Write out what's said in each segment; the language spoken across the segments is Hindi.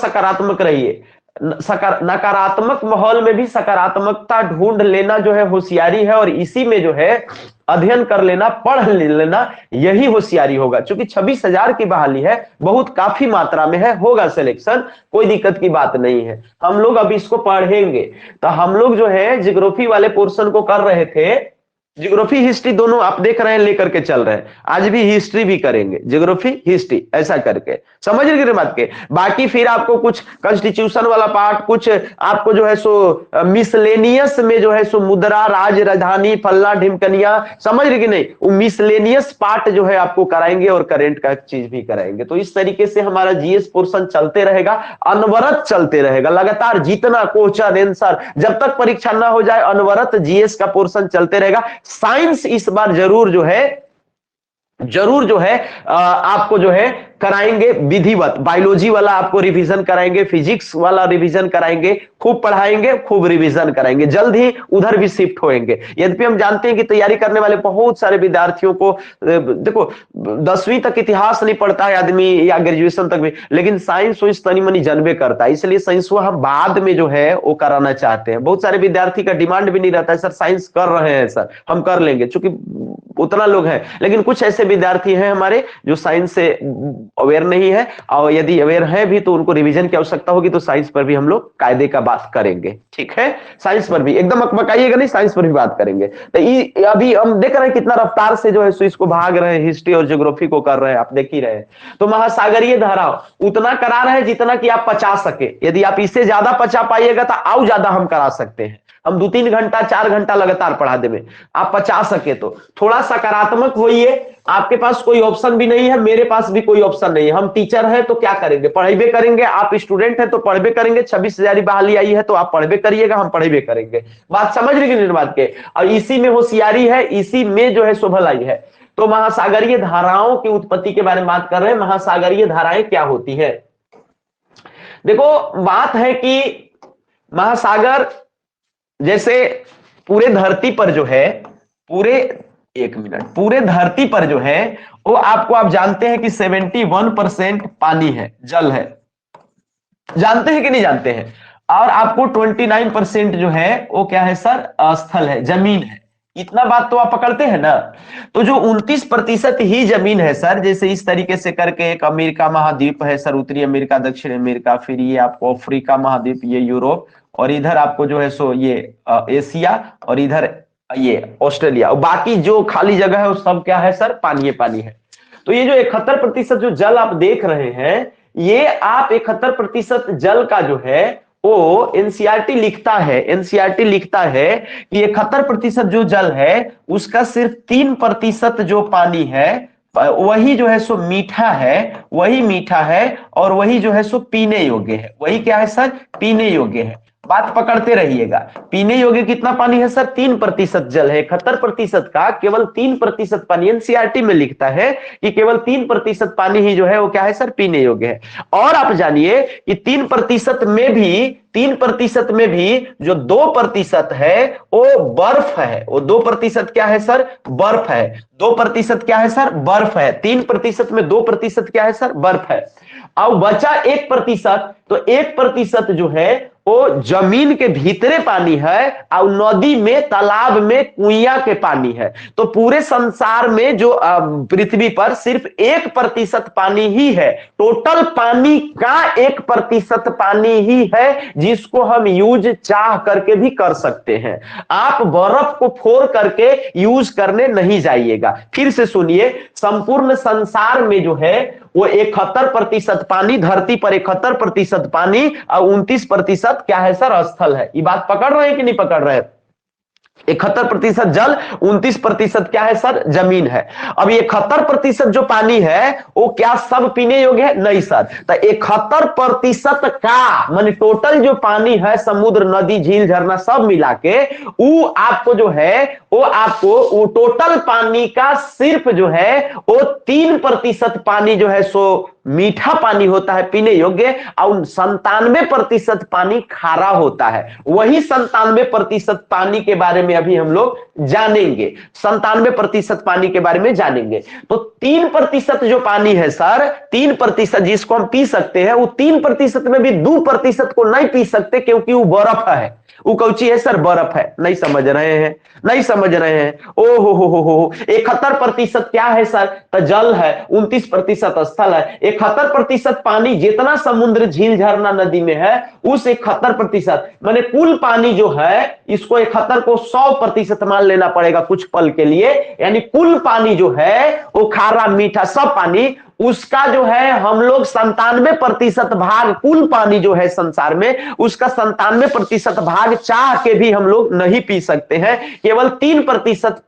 सकारात्मक रहिए। नकारात्मक माहौल में भी सकारात्मकता ढूंढ लेना जो है होशियारी है, और इसी में जो है अध्ययन कर लेना, पढ़ लेना, यही होशियारी होगा। क्योंकि 26,000 की बहाली है, बहुत काफी मात्रा में है, होगा सिलेक्शन, कोई दिक्कत की बात नहीं है। हम लोग अब इसको पढ़ेंगे। तो हम लोग जो है ज्योग्राफी वाले पोर्शन को कर रहे थे, ज्योग्राफी हिस्ट्री दोनों आप देख रहे हैं लेकर के चल रहे हैं। आज भी हिस्ट्री भी करेंगे, ज्योग्राफी हिस्ट्री ऐसा करके, समझ रहे बात के। बाकी फिर आपको कुछ कॉन्स्टिट्यूशन वाला पार्ट, कुछ आपको जो है सो मिसलेनियस में जो है सो मुद्रा, राज, राजधानी, फल्ला ढिमकनिया, समझ रहे कि नहीं, वो मिसलेनियस पार्ट जो है आपको कराएंगे, और करेंट का चीज भी कराएंगे। तो इस तरीके से हमारा जीएस पोर्शन चलते रहेगा, अनवरत चलते रहेगा लगातार, जितना क्वेश्चन आंसर, जब तक परीक्षा ना हो जाए अनवरत जीएस का पोर्शन चलते रहेगा। साइंस इस बार जरूर जो है आपको जो है कराएंगे विधिवत, बायोलॉजी वाला आपको रिवीजन कराएंगे, फिजिक्स वाला रिवीजन कराएंगे, खूब पढ़ाएंगे, खूब रिवीजन कराएंगे, जल्द ही उधर भी शिफ्ट होंगे। यद्यपि हम जानते हैं कि तैयारी करने वाले बहुत सारे विद्यार्थियों को, देखो 10वीं तक इतिहास नहीं पढ़ता है आदमी, या ग्रेजुएशन तक भी, लेकिन साइंस वाइंस तनी मनी जानबे करता है, इसलिए साइंस को हम बाद में जो है वो कराना चाहते हैं। बहुत सारे विद्यार्थी का डिमांड भी नहीं रहता है, सर साइंस कर रहे हैं सर, हम कर लेंगे, चूंकि उतना लोग हैं। लेकिन कुछ ऐसे विद्यार्थी हैं हमारे जो साइंस से अवेयर नहीं है, और यदि अवेयर है भी तो उनको रिवीजन की आवश्यकता होगी, तो साइंस पर भी हम लोग कायदे का बात करेंगे, ठीक है। साइंस पर भी एकदम अकबकाइएगा नहीं, साइंस पर भी बात करेंगे। तो अभी हम देख रहे हैं कितना रफ्तार से जो है सो इसको भाग रहे हैं, हिस्ट्री और ज्योग्राफी को कर रहे हैं, आप देख ही रहे हैं। तो महासागरीय धाराओं उतना करा रहे हैं जितना कि आप पचा सके। यदि आप इससे ज्यादा पचा पाइएगा तो और ज्यादा हम करा सकते हैं। हम 2-3 घंटा 4 घंटा लगातार पढ़ा देंगे, आप 50 सके तो थोड़ा सकारात्मक होइए। आपके पास कोई ऑप्शन भी नहीं है, मेरे पास भी कोई ऑप्शन नहीं है। हम टीचर हैं तो क्या करेंगे, पढ़ेबे करेंगे। आप स्टूडेंट हैं तो पढ़बे करेंगे। 26,000 बहाली आई है तो आप पढ़बे करिएगा, हम पढ़ेबे करेंगे। बात समझ रहे कि बात के, और इसी में होशियारी है, इसी में जो है शोभा आई है। तो महासागरीय धाराओं की उत्पत्ति के बारे में बात कर रहे हैं। महासागरीय धाराएं क्या होती है? देखो बात है कि महासागर जैसे पूरे धरती पर जो है, पूरे धरती पर जो है वो आपको, आप जानते हैं कि 71% पानी है, जल है, जानते हैं कि नहीं जानते हैं? और आपको 29% जो है वो क्या है सर, स्थल है, जमीन है। इतना बात तो आप पकड़ते हैं ना। तो जो 29% ही जमीन है सर, जैसे इस तरीके से करके एक अमेरिका महाद्वीप है सर, उत्तरी अमेरिका, दक्षिण अमेरिका, फिर ये आपको अफ्रीका महाद्वीप, ये यूरोप, और इधर आपको जो है सो ये एशिया, और इधर ये ऑस्ट्रेलिया, और बाकी जो खाली जगह है वो सब क्या है सर, पानी पानी है। तो ये जो 71% जो जल आप देख रहे हैं, ये आप 71% जल का जो है वो एनसीईआरटी लिखता है कि 71% जो जल है उसका सिर्फ 3% जो पानी है वही जो है सो मीठा है, और वही जो है सो पीने योग्य है। वही क्या है सर, पीने योग्य है। बात पकड़ते रहिएगा। पीने योग्य कितना पानी है सर, 3% जल है। 71% का केवल 3% पानी, एनसीईआरटी में लिखता है कि केवल 3% पानी ही जो है वो क्या है सर, पीने योग्य है। और आप जानिए कि 3% में भी जो 2% है वो बर्फ है। वो 2% क्या है सर, बर्फ है। 2% क्या है सर, बर्फ है। 3% में 2% क्या है सर, बर्फ है। और बचा 1%, तो 1% जो है वो जमीन के भीतरे पानी है, और नदी में, तालाब में, कुइया के पानी है। तो पूरे संसार में जो पृथ्वी पर सिर्फ 1% पानी ही है। टोटल पानी का 1% पानी ही है जिसको हम यूज चाह करके भी कर सकते हैं। आप बर्फ को फोड़ करके यूज करने नहीं जाइएगा। फिर से सुनिए, संपूर्ण संसार में जो है वो 71% पानी, धरती पर 71% पानी, और 29% क्या है सर, स्थल है। ये बात पकड़ रहे हैं कि नहीं पकड़ रहे हैं? 71% जल, 29% क्या है सर, जमीन है। अब 71% जो पानी है वो क्या सब पीने योग्य है? नहीं सर। तो 71% का माने टोटल जो पानी है, समुद्र, नदी, झील, झरना सब मिला के, वो आपको जो है वो टोटल पानी का सिर्फ जो है वो 3% पानी जो है सो मीठा पानी होता है, पीने योग्य, और 97% पानी खारा होता है। वही 97% पानी के बारे में अभी हम लोग जानेंगे, 97% पानी के बारे में जानेंगे। तो 3% जो पानी है सर, 3% जिसको हम पी सकते हैं, वो 3% में भी 2% को नहीं पी सकते, क्योंकि वो बर्फ है। वो कौची है सर? बर्फ है। नहीं समझ रहे हैं? नहीं समझ रहे हैं? ओ हो 71% क्या है सर? तो जल है, 29% स्थल है। 71% पानी जितना समुद्र, झील, झरना, नदी में है, उस 71% माने कुल पानी जो है, इसको 71 को 100% मान लेना पड़ेगा कुछ पल के लिए। यानी कुल पानी जो है वो खारा मीठा सब पानी, उसका जो है हम लोग 97% भाग, कुल पानी जो है संसार में, उसका 97% भाग चाह के भी हम लोग नहीं पी सकते हैं। केवल 3%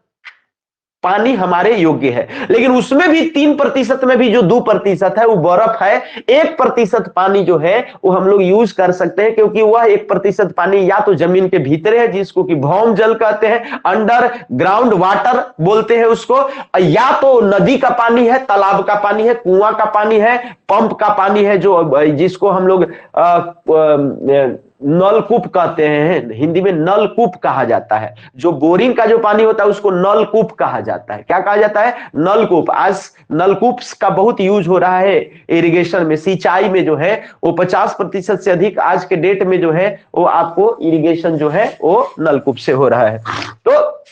पानी हमारे योग्य है। लेकिन उसमें भी 3% में भी जो 2% है वो बर्फ है। 1% पानी जो है वो हम लोग यूज कर सकते हैं, क्योंकि वह 1% पानी या तो जमीन के भीतर है, जिसको कि भौम जल कहते हैं, अंडर ग्राउंड वाटर बोलते हैं उसको, या तो नदी का पानी है, तालाब का पानी है, कुआं का पानी है, पंप का पानी है, जो जिसको हम लोग नलकूप कहते हैं। हिंदी में नलकूप कहा जाता है। जो बोरिंग का जो पानी होता है उसको नलकूप कहा जाता है। क्या कहा जाता है? नलकूप। आज नलकूप का बहुत यूज हो रहा है इरिगेशन में, सिंचाई में जो है वो 50% से अधिक आज के डेट में जो है वो आपको इरिगेशन जो है वो नलकूप से हो रहा है। तो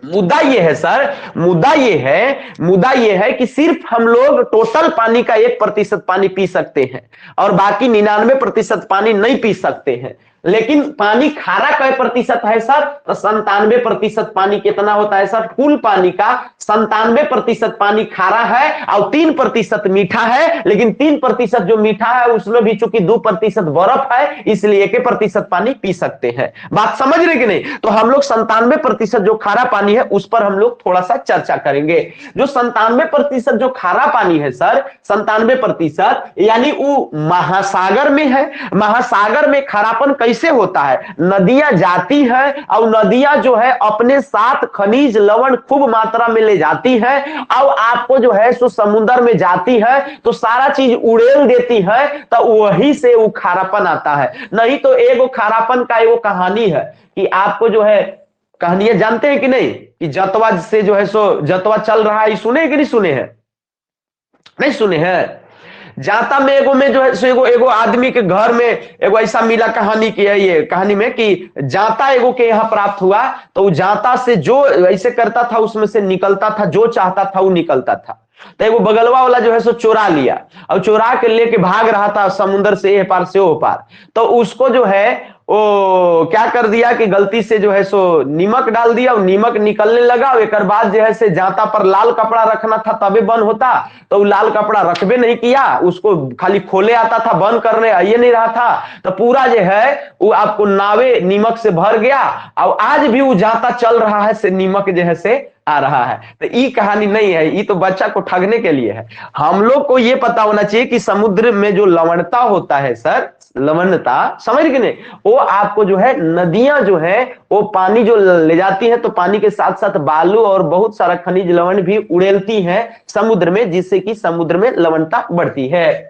मुद्दा ये है सर, मुद्दा ये है कि सिर्फ हम लोग टोटल पानी का 1% पानी पी सकते हैं और बाकी 99% पानी नहीं पी सकते हैं। लेकिन पानी खारा कई प्रतिशत है सर? तो 97% पानी कितना होता है सर? कुल पानी का 97% पानी खारा है और 3% मीठा है। लेकिन 3% जो मीठा है उसमें भी चूंकि 2% बर्फ है, इसलिए 1% पानी पी सकते हैं। बात समझ रहे कि नहीं? तो हम लोग 97% जो खारा पानी है उस पर हम लोग थोड़ा सा चर्चा करेंगे। जो 97% जो खारा पानी है सर, 97% यानी वो महासागर में है। महासागर में खारापन कैसे होता है? नदियां जाती है और नदियां जो है अपने साथ खनिज लवण खूब मात्रा में ले जाती है और आपको जो है सो समुद्र में जाती है तो सारा चीज उड़ेल देती है, तो वही से वो खारापन आता है। नहीं तो एगो खारापन का एगो कहानी है कि आपको जो है, कहानियां जानते हैं कि नहीं, कि जतवा से जो है सो जतवा चल रहा है, सुने कि नहीं सुने हैं? नहीं सुने हैं? जाता में एगो में जो है एगो आदमी के घर में एगो ऐसा मिला कहानी की है, ये कहानी में कि जाता एगो के यहाँ प्राप्त हुआ, तो जाता से जो ऐसे करता था उसमें से निकलता था, जो चाहता था वो निकलता था। तो एगो बगलवा वाला जो है सो चोरा लिया और चोरा के लेके भाग रहा था समुद्र से ए पार से ओ पार। तो उसको जो है वो क्या कर दिया कि गलती से जो है सो नीमक डाल दिया और नीमक निकलने लगा। एक बाद जो है से जाता पर लाल कपड़ा रखना था तबे बंद होता, तो वो लाल कपड़ा रखबे नहीं किया, उसको खाली खोले आता था, बंद करने आइए नहीं रहा था। तो पूरा जो है वो आपको नावे नीमक से भर गया और आज भी वो जाता चल रहा है से नीमक जो है से आ रहा है। तो ये कहानी नहीं है, ये तो बच्चा को ठगने के लिए है। हम लोग को ये पता होना चाहिए कि समुद्र में जो लवणता होता है सर, लवणता समझ के नहीं, वो आपको जो है नदियां जो है वो पानी जो ले जाती है, तो पानी के साथ साथ बालू और बहुत सारा खनिज लवण भी उड़ेलती है समुद्र में, जिससे कि समुद्र में लवणता बढ़ती है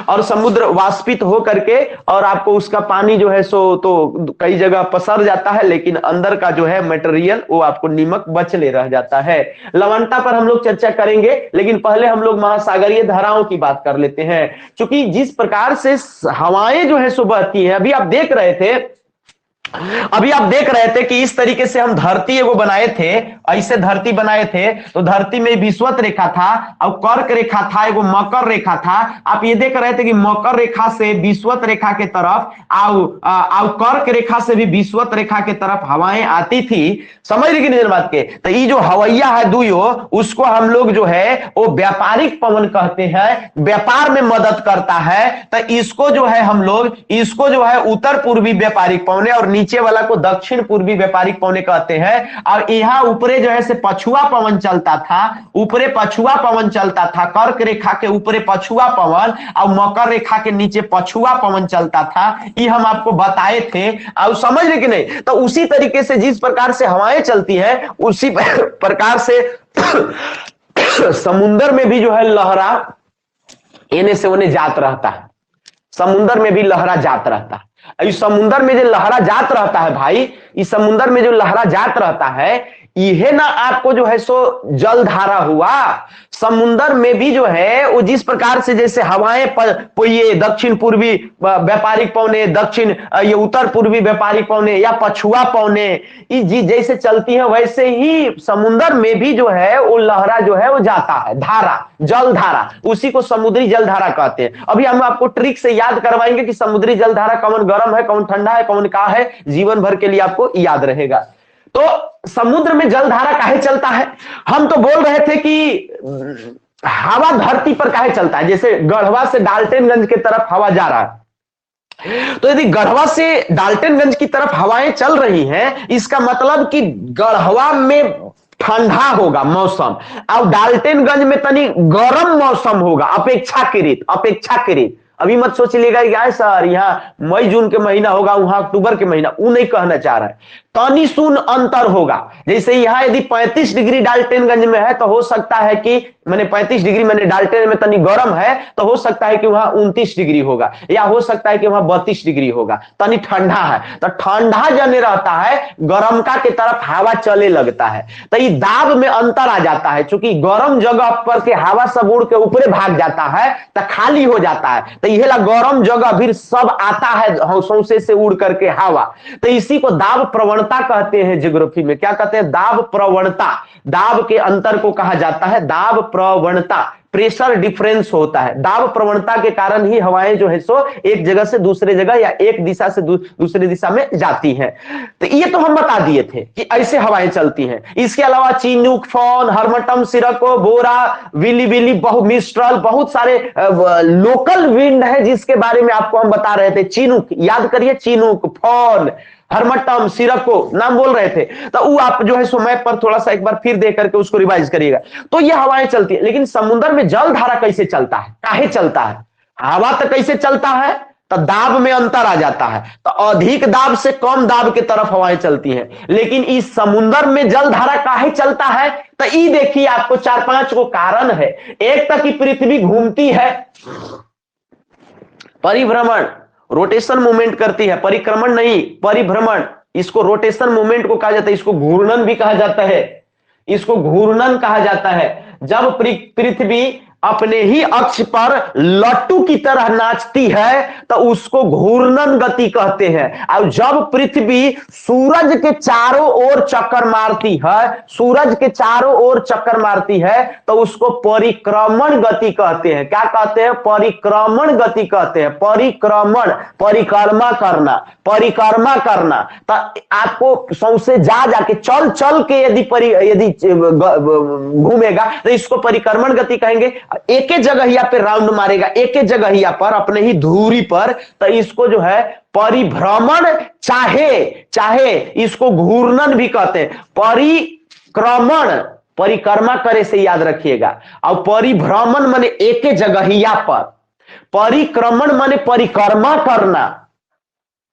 और समुद्र वाष्पित हो करके और आपको उसका पानी जो है सो तो कई जगह पसर जाता है, लेकिन अंदर का जो है मटेरियल वो आपको नीमक बचले रह जाता है। लवणता पर हम लोग चर्चा करेंगे, लेकिन पहले हम लोग महासागरीय धाराओं की बात कर लेते हैं। क्योंकि जिस प्रकार से हवाएं जो है सो बहती हैं, अभी आप देख रहे थे कि इस तरीके से हम धरती एगो बनाए थे, ऐसे धरती बनाए थे, तो धरती में विषुवत रेखा था और कर्क रेखा था, एगो मकर रेखा था। आप ये देख रहे थे कि मकर रेखा से विषुवत रेखा के तरफ और कर्क रेखा से भी विषुवत रेखा के तरफ हवाएं आती थी। समझ रही कि नहीं बात के? तो ये जो हवैया है दुयो, उसको हम लोग जो है वो व्यापारिक पवन कहते हैं, व्यापार में मदद करता है। तो इसको जो है हम लोग इसको जो है उत्तर पूर्वी व्यापारिक पवने और नीचे वाला को दक्षिण पूर्वी व्यापारिक पवने कहते हैं। और यहां ऊपरे जो है से पछुआ पवन चलता था, ऊपरे पछुआ पवन चलता था, कर्क रेखा के ऊपरे पछुआ पवन और मकर रेखा के नीचे पछुआ पवन चलता था। ये हम आपको बताए थे और समझ रहे कि नहीं? तो उसी तरीके से जिस प्रकार से हवाएं चलती है उसी प्रकार से समुद्र में भी जो है लहरा एने से उन्हें जात रहता है, समुद्र में भी लहरा जात रहता है। इस समुद्र में जो लहरा जात रहता है भाई, इस समुद्र में जो लहरा जात रहता है, यह ना आपको जो है सो जल धारा हुआ। समुद्र में भी जो है वो जिस प्रकार से जैसे हवाएं ये दक्षिण पूर्वी व्यापारिक पौने, दक्षिण ये उत्तर पूर्वी व्यापारिक पौने या पछुआ पौने जैसे चलती है, वैसे ही समुद्र में भी जो है वो लहरा जो है वो जाता है, धारा, जल धारा, उसी को समुद्री जल धारा कहते हैं। अभी हम आपको ट्रिक से याद करवाएंगे कि समुद्री जल धारा कौन गर्म है, कौन ठंडा है, कौन का है, जीवन भर के लिए आपको याद रहेगा। तो समुद्र में जल धारा काहे चलता है? हम तो बोल रहे थे कि हवा धरती पर काहे चलता है, जैसे गढ़वा से डाल्टनगंज की तरफ हवा जा रहा है, तो यदि गढ़वा से डाल्टनगंज की तरफ हवाएं चल रही हैं, इसका मतलब कि गढ़वा में ठंडा होगा मौसम और डाल्टनगंज में तनी गर्म मौसम होगा, अपेक्षाकृत। अभी मत सोच लीजिएगा कि सर यहाँ मई जून के महीना होगा, वहां अक्टूबर के महीना, वो नहीं कहना चाह रहा है। तनी सुन अंतर होगा। जैसे यहाँ यदि 35 डिग्री डाल्टनगंज में है तो हो सकता है कि मैंने 35 डिग्री मैंने डाल्टन में तनी गर्म है, तो हो सकता है कि वहां 29 डिग्री होगा, या हो सकता है कि वहां 32 डिग्री होगा, तनी ठंडा है। तो ठंडा जने रहता है, गर्मका की तरफ हवा चले लगता है, तो ये दाब में अंतर आ जाता है। चूंकि गर्म जगह पर के हवा सब उड़ के ऊपरे भाग जाता है तो खाली हो जाता है, तो यह गर्म जगह फिर सब आता है सौंसे से उड़ करके हवा, तो इसी को दाब प्रवणता कहते हैं। ज्योग्राफी में क्या कहते हैं? दाब प्रवणता। दाब के अंतर को कहा जाता है दाब प्रवणता। प्रेशर डिफरेंस होता है, दाब प्रवणता के कारण ही हवाएं जो है सो एक जगह से दूसरे जगह या एक दिशा से दूसरी दिशा में जाती हैं। तो ये तो हम बता दिए थे कि ऐसे हवाएं चलती हैं। इसके अलावा चिनूक, फॉन, हर्मटम, सिरको, बोरा, विली, मिस्ट्रल, बहुत सारे लोकल विंड है जिसके बारे में आपको हम बता रहे थे। चिनूक याद करिए, चिनूक, फॉन, हर्मटम, सिरको नाम बोल रहे थे, तो वो आप जो है सो मैप पर थोड़ा सा एक बार फिर देख करके उसको रिवाइज करिएगा। तो ये हवाएं चलती है, लेकिन समुद्र में जल धारा कैसे चलता है, काहे चलता है? हवा तो कैसे चलता है, तो दाब में अंतर आ जाता है, तो अधिक दाब से कम दाब की तरफ हवाएं चलती हैं। लेकिन इस समुद्र में जल धारा काहे चलता है, तो ये देखिए आपको 4-5 को कारण है। एक तक की पृथ्वी घूमती है, परिभ्रमण, रोटेशन मूवमेंट करती है, परिक्रमण नहीं, परिभ्रमण, इसको रोटेशन मूवमेंट को कहा जाता है। इसको घूर्णन भी कहा जाता है, इसको घूर्णन कहा जाता है। जब पृथ्वी अपने ही अक्ष पर लट्टू की तरह नाचती है तो उसको घूर्णन गति कहते हैं। और जब पृथ्वी सूरज के चारों ओर चक्कर मारती है, सूरज के चारों ओर चक्कर मारती है, तो उसको परिक्रमण गति कहते हैं। क्या कहते हैं? परिक्रमण गति कहते हैं। परिक्रमण, परिक्रमा करना, परिक्रमा करना। तो आपको सौंसे जाके चल के यदि घूमेगा तो इसको परिक्रमण गति कहेंगे। एक ही जगह पे राउंड मारेगा, एक ही जगह पर अपने ही धुरी पर, तो इसको जो है परिभ्रमण, चाहे इसको घूर्णन भी कहते हैं। परिक्रमण, परिक्रमा करे से याद रखिएगा, और परिभ्रमण माने एक ही जगह पर, परिक्रमण माने परिक्रमा करना,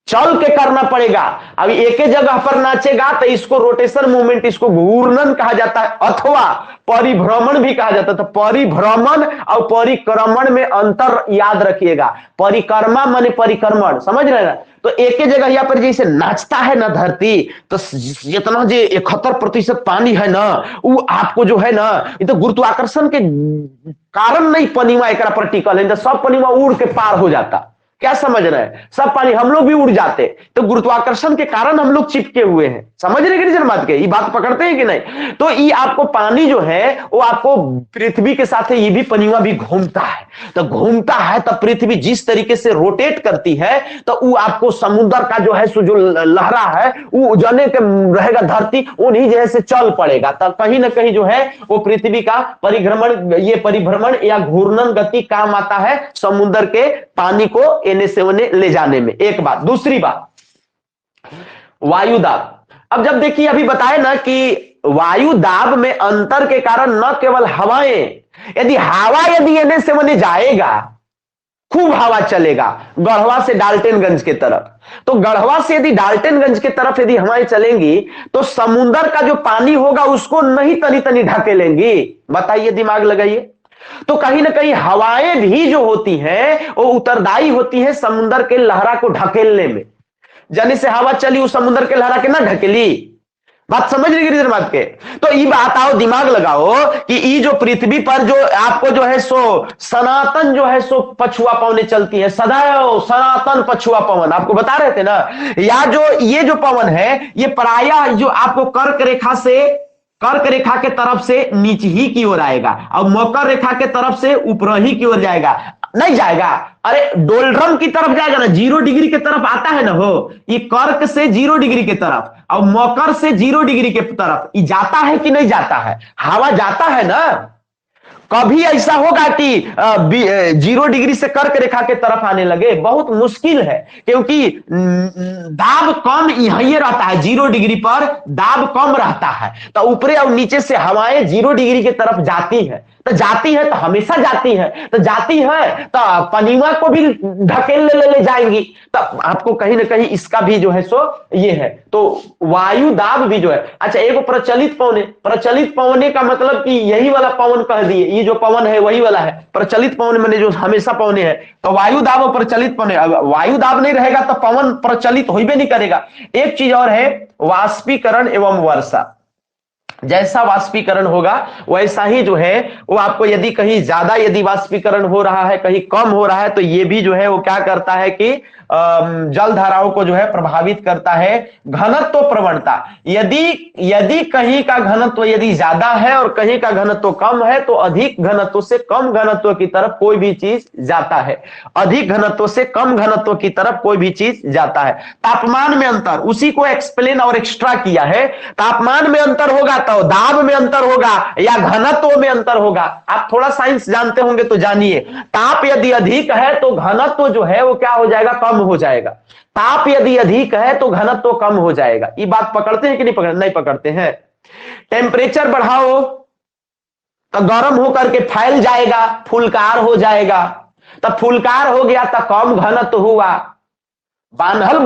चल के करना पड़ेगा। अब एक ही जगह पर नाचेगा तो इसको रोटेशन मूवमेंट, इसको घूर्णन कहा जाता है, अथवा परिभ्रमण भी कहा जाता है। तो परिभ्रमण और परिक्रमण में अंतर याद रखिएगा। परिक्रमा माने परिक्रमण, समझ रहे हैं? तो एक ही जगह यहाँ पर जैसे नाचता है ना धरती, तो जितना जो 71% पानी है ना, वो आपको जो है ना, ये तो गुरुत्वाकर्षण के कारण नहीं पनीवा एक पर टिकल है, तो सब पनीवा उड़ के पार हो जाता। क्या समझ रहे हैं? सब पानी, हम लोग भी उड़ जाते, तो गुरुत्वाकर्षण के कारण हम लोग चिपके हुए हैं। समझ रहे कि नहीं बात के? ये बात पकड़ते हैं कि नहीं? तो ये आपको पानी जो है वो आपको पृथ्वी के साथ ये भी पनीवा भी घूमता है, तो घूमता है तो पृथ्वी जिस तरीके से रोटेट करती है, तो वो आपको समुद्र का जो है जो लहरा है वो जने के रहेगा धरती, उन्हीं जैसे चल पड़ेगा। तो कहीं ना कहीं जो है वो पृथ्वी का परिभ्रमण, ये परिभ्रमण या घूर्णन गति काम आता है समुद्र के पानी को एने से ओने ले जाने में। एक बात। दूसरी बात, वायु दाब। अब जब देखिए अभी बताए ना कि वायु दाब में अंतर के कारण न केवल हवाएं, यदि एने से ओने जाएगा, खूब हवा चलेगा गढ़वा से डाल्टनगंज के तरफ, तो गढ़वा से यदि डाल्टनगंज के तरफ यदि हवाएं चलेंगी तो समुद्र का जो पानी होगा उसको नहीं तनी तनी ढके लेंगी। बताइए, दिमाग लगाइए। तो कहीं ना कहीं हवाएं भी जो होती हैं वो उत्तरदायी होती है समुद्र के लहरा को ढकेलने में। जाने से हवा चली उस समुद्र के लहरा के ना ढकेली। बात समझ रही है बात के? तो ये बात आओ दिमाग लगाओ कि ये जो पृथ्वी पर जो आपको जो है सो सनातन जो है सो पछुआ पवने चलती है, सदैव सनातन पछुआ पवन आपको बता रहे थे ना, या जो ये जो पवन है ये प्रायः जो आपको कर्क रेखा के तरफ से नीचे ही की ओर आएगा और मकर रेखा के तरफ से ऊपर ही की ओर जाएगा, नहीं जाएगा। अरे डोलड्रम की तरफ जाएगा ना, 0 डिग्री के तरफ आता है ना, हो ये कर्क से 0 डिग्री के तरफ और मकर से 0 डिग्री के तरफ ये जाता है कि नहीं जाता है? हवा जाता है ना। कभी ऐसा होगा कि 0 डिग्री से कर्क रेखा के तरफ आने लगे? बहुत मुश्किल है, क्योंकि दाब कम यही रहता है, 0 डिग्री पर दाब कम रहता है, तो ऊपरे और नीचे से हवाएं 0 डिग्री की तरफ जाती है, तो जाती है तो हमेशा जाती है, तो जाती है तो पनीमा को भी ढकेल ले जाएंगी। तो आपको कहीं ना कहीं इसका भी जो है सो ये है। तो वायु दाब भी जो है, अच्छा एक प्रचलित पवने का मतलब कि यही वाला पवन कह दिए, ये जो पवन है वही वाला है। प्रचलित पवन मैंने जो हमेशा पवने है, तो वायु दाब और प्रचलित पवने, वायु दाब नहीं रहेगा तो पवन प्रचलित हो भी नहीं करेगा। एक चीज और है, वाष्पीकरण एवं वर्षा। जैसा वाष्पीकरण होगा वैसा ही जो है वो आपको, यदि कहीं ज्यादा यदि वाष्पीकरण हो रहा है, कहीं कम हो रहा है, तो ये भी जो है वो क्या करता है कि जल धाराओं को जो है प्रभावित करता है। घनत्व प्रवणता, यदि कहीं का घनत्व यदि ज्यादा है और कहीं का घनत्व कम है, तो अधिक घनत्व से कम घनत्व की तरफ कोई भी चीज जाता है, अधिक घनत्व से कम घनत्व की तरफ कोई भी चीज जाता है। तापमान में अंतर, उसी को एक्सप्लेन और एक्स्ट्रा किया है। तापमान में अंतर होगा तो दाब में अंतर होगा या घनत्व में अंतर होगा। आप थोड़ा साइंस जानते होंगे तो जानिए, ताप यदि अधिक है तो घनत्व जो है वो क्या हो जाएगा? कम हो जाएगा। ताप यदि अधिक है तो घनत्व कम हो जाएगा। ये बात पकड़ते हैं कि नहीं पकड़ते हैं? टेम्परेचर बढ़ाओ तो गर्म होकर के फैल जाएगा, फुलकार हो जाएगा, तब फुलकार हो गया तो कम घनत्व हुआ। बान्हल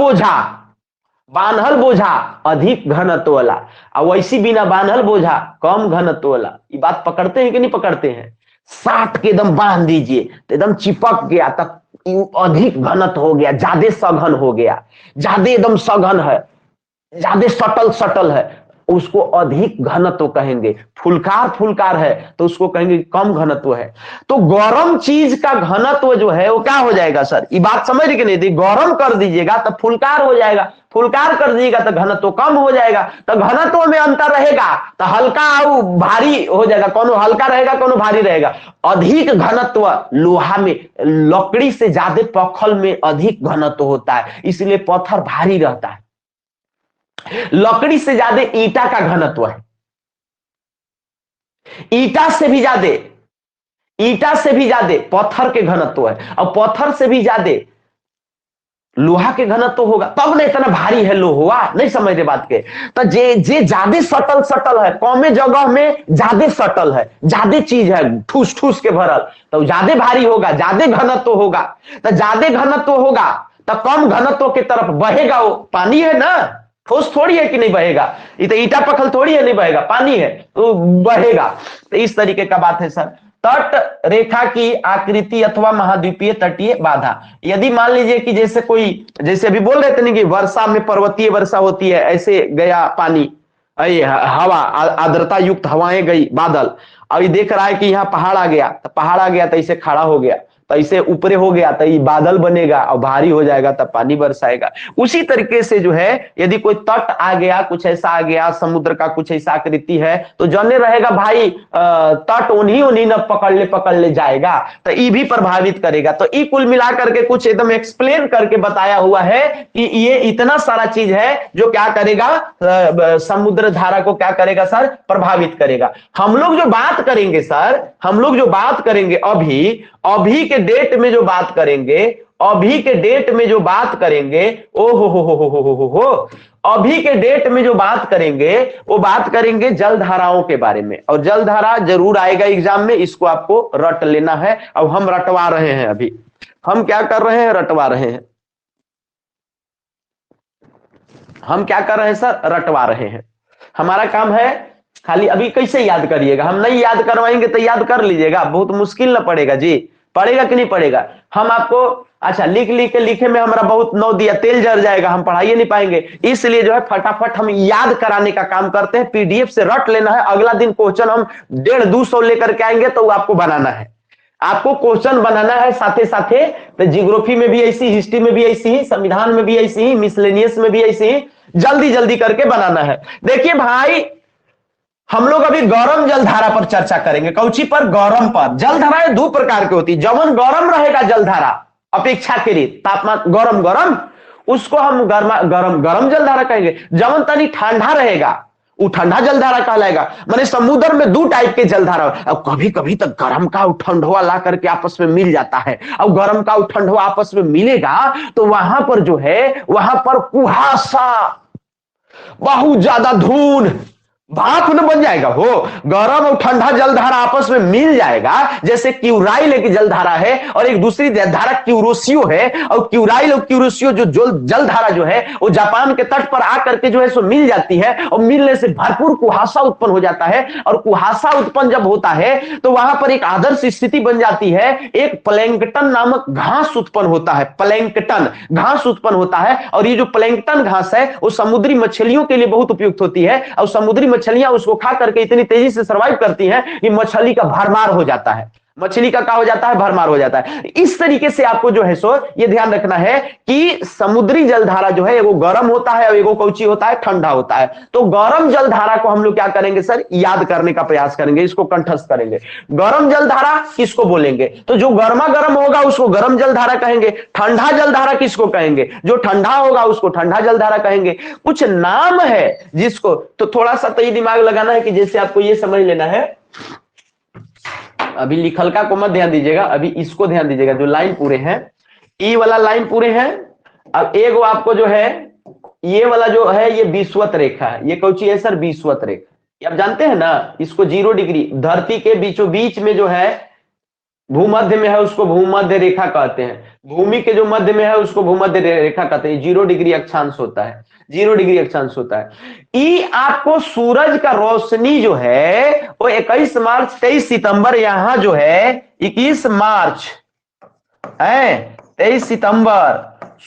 बोझा अधिक घनत्व वाला, और वैसी बिना बान्हल बोझा कम घनत्व वाला। ये बात पकड़ते हैं कि नहीं पकड़ते हैं? साट के एकदम बांध दीजिए तो एकदम चिपक गया, तब अधिक घनत्व हो गया, ज्यादा सघन हो गया, ज्यादा एकदम सघन है, ज्यादा सटल है, उसको अधिक घनत्व कहेंगे। फुलकार है तो उसको कहेंगे कम घनत्व है। तो गरम चीज का घनत्व जो है वो क्या हो जाएगा सर? ये बात समझ के नहीं थी? गरम कर दीजिएगा तो फुलकार हो जाएगा, फुलकार कर दीजिएगा तो घनत्व कम हो जाएगा। तो घनत्व में अंतर रहेगा तो हल्का और भारी हो जाएगा, कोनो हल्का रहेगा कोनो भारी रहेगा। अधिक घनत्व लोहा में, लकड़ी से ज्यादा पत्थर में अधिक घनत्व होता है, इसलिए पत्थर भारी रहता है। लकड़ी से ज्यादा ईंटा का घनत्व है, ईंटा से भी ज्यादा पत्थर के घनत्व है, और पत्थर से भी ज्यादा लोहा के घनत्व होगा, तब ना इतना भारी है लोहा। नहीं समझ रहे बात के? तो जे ज्यादा सटल है, कौमे जगह में ज्यादा सटल है, ज्यादा चीज है ठूस के भरल, तो ज्यादा भारी होगा, ज्यादा घनत्व होगा। तो ज्यादा घनत्व होगा तो कम घनत्व की तरफ बहेगा। वो पानी है ना, ठोस थोड़ी है कि नहीं बहेगा, ये तो ईटा पत्थर थोड़ी है नहीं बहेगा, पानी है तो बहेगा। तो इस तरीके का बात है सर। तट रेखा की आकृति अथवा महाद्वीपीय तटीय बाधा, यदि मान लीजिए कि जैसे अभी बोल रहे थे नहीं कि वर्षा में पर्वतीय वर्षा होती है, ऐसे गया पानी, हवा आर्द्रता युक्त हवाएं गई, बादल, अब ये देख रहा है कि यहाँ पहाड़ आ गया तो इसे खड़ा हो गया, तो इसे ऊपरे हो गया तो ये बादल बनेगा और भारी हो जाएगा तब पानी बरसाएगा। उसी तरीके से जो है यदि कोई तट आ गया, कुछ ऐसा आ गया, समुद्र का कुछ ऐसा आकृति है, तो जाने रहेगा भाई तट उन्हीं न पकड़ ले जाएगा, तो ये भी प्रभावित करेगा। तो ये कुल मिला करके कुछ एकदम एक्सप्लेन करके बताया हुआ है कि ये इतना सारा चीज है जो क्या करेगा, समुद्र धारा को क्या करेगा सर? प्रभावित करेगा। हम लोग जो बात करेंगे सर, अभी के डेट में जो बात करेंगे, ओ हो, अभी के डेट में जो बात करेंगे वो बात करेंगे जल धाराओं के बारे में। और जल धारा जरूर आएगा एग्जाम में, इसको आपको रट लेना है। अब हम रटवा रहे हैं, अभी हम क्या कर रहे हैं? रटवा रहे हैं। हम क्या कर रहे हैं सर? रटवा रहे हैं। हमारा काम है खाली अभी कैसे याद करिएगा, हम नहीं याद करवाएंगे तो याद कर लीजिएगा, बहुत मुश्किल ना पड़ेगा जी, पड़ेगा कि नहीं पड़ेगा। हम आपको अच्छा लिख लिख के लिखे में हमारा बहुत नौ दिया, तेल जर जाएगा, हम पढ़ाई नहीं पाएंगे, इसलिए जो है फटाफट हम याद कराने का काम करते हैं। पीडीएफ से रट लेना है, अगला दिन क्वेश्चन हम 150-200 लेकर के आएंगे तो आपको बनाना है, आपको क्वेश्चन बनाना है साथे साथे। तो जियोग्राफी में भी ऐसी, हिस्ट्री में भी ऐसी ही, संविधान में भी ऐसी ही, मिसलेनियस में भी ऐसी ही, जल्दी जल्दी करके बनाना है। देखिए भाई, हम लोग अभी गरम जलधारा पर चर्चा करेंगे। कौची पर? गरम पर। जलधाराएं दो प्रकार की होती है, जवन गरम रहेगा जलधारा अपेक्षाकृत तापमान गरम गरम, उसको हम गरम गरम जलधारा कहेंगे। जवन तनी ठंडा रहेगा वो ठंडा जलधारा कहलाएगा। माने समुद्र में दो टाइप के जलधारा, अब कभी कभी तो गर्म का ठंडवा ला करके आपस में मिल जाता है। अब गर्म का ठंडवा आपस में मिलेगा तो वहां पर जो है, वहां पर कुहासा, बहुत ज्यादा धूल, भाप न बन जाएगा। हो गरम और ठंडा जलधारा आपस में मिल जाएगा, जैसे क्यूराइल एक जलधारा है और एक दूसरी जलधारा क्यूरोसियो है, और क्यूराइल और क्यूरोसियो जो जलधारा जो है वो जापान के तट पर आकर के जो है सो मिल जाती है, और मिलने से भरपूर कुहासा उत्पन्न हो जाता है। और कुहासा उत्पन्न जब होता है तो वहां पर एक आदर्श स्थिति बन जाती है, एक प्लैंकटन नामक घास उत्पन्न होता है, प्लैंकटन घास उत्पन्न होता है। और ये जो प्लैंकटन घास है वो समुद्री मछलियों के लिए बहुत उपयुक्त होती है, और समुद्री मछलियां उसको खा करके इतनी तेजी से सरवाइव करती हैं कि मछली का भरमार हो जाता है, मछली का क्या हो जाता है? भरमार हो जाता है। इस तरीके से आपको जो है सो ये ध्यान रखना है कि समुद्री जलधारा जो है एगो गर्म होता है और एगो कौची होता है? ठंडा होता है। तो गर्म जलधारा को हम लोग क्या करेंगे सर? याद करने का प्रयास करेंगे, इसको कंठस्थ करेंगे। गर्म जलधारा किसको बोलेंगे? तो जो गर्मा गर्म होगा उसको गर्म जलधारा कहेंगे। ठंडा जलधारा किसको कहेंगे? जो ठंडा होगा उसको ठंडा जलधारा कहेंगे। कुछ नाम है जिसको, तो थोड़ा सा तो ये दिमाग लगाना है कि जैसे आपको ये समझ लेना है, अभी लिखलका को मत ध्यान दीजिएगा, अभी इसको ध्यान दीजिएगा। जो लाइन पूरे हैं, ई वाला लाइन पूरे हैं। अब एक वो आपको जो है ये वाला जो है ये विषुवत रेखा है। ये कौची है सर? विषुवत रेखा। ये आप जानते हैं ना, इसको 0 डिग्री, धरती के बीचों बीच में जो है भूमध्य में है उसको भूमध्य रेखा कहते हैं, भूमि के जो मध्य में है उसको भूमध्य रेखा कहते हैं। 0 डिग्री अक्षांश होता है, 0 डिग्री अक्षांश होता है। ई आपको सूरज का रोशनी जो है वो 21 मार्च 23 सितंबर यहां जो है 21 मार्च है 23 सितंबर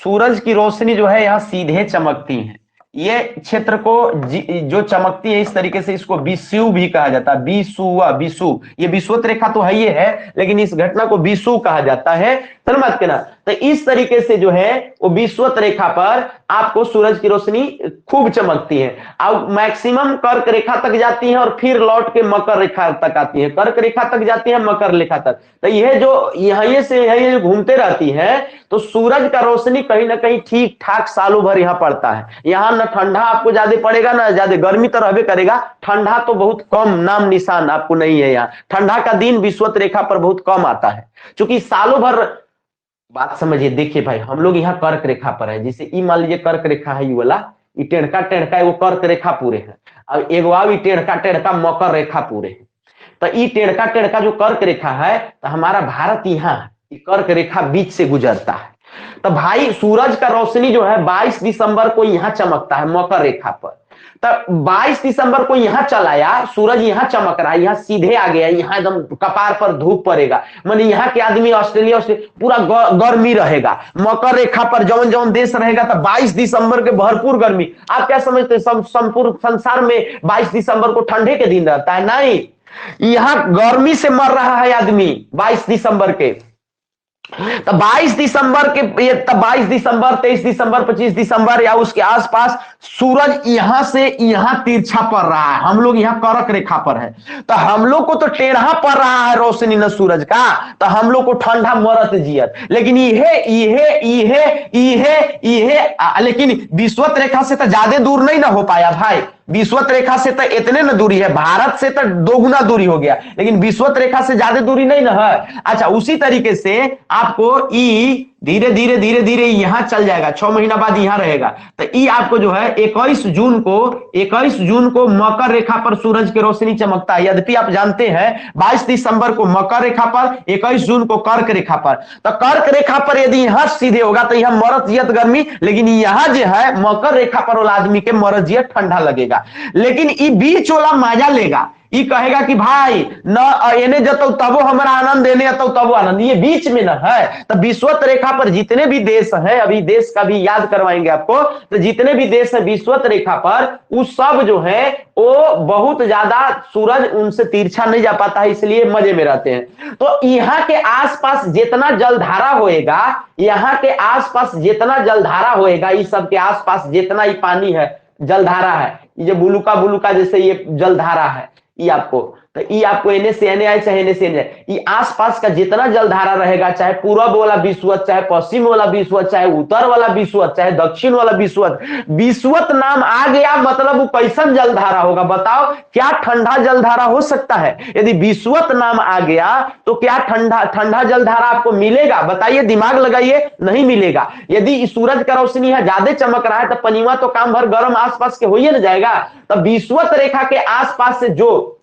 सूरज की रोशनी जो है यहां सीधे चमकती है। ये क्षेत्र को जो चमकती है इस तरीके से, इसको विषुव भी कहा जाता है। विषुव, विषुव, ये विषुवत रेखा तो है, ये है, लेकिन इस घटना को विषुव कहा जाता है। समझ के ना? तो इस तरीके से जो है वो विषुवत रेखा पर आपको सूरज की रोशनी खूब चमकती है। अब मैक्सिमम कर्क रेखा तक जाती है और फिर लौट के मकर रेखा तक आती है, कर्क रेखा तक जाती है, मकर रेखा तक। तो यह जो यहीं से यहीं घूमते रहती है, तो सूरज का रोशनी कहीं ना कहीं ठीक ठाक सालों भर यहाँ पड़ता है। यहाँ ना ठंडा आपको ज्यादा पड़ेगा ना ज्यादा गर्मी, तो रहबे करेगा। ठंडा तो बहुत कम, नाम निशान आपको नहीं है। यहाँ ठंडा का दिन विषुवत रेखा पर बहुत कम आता है, क्योंकि सालों भर। बात समझिए, देखिए भाई, हम लोग यहाँ कर्क रेखा पर है। जैसे ई मान लीजिए कर्क रेखा है, ये वाला ये टेढ़का टेढ़का एगो कर्क रेखा पूरे है, और एगो आव टेढ़का टेढ़का मकर रेखा पूरे है। तो ये टेढ़का टेढ़का जो कर्क रेखा है, तो हमारा भारत यहाँ कर्क रेखा बीच से गुजरता है। तो भाई सूरज का रोशनी जो है 22 दिसंबर को यहाँ चमकता है मकर रेखा पर। तो 22 दिसंबर को यहां चलाया, सूरज यहां चमक रहा है, यहां सीधे आ गया, यहां एकदम कपार पर धूप पड़ेगा, माने यहाँ के आदमी ऑस्ट्रेलिया पूरा गर्मी रहेगा। मकर रेखा पर जौन जौन देश रहेगा तो 22 दिसंबर के भरपूर गर्मी। आप क्या समझते हैं संपूर्ण संसार में 22 दिसंबर को ठंडे के दिन रहता है? नहीं, यहां गर्मी से मर रहा है आदमी 22 दिसंबर के। तो 22 दिसंबर के, 22 दिसंबर, 23 दिसंबर, 25 दिसंबर या उसके आसपास सूरज यहां से यहां तिरछा पड़ रहा है। हम लोग यहां कर्क रेखा पर है, तो हम लोग को तो टेढ़ा पड़ रहा है रोशनी न सूरज का, तो हम लोग को ठंडा मरत जियत। लेकिन लेकिन विषुवत रेखा से तो ज्यादा दूर नहीं ना हो पाया भाई। विषुवत रेखा से तो इतने न दूरी है, भारत से तो 2 गुना दूरी हो गया, लेकिन विषुवत रेखा से ज्यादा दूरी नहीं ना है। अच्छा, उसी तरीके से आपको धीरे धीरे धीरे धीरे यहां चल जाएगा, 6 महीना बाद यहां रहेगा। तो ये आपको जो है 21 जून को मकर रेखा पर सूरज की रोशनी चमकता है। यद्यपि आप जानते हैं 22 दिसंबर को मकर रेखा पर, 21 जून को कर्क रेखा पर। तो कर्क रेखा पर यदि यहां सीधे होगा तो यहां मरजियत गर्मी, लेकिन यहां जो है मकर रेखा पर वाला आदमी के मरजियत ठंडा लगेगा। लेकिन ये बीच वाला मजा लेगा, ये कहेगा कि भाई न एने जतो तबो हमारा आनंद, एने जतो तबो आनंद, ये बीच में न है। तो विश्वत रेखा पर जितने भी देश हैं, अभी देश का भी याद करवाएंगे आपको, तो जितने भी देश है विश्वत रेखा पर, उस सब जो है वो बहुत ज्यादा सूरज उनसे तिरछा नहीं जा पाता है, इसलिए मजे में रहते हैं। तो यहाँ के आसपास जितना जलधारा होएगा, यहाँ के आसपास जितना जलधारा होएगा, इस सब के आसपास जितना ही पानी है, जलधारा है, ये बुलुका बुलुका जैसे ये जलधारा है, ये आपको एने से एने आए चाहे एने से एने आए, ये आसपास का जितना जलधारा रहेगा, चाहे पूरब वाला विश्वत, चाहे पश्चिम वाला विश्वत, चाहे उत्तर वाला विश्वत, चाहे दक्षिण वाला विश्वत, विश्वत नाम आ गया मतलब वो कैसन जलधारा होगा बताओ? क्या ठंडा जलधारा हो सकता है? यदि विश्वत नाम आ गया तो क्या ठंडा जलधारा आपको मिलेगा? बताइए, दिमाग लगाइए, नहीं मिलेगा। यदि सूरज का रोशनी है ज्यादा चमक रहा है तो पनीवा तो काम भर गर्म आसपास के हो ही ना जाएगा। तो विश्वत रेखा के आसपास से जो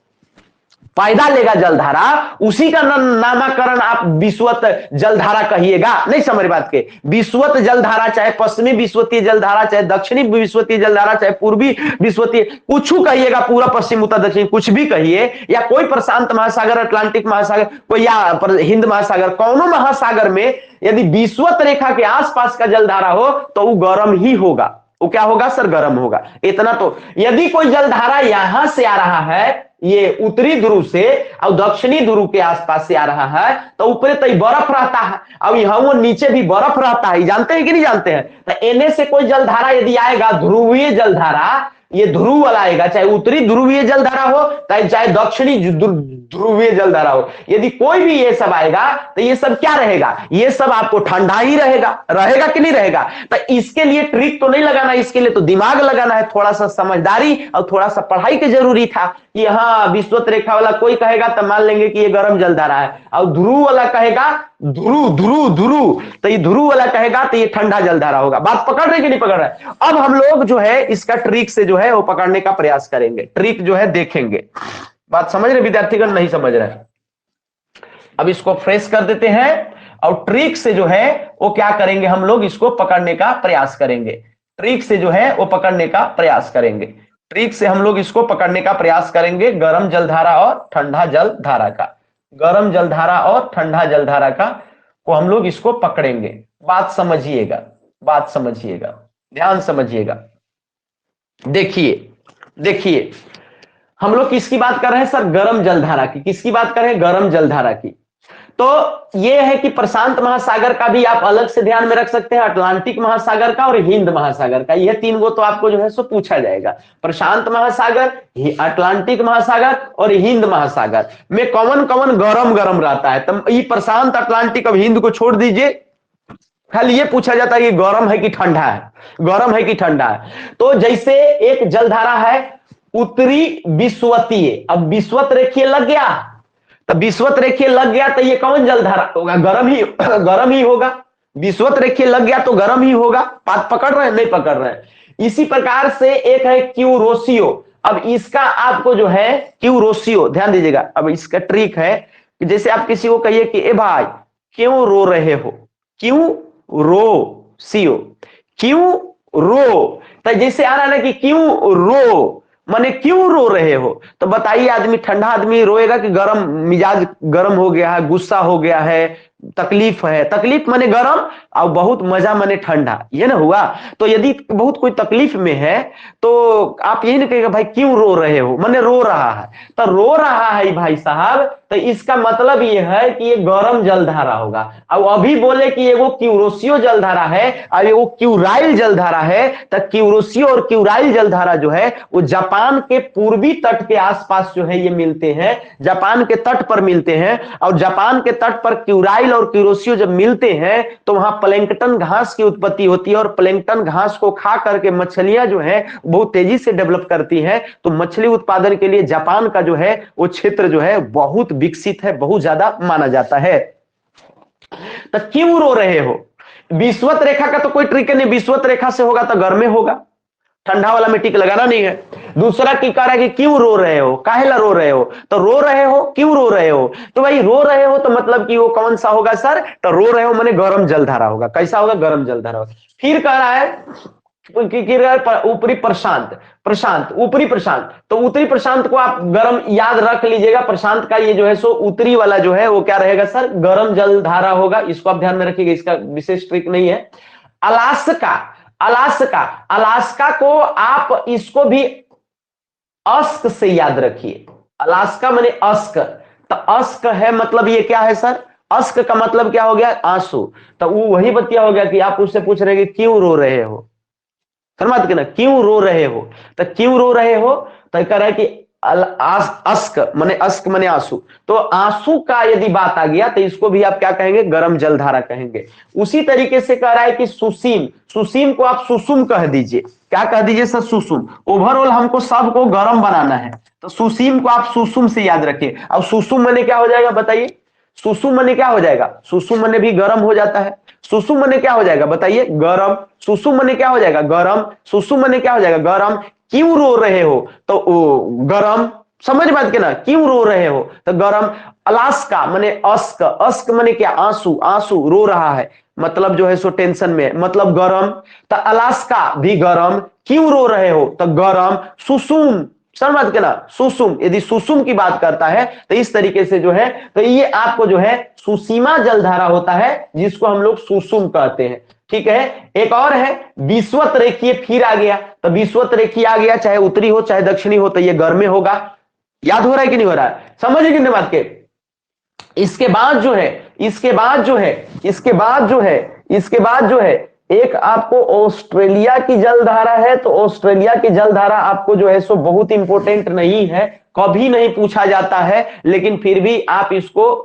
पैदा लेगा जलधारा, उसी का नामकरण आप विश्वत जलधारा कहिएगा। नहीं समझ बात के? विश्वत जलधारा, चाहे पश्चिमी विश्वतीय जलधारा, चाहे दक्षिणी विश्वतीय जलधारा, चाहे पूर्वी विश्वतीय, कुछ कहिएगा, पूरा पश्चिम उत्तर दक्षिण कुछ भी कहिए, या कोई प्रशांत महासागर, अटलांटिक महासागर, कोई या हिंद महासागर, कौनो महासागर में यदि विश्वत रेखा के आसपास का जलधारा हो तो वो गर्म ही होगा। वो क्या होगा सर? गर्म होगा। इतना तो, यदि कोई जलधारा यहां से आ रहा है, ये उत्तरी ध्रुव से और दक्षिणी ध्रुव के आसपास से आ रहा है, तो ऊपर तो बर्फ रहता है और यहाँ वो नीचे भी बर्फ रहता है, जानते हैं कि नहीं जानते हैं? तो एने से कोई जलधारा यदि आएगा, ध्रुवीय जलधारा, ये ध्रुव वाला आएगा, चाहे उत्तरी ध्रुवीय जलधारा हो चाहे दक्षिणी ध्रुवीय जलधारा हो, यदि कोई भी ये सब आएगा तो ये सब क्या रहेगा? ये सब आपको ठंडा ही रहेगा। रहेगा कि नहीं रहेगा? तो इसके लिए ट्रिक तो नहीं लगाना, इसके लिए तो दिमाग लगाना है, थोड़ा सा समझदारी और थोड़ा सा पढ़ाई की जरूरी था कि हाँ विश्वत रेखा वाला कोई कहेगा तो मान लेंगे कि ये गर्म जलधारा है, और ध्रुव वाला कहेगा ध्रुव, तो ये ध्रुव वाला कहेगा तो ये ठंडा जलधारा होगा। बात पकड़ रहे कि नहीं पकड़ रहे? अब हम लोग जो है इसका ट्रिक से जो है वो पकड़ने का प्रयास करेंगे, ट्रिक जो है देखेंगे। बात समझ रहे विद्यार्थीगण? नहीं समझ रहे? अब इसको फ्रेश कर देते हैं और ट्रिक से जो है वो क्या करेंगे, हम लोग इसको पकड़ने का प्रयास करेंगे। ट्रिक से जो है वो पकड़ने का प्रयास करेंगे, ट्रिक से हम लोग इसको पकड़ने का प्रयास करेंगे, गर्म जलधारा और ठंडा जलधारा का, गर्म जलधारा और ठंडा जलधारा का को हम लोग इसको पकड़ेंगे। बात समझिएगा, बात समझिएगा, ध्यान समझिएगा। देखिए हम लोग किसकी बात कर रहे हैं सर? गर्म जलधारा की। किसकी बात कर रहे हैं? गर्म जलधारा की। तो ये है कि प्रशांत महासागर का भी आप अलग से ध्यान में रख सकते हैं, अटलांटिक महासागर का और हिंद महासागर का। यह तीन को तो आपको जो है सो पूछा जाएगा। प्रशांत महासागर, अटलांटिक महासागर और हिंद महासागर में कौन कौन गरम गरम रहता है? तो ये प्रशांत, अटलांटिक और हिंद को छोड़ दीजिए, खाली ये पूछा जाता है कि गरम है कि ठंडा है, गरम है कि ठंडा है। तो जैसे एक जलधारा है उत्तरी विश्वतीय, अब विश्वत रेखीय लग गया, तो विश्वत रेखीय लग गया तो ये कौन जलधारा होगा? गरम ही होगा। विश्वत रेखीय लग गया तो गरम ही होगा। बात पकड़ रहे हैं? नहीं पकड़ रहे हैं? इसी प्रकार से एक है क्यूरोसियो। अब इसका आपको जो है क्यूरोसियो, ध्यान दीजिएगा। अब इसका ट्रिक है कि जैसे आप किसी को कहिए कि ए भाई क्यों रो रहे हो, क्यों रो सियो, क्यों रो, तो जैसे आ रहा है ना कि क्यों रो, माने क्यों रो रहे हो, तो बताइए आदमी, ठंडा आदमी रोएगा कि गरम, मिजाज गरम हो गया है, गुस्सा हो गया है, तकलीफ है, तकलीफ माने गरम और बहुत मजा माने ठंडा, ये ना हुआ। तो यदि बहुत कोई तकलीफ में है तो आप यही नहीं कहेगा भाई क्यों रो रहे हो, माने रो रहा है, तो रो रहा है भाई साहब, तो इसका मतलब ये है कि ये गरम जलधारा होगा। अब अभी बोले कि एगो क्यूरोसियो जलधारा है और एगो क्यूराइल जलधारा है, तो क्यूरोसियो और क्यूराइल जलधारा जो है वो जापान के पूर्वी तट के आसपास जो है ये मिलते हैं, जापान के तट पर मिलते हैं। और जापान के तट पर क्यूराइल और क्यूरोसियो जब मिलते हैं तो वहां प्लैंकटन घास की उत्पत्ति होती है, और प्लैंकटन घास को खा करके मछलियां जो है बहुत तेजी से डेवलप करती हैं। तो मछली उत्पादन के लिए जापान का जो है वो क्षेत्र जो है बहुत विकसित है, बहुत ज्यादा माना जाता है। तो क्यों रो रहे हो, विषुवत रेखा का तो कोई ट्रिक नहीं, विषुवत रेखा से होगा तो घर में होगा, ठंडा वाला में टिक लगाना नहीं है। दूसरा की कह रहा है कि क्यों रो रहे हो, काहेला रो रहे हो, तो रो रहे हो क्यों रो रहे हो, तो भाई रो रहे हो तो मतलब कि वो कौन सा होगा सर, तो रो रहे हो माने गर्म जलधारा होगा। कैसा होगा, गर्म जलधारा होगा। फिर कह रहा है ऊपरी प्रशांत, प्रशांत ऊपरी प्रशांत, तो उत्तरी प्रशांत को आप गर्म याद रख लीजिएगा। प्रशांत का ये जो है सो उत्तरी वाला जो है वो क्या रहेगा सर, गर्म जलधारा होगा, इसको आप ध्यान में रखिएगा, इसका विशेष ट्रिक नहीं है। अलास्का, अलास्का, अलास्का को आप इसको भी अस्क से याद रखिए। अलास्का माने अस्क, तो अस्क है मतलब ये क्या है सर, अस्क का मतलब क्या हो गया, आंसू। तो वो वही बतिया हो गया कि आप उससे पूछ रहे हैं कि क्यों रो रहे हो, समझ के ना, क्यों रो रहे हो, तो क्यों रो रहे हो, तो कह रहा है कि अस्क माने, अस्क माने आंसू, तो आंसू का यदि बात आ गया तो इसको भी आप क्या कहेंगे, गर्म जलधारा कहेंगे। उसी तरीके से कह रहा है कि सुसीम, सुसीम को आप सुसुम कह दीजिए, क्या कह दीजिए सर, सुसुम। ओवरऑल हमको सबको गर्म बनाना है, तो सुसीम को आप सुसुम से याद रखिए। अब सुसुम माने क्या हो जाएगा बताइए, सुसुम माने क्या हो जाएगा, सुसुम माने भी गर्म हो जाता है। सुसुम माने क्या हो जाएगा बताइए, गरम। सुसुम माने क्या हो जाएगा, गरम। सुसुम माने क्या हो जाएगा, गरम। क्यों रो रहे हो, तो गरम, समझ बात के ना, क्यों रो रहे हो तो गरम। अलास्का माने अस्क, अस्क माने क्या, आंसू, आंसू, रो रहा है मतलब जो है सो टेंशन में, मतलब गरम, तो अलास्का भी गरम। क्यों रो रहे हो तो गरम। सुसुम, समझ के ना, सुसुम, यदि सुसुम की बात करता है तो इस तरीके से जो है, तो ये आपको जो है सुसीमा जलधारा होता है जिसको हम लोग सुसुम कहते हैं। ठीक है, एक और है विषुवत रेखीय, फिर आ गया, तो विषुवत रेखीय आ गया, चाहे उत्तरी हो चाहे दक्षिणी हो, तो ये घर में होगा। याद हो रहा है कि नहीं हो रहा है, समझिए कि नहीं बात के। इसके बाद जो है, इसके बाद जो है, इसके बाद जो है, इसके बाद जो है एक आपको ऑस्ट्रेलिया की जलधारा है, तो ऑस्ट्रेलिया की जलधारा आपको जो है सो बहुत इंपॉर्टेंट नहीं है, कभी नहीं पूछा जाता है, लेकिन फिर भी आप इसको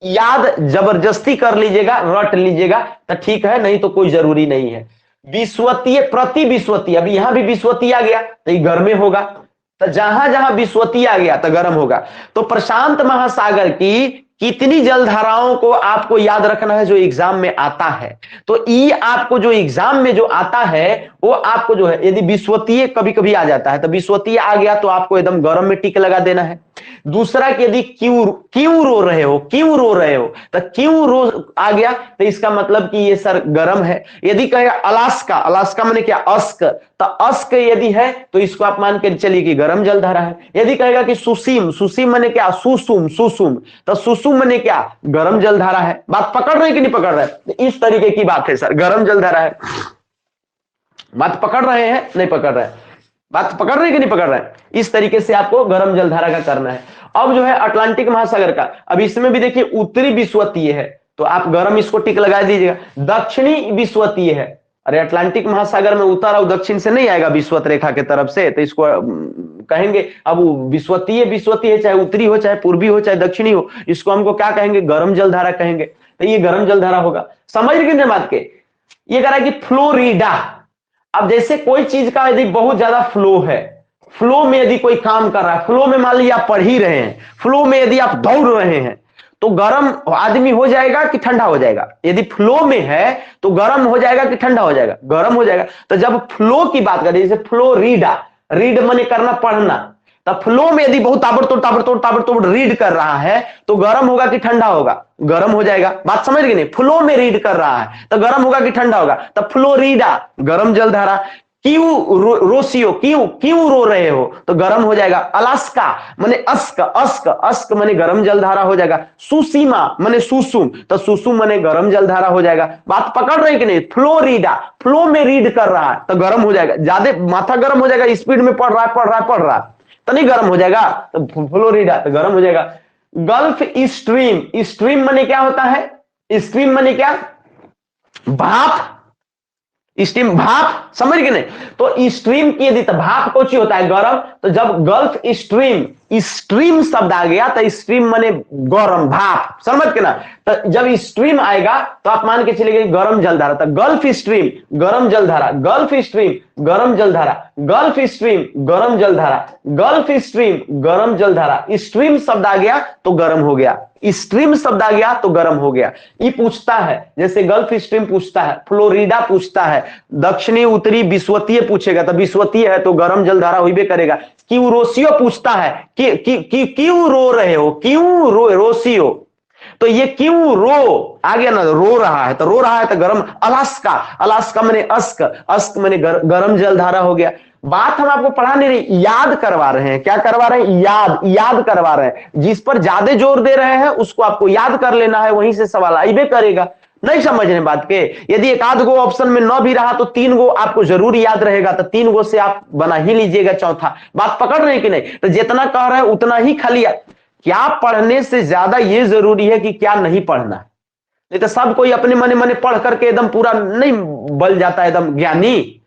याद जबरदस्ती कर लीजिएगा, रट लीजिएगा तो ठीक है, नहीं तो कोई जरूरी नहीं है। विषुवतीय, प्रति विषुवतीय, अभी यहां भी विषुवतीय आ गया तो ये घर में होगा, तो जहां जहां विषुवतीय आ गया तो गर्म होगा। तो प्रशांत महासागर की कितनी जलधाराओं को आपको याद रखना है जो एग्जाम में आता है, तो ये आपको जो एग्जाम में जो आता है वो आपको जो है, यदि विषुवतीय कभी कभी आ जाता है तो विषुवतीय आ गया तो आपको एकदम गर्म में टिक लगा देना है। दूसरा कि यदि क्यों, क्यों रो रहे हो, क्यों रो रहे हो, तो क्यों रो आ गया तो इसका मतलब कि ये सर गर्म है। यदि कहेगा अलास्का, अलास्का माने क्या, अस्क, तो अस्क यदि है तो इसको आप मान के चलिए कि गर्म जलधारा है। यदि कहेगा कि सुसीम, सुसीम माने क्या, सुसुम, सुसुम, तो सुसुम माने क्या, गर्म जलधारा है। बात पकड़ रहे कि नहीं पकड़ रहे, तो इस तरीके की बात है सर, गर्म जलधारा है। बात पकड़ रहे हैं, नहीं पकड़ रहे, बात पकड़ रहे कि नहीं पकड़ रहे, इस तरीके से आपको गर्म जलधारा का करना है। अब जो है अटलांटिक महासागर का, अब इसमें भी देखिए उत्तरी विषुवतीय है तो आप गर्म इसको टिक लगा दीजिएगा। दक्षिणी विषुवतीय है, अरे अटलांटिक महासागर में उत्तर और दक्षिण से नहीं आएगा विषुवत रेखा के तरफ से, तो इसको कहेंगे, अब विषुवतीय, विषुवतीय है चाहे उत्तरी हो चाहे पूर्वी हो चाहे दक्षिणी हो, इसको हमको क्या कहेंगे, गर्म जलधारा कहेंगे, तो ये गर्म जलधारा होगा। समझ रहे बात के। ये कह रहा है कि फ्लोरिडा, अब जैसे कोई चीज का यदि बहुत ज्यादा फ्लो है, फ्लो में यदि कोई काम कर रहा है, फ्लो में मान लीजिए आप पढ़ ही रहे हैं, फ्लो में यदि आप दौड़ रहे हैं तो गर्म आदमी हो जाएगा कि ठंडा हो जाएगा, यदि फ्लो में है तो गर्म हो जाएगा कि ठंडा हो जाएगा, गर्म हो जाएगा। तो जब फ्लो की बात करें, जैसे फ्लोरिडा, रीड माने करना, पढ़ना, तो फ्लो में यदि बहुत ताबड़तोड़ ताबड़तोड़ ताबड़तोड़ रीड कर रहा है तो गर्म होगा कि ठंडा होगा, गर्म हो जाएगा। बात समझ गए नहीं, फ्लो में रीड कर रहा है तो गर्म होगा कि ठंडा होगा, तो फ्लोरिडा गर्म जलधारा। क्यों रोसियो, क्यों, क्यों रो रहे हो तो गर्म हो जाएगा। अलास्का माने अस्क, अस्क, अस्क माने गर्म जलधारा हो जाएगा। सुसीमा माने सुसुम, तो सुसुम माने गर्म जलधारा हो जाएगा। बात पकड़ रहे कि नहीं, फ्लोरिडा, फ्लो में रीड कर रहा है तो गर्म हो जाएगा, ज्यादा माथा गर्म हो जाएगा, स्पीड में पढ़ रहा है पढ़ रहा है पढ़ रहा है तो नहीं गर्म हो जाएगा, तो फ्लोरिडा तो गर्म हो जाएगा। गल्फ स्ट्रीम, स्ट्रीम माने क्या होता है, स्ट्रीम माने क्या, भाप, स्टीम भाप, समझ गए नहीं, तो स्ट्रीम की यदि भाप कौन सी होता है, गर्म, तो जब गल्फ स्ट्रीम स्ट्रीम शब्द आ गया तो स्ट्रीम माने गरम भाप, समझ के ना। तो जब स्ट्रीम आएगा तो आप मान के चलिए गरम जलधारा, तो गल्फ स्ट्रीम गरम जलधारा, गल्फ स्ट्रीम गरम जलधारा, गल्फ स्ट्रीम गरम जलधारा, गल्फ स्ट्रीम गरम जलधारा। स्ट्रीम शब्द आ गया तो गर्म हो गया, स्ट्रीम शब्द आ गया तो गर्म हो गया। ये पूछता है, जैसे गल्फ स्ट्रीम पूछता है, फ्लोरिडा पूछता है, दक्षिणी उत्तरी विश्वतीय पूछेगा तो विश्वतीय है तो गर्म जलधारा होइबे करेगा। क्यूरोसियो पूछता है कि क्यों रो रहे हो, क्यों रोसियो, तो ये क्यों रो आ गया ना, रो रहा है तो रो रहा है तो गर्म। अलास्का, अलास्का मैंने अस्क, अस्क मैंने गर्म जलधारा हो गया। बात हम आपको पढ़ा नहीं रहे, याद करवा रहे हैं। क्या करवा रहे हैं? याद करवा रहे हैं। जिस पर ज्यादा जोर दे रहे हैं उसको आपको याद कर लेना है, वहीं से सवाल आइबे करेगा। नहीं समझने बात के, यदि एक आध गो ऑप्शन में न भी रहा तो 3 गो आपको जरूर याद रहेगा, तो 3 गो से आप बना ही लीजिएगा चौथा। बात पकड़ रहे हैं कि नहीं? तो जितना कह रहे हैं उतना ही खाली, क्या पढ़ने से ज्यादा ये जरूरी है कि क्या नहीं पढ़ना है। नहीं तो सब कोई अपने मने मने पढ़ करके एकदम पूरा नहीं बल जाता है एकदम ज्ञानी।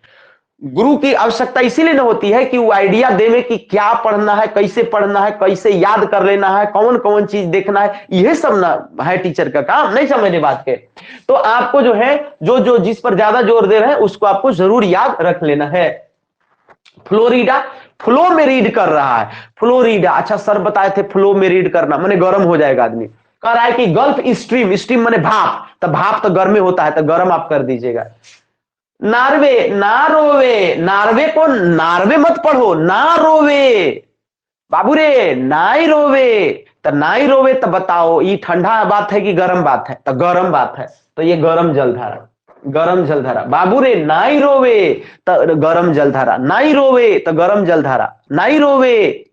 गुरु की आवश्यकता इसीलिए न होती है कि वो आइडिया देवे कि क्या पढ़ना है, कैसे पढ़ना है, कैसे याद कर लेना है, कौन कौन चीज देखना है, यह सब ना है टीचर का काम। नहीं समझने बात के, तो आपको जो है जो जो जिस पर ज्यादा जोर दे रहे हैं उसको आपको जरूर याद रख लेना है। फ्लोरिडा, फ्लो में रीड कर रहा है, फ्लोरिडा। अच्छा सर बताए थे फ्लो में रीड करना माने गर्म हो जाएगा आदमी। कह रहा है कि गल्फ स्ट्रीम, स्ट्रीम माने भाप, तो भाप तो गर्म में होता है तो गर्म आप कर दीजिएगा। नार्वे, नारोवे, नार्वे को नार्वे मत पढ़ो, नारोवे बाबू रे, नाई रोवे, तो नाई रोवे तो बताओ ये ठंडा बात है कि गर्म बात है? तो गर्म बात है, तो ये गर्म जलधारा, गरम जलधारा। बाबू रे नाई रोवे तो गरम जलधारा, नाई रोवे तो गरम जलधारा, नाई रोवे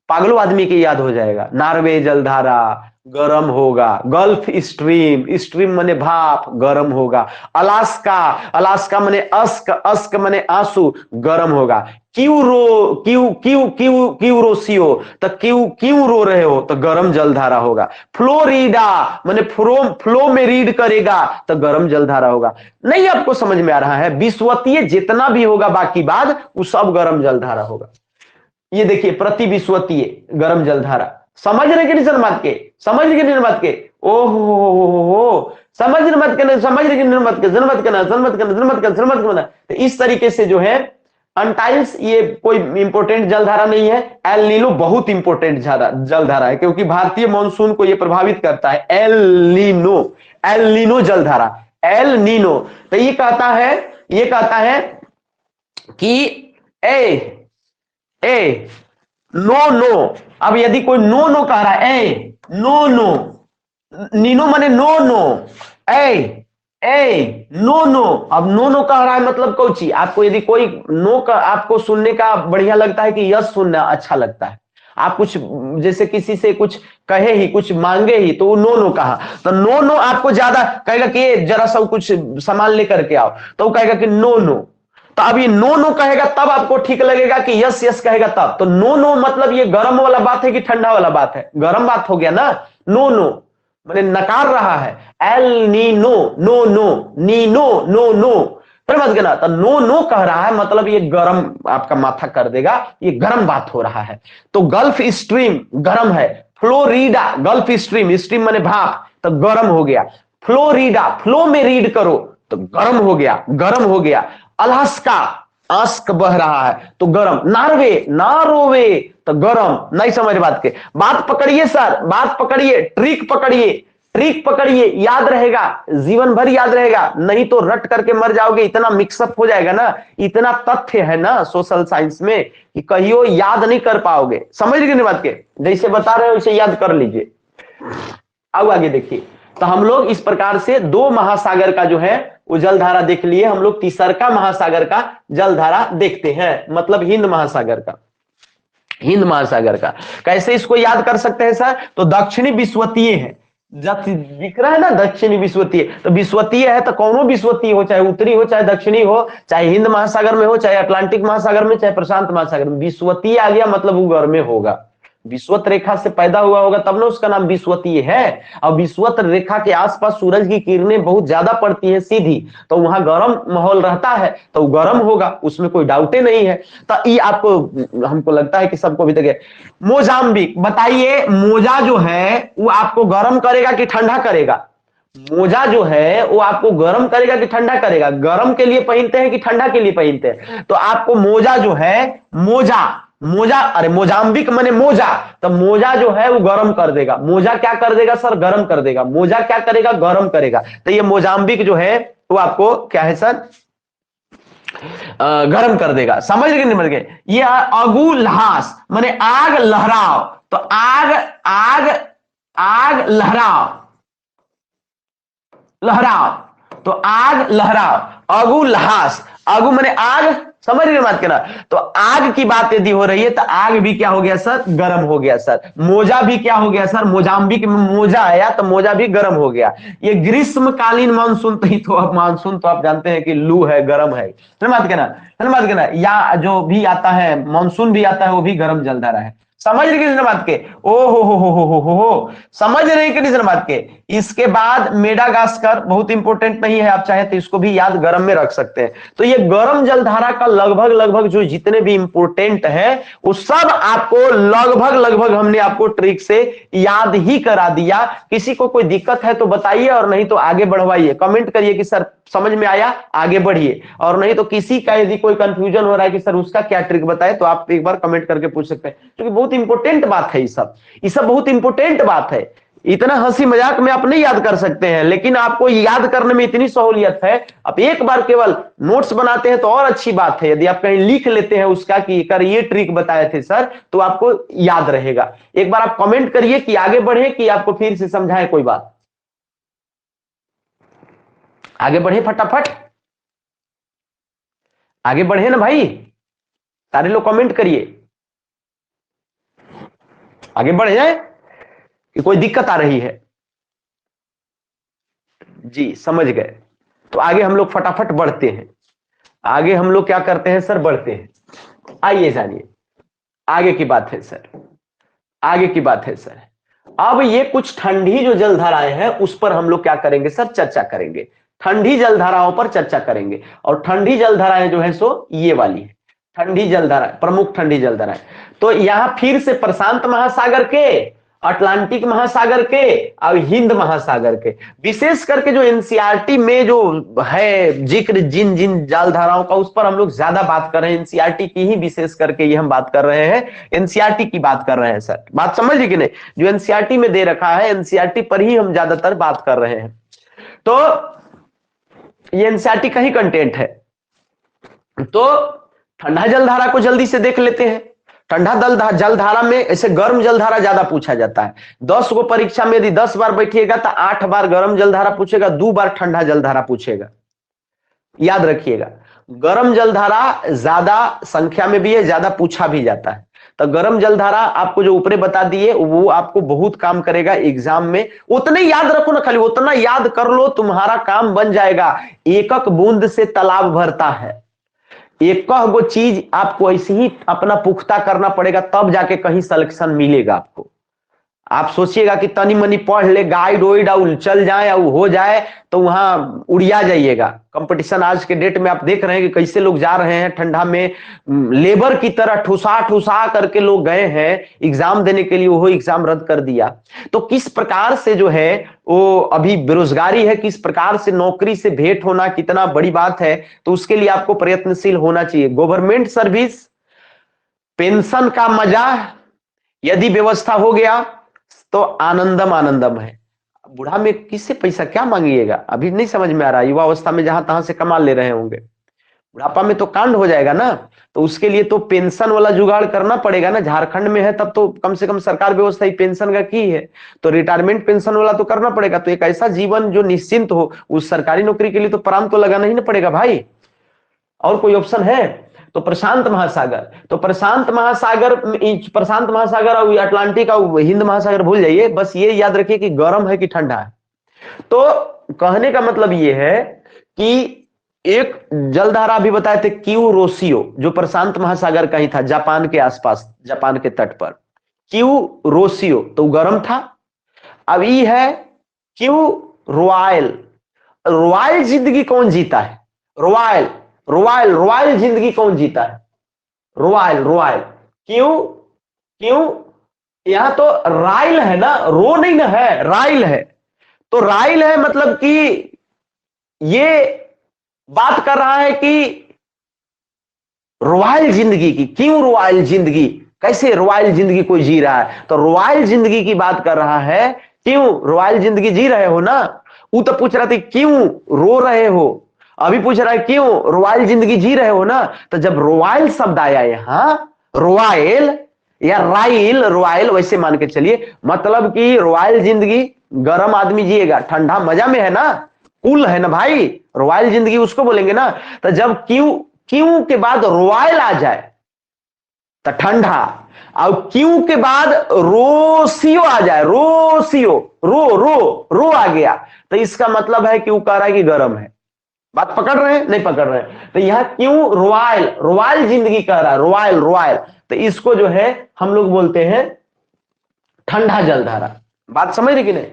पागलों आदमी के याद हो जाएगा। नार्वे जलधारा गरम होगा, गल्फ स्ट्रीम, स्ट्रीम मने भाप, गरम होगा। अलास्का, अलास्का मने अस्क, अस्क मने आंसू, गरम होगा। क्यों रो, क्यों क्यों क्यों क्यों रोसियो, तो क्यों क्यों रो रहे हो, तो गरम जलधारा होगा। फ्लोरिडा माने फ्लो में रीड करेगा तो गरम जलधारा होगा। नहीं आपको समझ में आ रहा है? विश्वतीय जितना भी होगा बाकी बाद वो सब गरम जलधारा होगा। ये देखिए प्रति विश्वतीय गरम जलधारा, समझ रहे कि नहीं सर बात के? समझ रहे कि नहीं बात के? ओहो समझ रहे मत के, समझ रहे कि नहीं मत के, जनमत के ना, जनमत के ना, जनमत के, जनमत के ना। तो इस तरीके से जो है अनटाइल्स ये कोई इंपोर्टेंट जलधारा नहीं है। एल नीनो बहुत इंपोर्टेंट जलधारा है क्योंकि भारतीय मानसून को ये प्रभावित करता है। एल नीनो, एल नीनो जलधारा, एल नीनो। तो ये कहता है कि ए नो नो। अब यदि कोई नो नो कह रहा है, ए नो नो, नीनो माने नो नो, ए नो नो। अब नो नो कह रहा है मतलब कौची? आपको यदि कोई नो का आपको सुनने का बढ़िया लगता है कि यस सुनना अच्छा लगता है, आप कुछ जैसे किसी से कुछ कहे ही, कुछ मांगे ही, तो वो नो नो कहा, तो नो नो आपको ज्यादा कहेगा कि जरा सा कुछ सामान लेकर के आओ, तो वो कहेगा कि नो नो। तो अब ये नो नो कहेगा तब आपको ठीक लगेगा कि यस यस कहेगा तब। तो नो नो मतलब ये गर्म वाला बात है कि ठंडा वाला बात है? गर्म बात हो गया ना। नो नो मैंने नकार रहा है, एल नी नो, नो नो, नी नो, नो नो, समझ गए ना? तो नो नो कह रहा है मतलब ये गर्म आपका माथा कर देगा, ये गर्म बात हो रहा है। तो गल्फ स्ट्रीम गर्म है, फ्लोरिडा गल्फ स्ट्रीम, स्ट्रीम माने भाप, तो गर्म हो गया। फ्लोरिडा फ्लो में रीड करो तो गर्म हो गया, गर्म हो गया। अलास्का आस्क बह रहा है तो गर्म। नार्वे, नारोवे तो गर्म। नहीं समझ बात के? बात पकड़िए सर, बात पकड़िए, ट्रिक पकड़िए, ट्रिक पकड़िए, याद रहेगा, जीवन भर याद रहेगा। नहीं तो रट करके मर जाओगे, इतना मिक्सअप हो जाएगा ना, इतना तथ्य है ना सोशल साइंस में कि कहियो याद नहीं कर पाओगे। समझ गए बात के? जैसे बता रहे हो वैसे याद कर लीजिए। अब आगे देखिए, तो हम लोग इस प्रकार से 2 महासागर का जो है वो जलधारा देख लिए। हम लोग तीसरका महासागर का जलधारा देखते हैं, मतलब हिंद महासागर का। हिंद महासागर का कैसे इसको याद कर सकते हैं सर? तो दक्षिणी विश्वतीय है, दिख रहा है ना दक्षिणी विश्वतीय। तो विश्वतीय है तो कौनो विश्वतीय हो, चाहे उत्तरी हो, चाहे दक्षिणी हो, चाहे हिंद महासागर में हो, चाहे अटलांटिक महासागर में, चाहे प्रशांत महासागर में, विश्वतीय आ गया मतलब वो घर में होगा। विषुवत रेखा से पैदा हुआ होगा तब ना उसका नाम विषुवतीय है। और विषुवत रेखा के आसपास सूरज की किरणें बहुत ज्यादा पड़ती हैं सीधी, तो वहां गर्म माहौल रहता है तो गर्म होगा, उसमें कोई डाउट ही नहीं है। तो ये आपको, हमको लगता है कि सबको भी तक। मोजाम्बिक, बताइए मोजा जो है वो आपको गर्म करेगा कि ठंडा करेगा? मोजा जो है वो आपको गर्म करेगा कि ठंडा करेगा? गर्म के लिए पहनते हैं कि ठंडा के लिए पहनते हैं? तो आपको मोजा जो है, मोजा मोजा अरे मोजाम्बिक माने मोजा, तो मोजा जो है वो गर्म कर देगा। मोजा क्या कर देगा सर? गर्म कर देगा। मोजा क्या करेगा? गर्म करेगा। तो ये मोजाम्बिक जो है वो आपको क्या है सर? गर्म कर देगा। समझ गए? निमर गए? ये अगुलहास माने आग लहराव। तो आग आग आग लहराव, लहराव, तो आग लहराव, अगु लहास, अगु माने आग, समझ रहे बात के ना? तो आग की बात यदि हो रही है तो आग भी क्या हो गया सर? गर्म हो गया सर। मोजा भी क्या हो गया सर? मोजाम्बिक में मोजा आया तो मोजा भी गर्म हो गया। ये ग्रीष्मकालीन मानसून, तो ही तो अब मानसून तो आप जानते हैं कि लू है, गर्म है, बात के ना, बात के ना? या जो भी आता है मानसून भी आता है वो भी गर्म जलधारा है। समझ रहे किसी बात के? ओ हो, समझ रहे किसी बात के? इसके बाद मेडागास्कर बहुत इंपॉर्टेंट नहीं है, आप चाहे तो इसको भी याद गरम में रख सकते हैं। तो ये गरम जलधारा का लगभग लगभग जो जितने भी इंपॉर्टेंट है वो सब आपको लगभग लगभग हमने आपको ट्रिक से याद ही करा दिया। किसी को कोई दिक्कत है तो बताइए, और नहीं तो आगे बढ़वाइए, कमेंट करिए कि सर समझ में आया, आगे बढ़िए। और नहीं तो किसी का यदि कोई कंफ्यूजन हो रहा है कि सर उसका क्या ट्रिक बताए, तो आप एक बार कमेंट करके पूछ सकते हैं, क्योंकि बहुत इंपॉर्टेंट बात है। ये सब बहुत इंपॉर्टेंट बात है। इतना हंसी मजाक में आप नहीं याद कर सकते हैं, लेकिन आपको याद करने में इतनी सहूलियत है। आप एक बार केवल नोट्स बनाते हैं तो और अच्छी बात है। यदि आप कहीं लिख लेते हैं उसका कि कर ये ट्रिक बताए थे सर, तो आपको याद रहेगा। एक बार आप कमेंट करिए कि आगे बढ़े कि आपको फिर से समझाए कोई बात। आगे बढ़े, फटाफट आगे बढ़े ना भाई, सारे लोग कमेंट करिए, आगे बढ़ जाए कि कोई दिक्कत आ रही है। जी समझ गए। तो आगे हम लोग फटाफट बढ़ते हैं। आगे हम लोग क्या करते हैं सर? बढ़ते हैं। आइए जानिए आगे की बात है सर, आगे की बात है सर। अब ये कुछ ठंडी जो जलधाराएं हैं उस पर हम लोग क्या करेंगे सर? चर्चा करेंगे। ठंडी जलधाराओं पर चर्चा करेंगे। और ठंडी जलधाराएं जो है सो ये वाली है, ठंडी जलधारा, प्रमुख ठंडी जलधाराएं। तो यहां फिर से प्रशांत महासागर के, अटलांटिक महासागर के और हिंद महासागर के, विशेष करके जो एनसीईआरटी में जो है जिक्र जिन जिन जलधाराओं का, उस पर हम लोग ज्यादा बात कर रहे हैं। एनसीईआरटी की ही विशेष करके ये हम बात कर रहे हैं, एनसीईआरटी की बात कर रहे हैं सर। बात समझिए कि नहीं? जो एनसीईआरटी में दे रखा है एनसीईआरटी पर ही हम ज्यादातर बात कर रहे हैं। तो ये एनसीईआरटी का ही कंटेंट है। तो ठंडा जलधारा को जल्दी से देख लेते हैं। ठंडा जलधारा में ऐसे गर्म जलधारा ज्यादा पूछा जाता है। 10 को परीक्षा में यदि 10 बार बैठिएगा तो 8 बार गर्म जलधारा पूछेगा, 2 बार ठंडा जलधारा पूछेगा। याद रखिएगा, गर्म जलधारा ज्यादा संख्या में भी है, ज्यादा पूछा भी जाता है। तो गर्म जलधारा आपको जो ऊपरे बता दिए वो आपको बहुत काम करेगा एग्जाम में। उतने याद रखो ना, खाली उतना याद कर लो, तुम्हारा काम बन जाएगा। एक एक बूंद से तालाब भरता है। एक वो चीज आपको ऐसे ही अपना पुख्ता करना पड़ेगा, तब जाके कहीं सिलेक्शन मिलेगा आपको। आप सोचिएगा कि तनी मनी पढ़ ले, गाइड वाइड और चल जाए और हो जाए तो वहां उड़िया जाइएगा। कंपटीशन आज के डेट में आप देख रहे हैं कि कैसे लोग जा रहे हैं ठंडा में, लेबर की तरह ठुसा ठुसा करके लोग गए हैं एग्जाम देने के लिए, वो एग्जाम रद्द कर दिया। तो किस प्रकार से जो है वो अभी बेरोजगारी है, किस प्रकार से नौकरी से भेंट होना कितना बड़ी बात है। तो उसके लिए आपको प्रयत्नशील होना चाहिए। गवर्नमेंट सर्विस, पेंशन का मजा यदि व्यवस्था हो गया तो आनंदम आनंदम है। बुढ़ा में किससे पैसा क्या मांगिएगा? अभी नहीं समझ में आ रहा, युवा अवस्था में जहां तहां से कमा ले रहे होंगे, बुढ़ापा में तो कांड हो जाएगा ना। तो उसके लिए तो पेंशन वाला जुगाड़ करना पड़ेगा ना। झारखंड में है तब तो कम से कम सरकार व्यवस्था ही पेंशन का की है, तो रिटायरमेंट पेंशन वाला तो करना पड़ेगा। तो एक ऐसा जीवन जो निश्चिंत हो, उस सरकारी नौकरी के लिए तो प्राण तो लगाना ही ना पड़ेगा भाई। और कोई ऑप्शन है? तो प्रशांत महासागर, तो प्रशांत महासागर और अटलांटिक और हिंद महासागर भूल जाइए, बस ये याद रखिए कि गर्म है कि ठंडा है। तो कहने का मतलब ये है कि एक जलधारा भी बताए थे क्यूरोसियो, जो प्रशांत महासागर का ही था, जापान के आसपास, जापान के तट पर। क्यू रोसियो तो गर्म था। अब ई है क्यू रॉयल। रॉयल जिंदगी कौन जीता है? रॉयल रॉयल रॉयल जिंदगी कौन जीता है? Royal royal. क्यों? क्यों? यहां तो राइल है ना, रो नहीं ना है, राइल है। तो राइल है मतलब कि ये बात कर रहा है कि रॉयल जिंदगी की। क्यों रॉयल जिंदगी? कैसे रॉयल जिंदगी कोई जी रहा है? तो रॉयल जिंदगी की बात कर रहा है। क्यों रॉयल जिंदगी जी रहे हो ना? वो तो पूछ रहा था क्यों रो रहे हो, अभी पूछ रहा है क्यों रॉयल जिंदगी जी रहे हो ना। तो जब रॉयल शब्द आया यहां, रॉयल या राइल, रॉयल वैसे मान के चलिए, मतलब कि रॉयल जिंदगी गर्म आदमी जिएगा, ठंडा मजा में है ना, कूल है ना भाई, रॉयल जिंदगी उसको बोलेंगे ना। तो जब क्यों क्यों के बाद रॉयल आ जाए तो ठंडा, और क्यों के बाद रोसियो आ जाए, रोसियो, रो रो रो आ गया, तो इसका मतलब है कि वो कह रहा है कि गर्म है। बात पकड़ रहे हैं? नहीं पकड़ रहे हैं? तो यहां क्यों रॉयल, रॉयल जिंदगी कह रहा है, रॉयल रॉयल, तो इसको जो है हम लोग बोलते हैं ठंडा जलधारा। बात समझ रहे कि नहीं?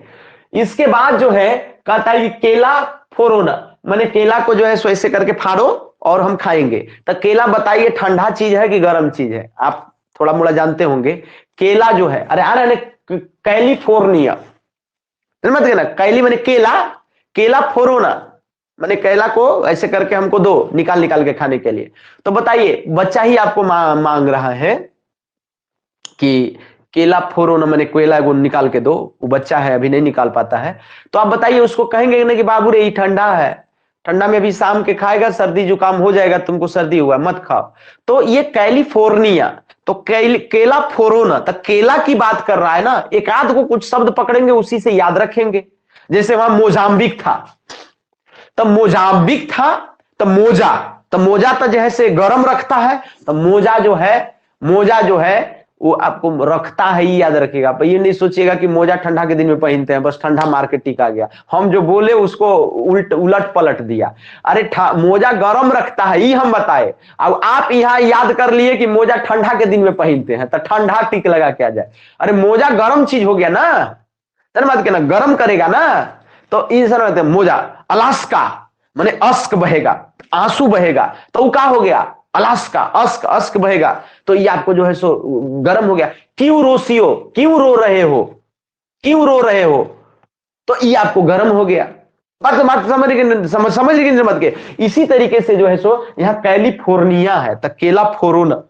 इसके बाद जो है कहता है कि केला फोरोना, मैंने केला को जो है सो ऐसे करके फाड़ो और हम खाएंगे। तो केला बताइए ठंडा चीज है कि गर्म चीज है? आप थोड़ा मोड़ा जानते होंगे। केला जो है, अरे अरे कैलिफोर्निया, मत कहना कैली मैंने केला, केला फोरोना मैंने केला को ऐसे करके हमको दो, निकाल निकाल के खाने के लिए। तो बताइए बच्चा ही आपको मांग रहा है कि केला फोड़ो ना, मैंने केला को निकाल के दो, वो बच्चा है अभी नहीं निकाल पाता है। तो आप बताइए उसको कहेंगे ना कि बाबू रे ये ठंडा है, ठंडा में अभी शाम के खाएगा सर्दी जुकाम हो जाएगा, तुमको सर्दी हुआ मत खाओ। तो ये कैलिफोर्निया, तो केला फोड़ो ना, तो केला की बात कर रहा है ना। एक आध को कुछ शब्द पकड़ेंगे उसी से याद रखेंगे। जैसे वहां मोजाम्बिक था, तो मोजाम्बिक था, तो मोजा, तो मोजा तो जैसे गर्म रखता है, तो मोजा जो है, मोजा जो है वो आपको रखता है, ही याद रखिएगा। पर ये नहीं सोचिएगा कि मोजा ठंडा के दिन में पहनते हैं, बस ठंडा मार के टिका गया, हम जो बोले उसको उलट पलट दिया। अरे मोजा गर्म रखता है, ये हम बताए। अब आप यहाँ याद कर लिए कि मोजा ठंडा के दिन में पहनते हैं, तो ठंडा टिक लगा क्या जाए? अरे मोजा गर्म चीज हो गया ना, मत कहना गर्म करेगा ना। तो इन सर मोजा, अलास्का माने अस्क बहेगा, आंसू बहेगा, तो वो क्या हो गया? अलास्का, अस्क, अस्क बहेगा, तो ये आपको जो है सो गर्म हो गया। क्यों रोसियो, क्यों रो रहे हो, क्यों रो रहे हो, तो ये आपको गर्म हो गया। बात बात समझ रही मत के। इसी तरीके से जो है सो यहाँ कैलिफोर्निया है, तो केला फोरोना,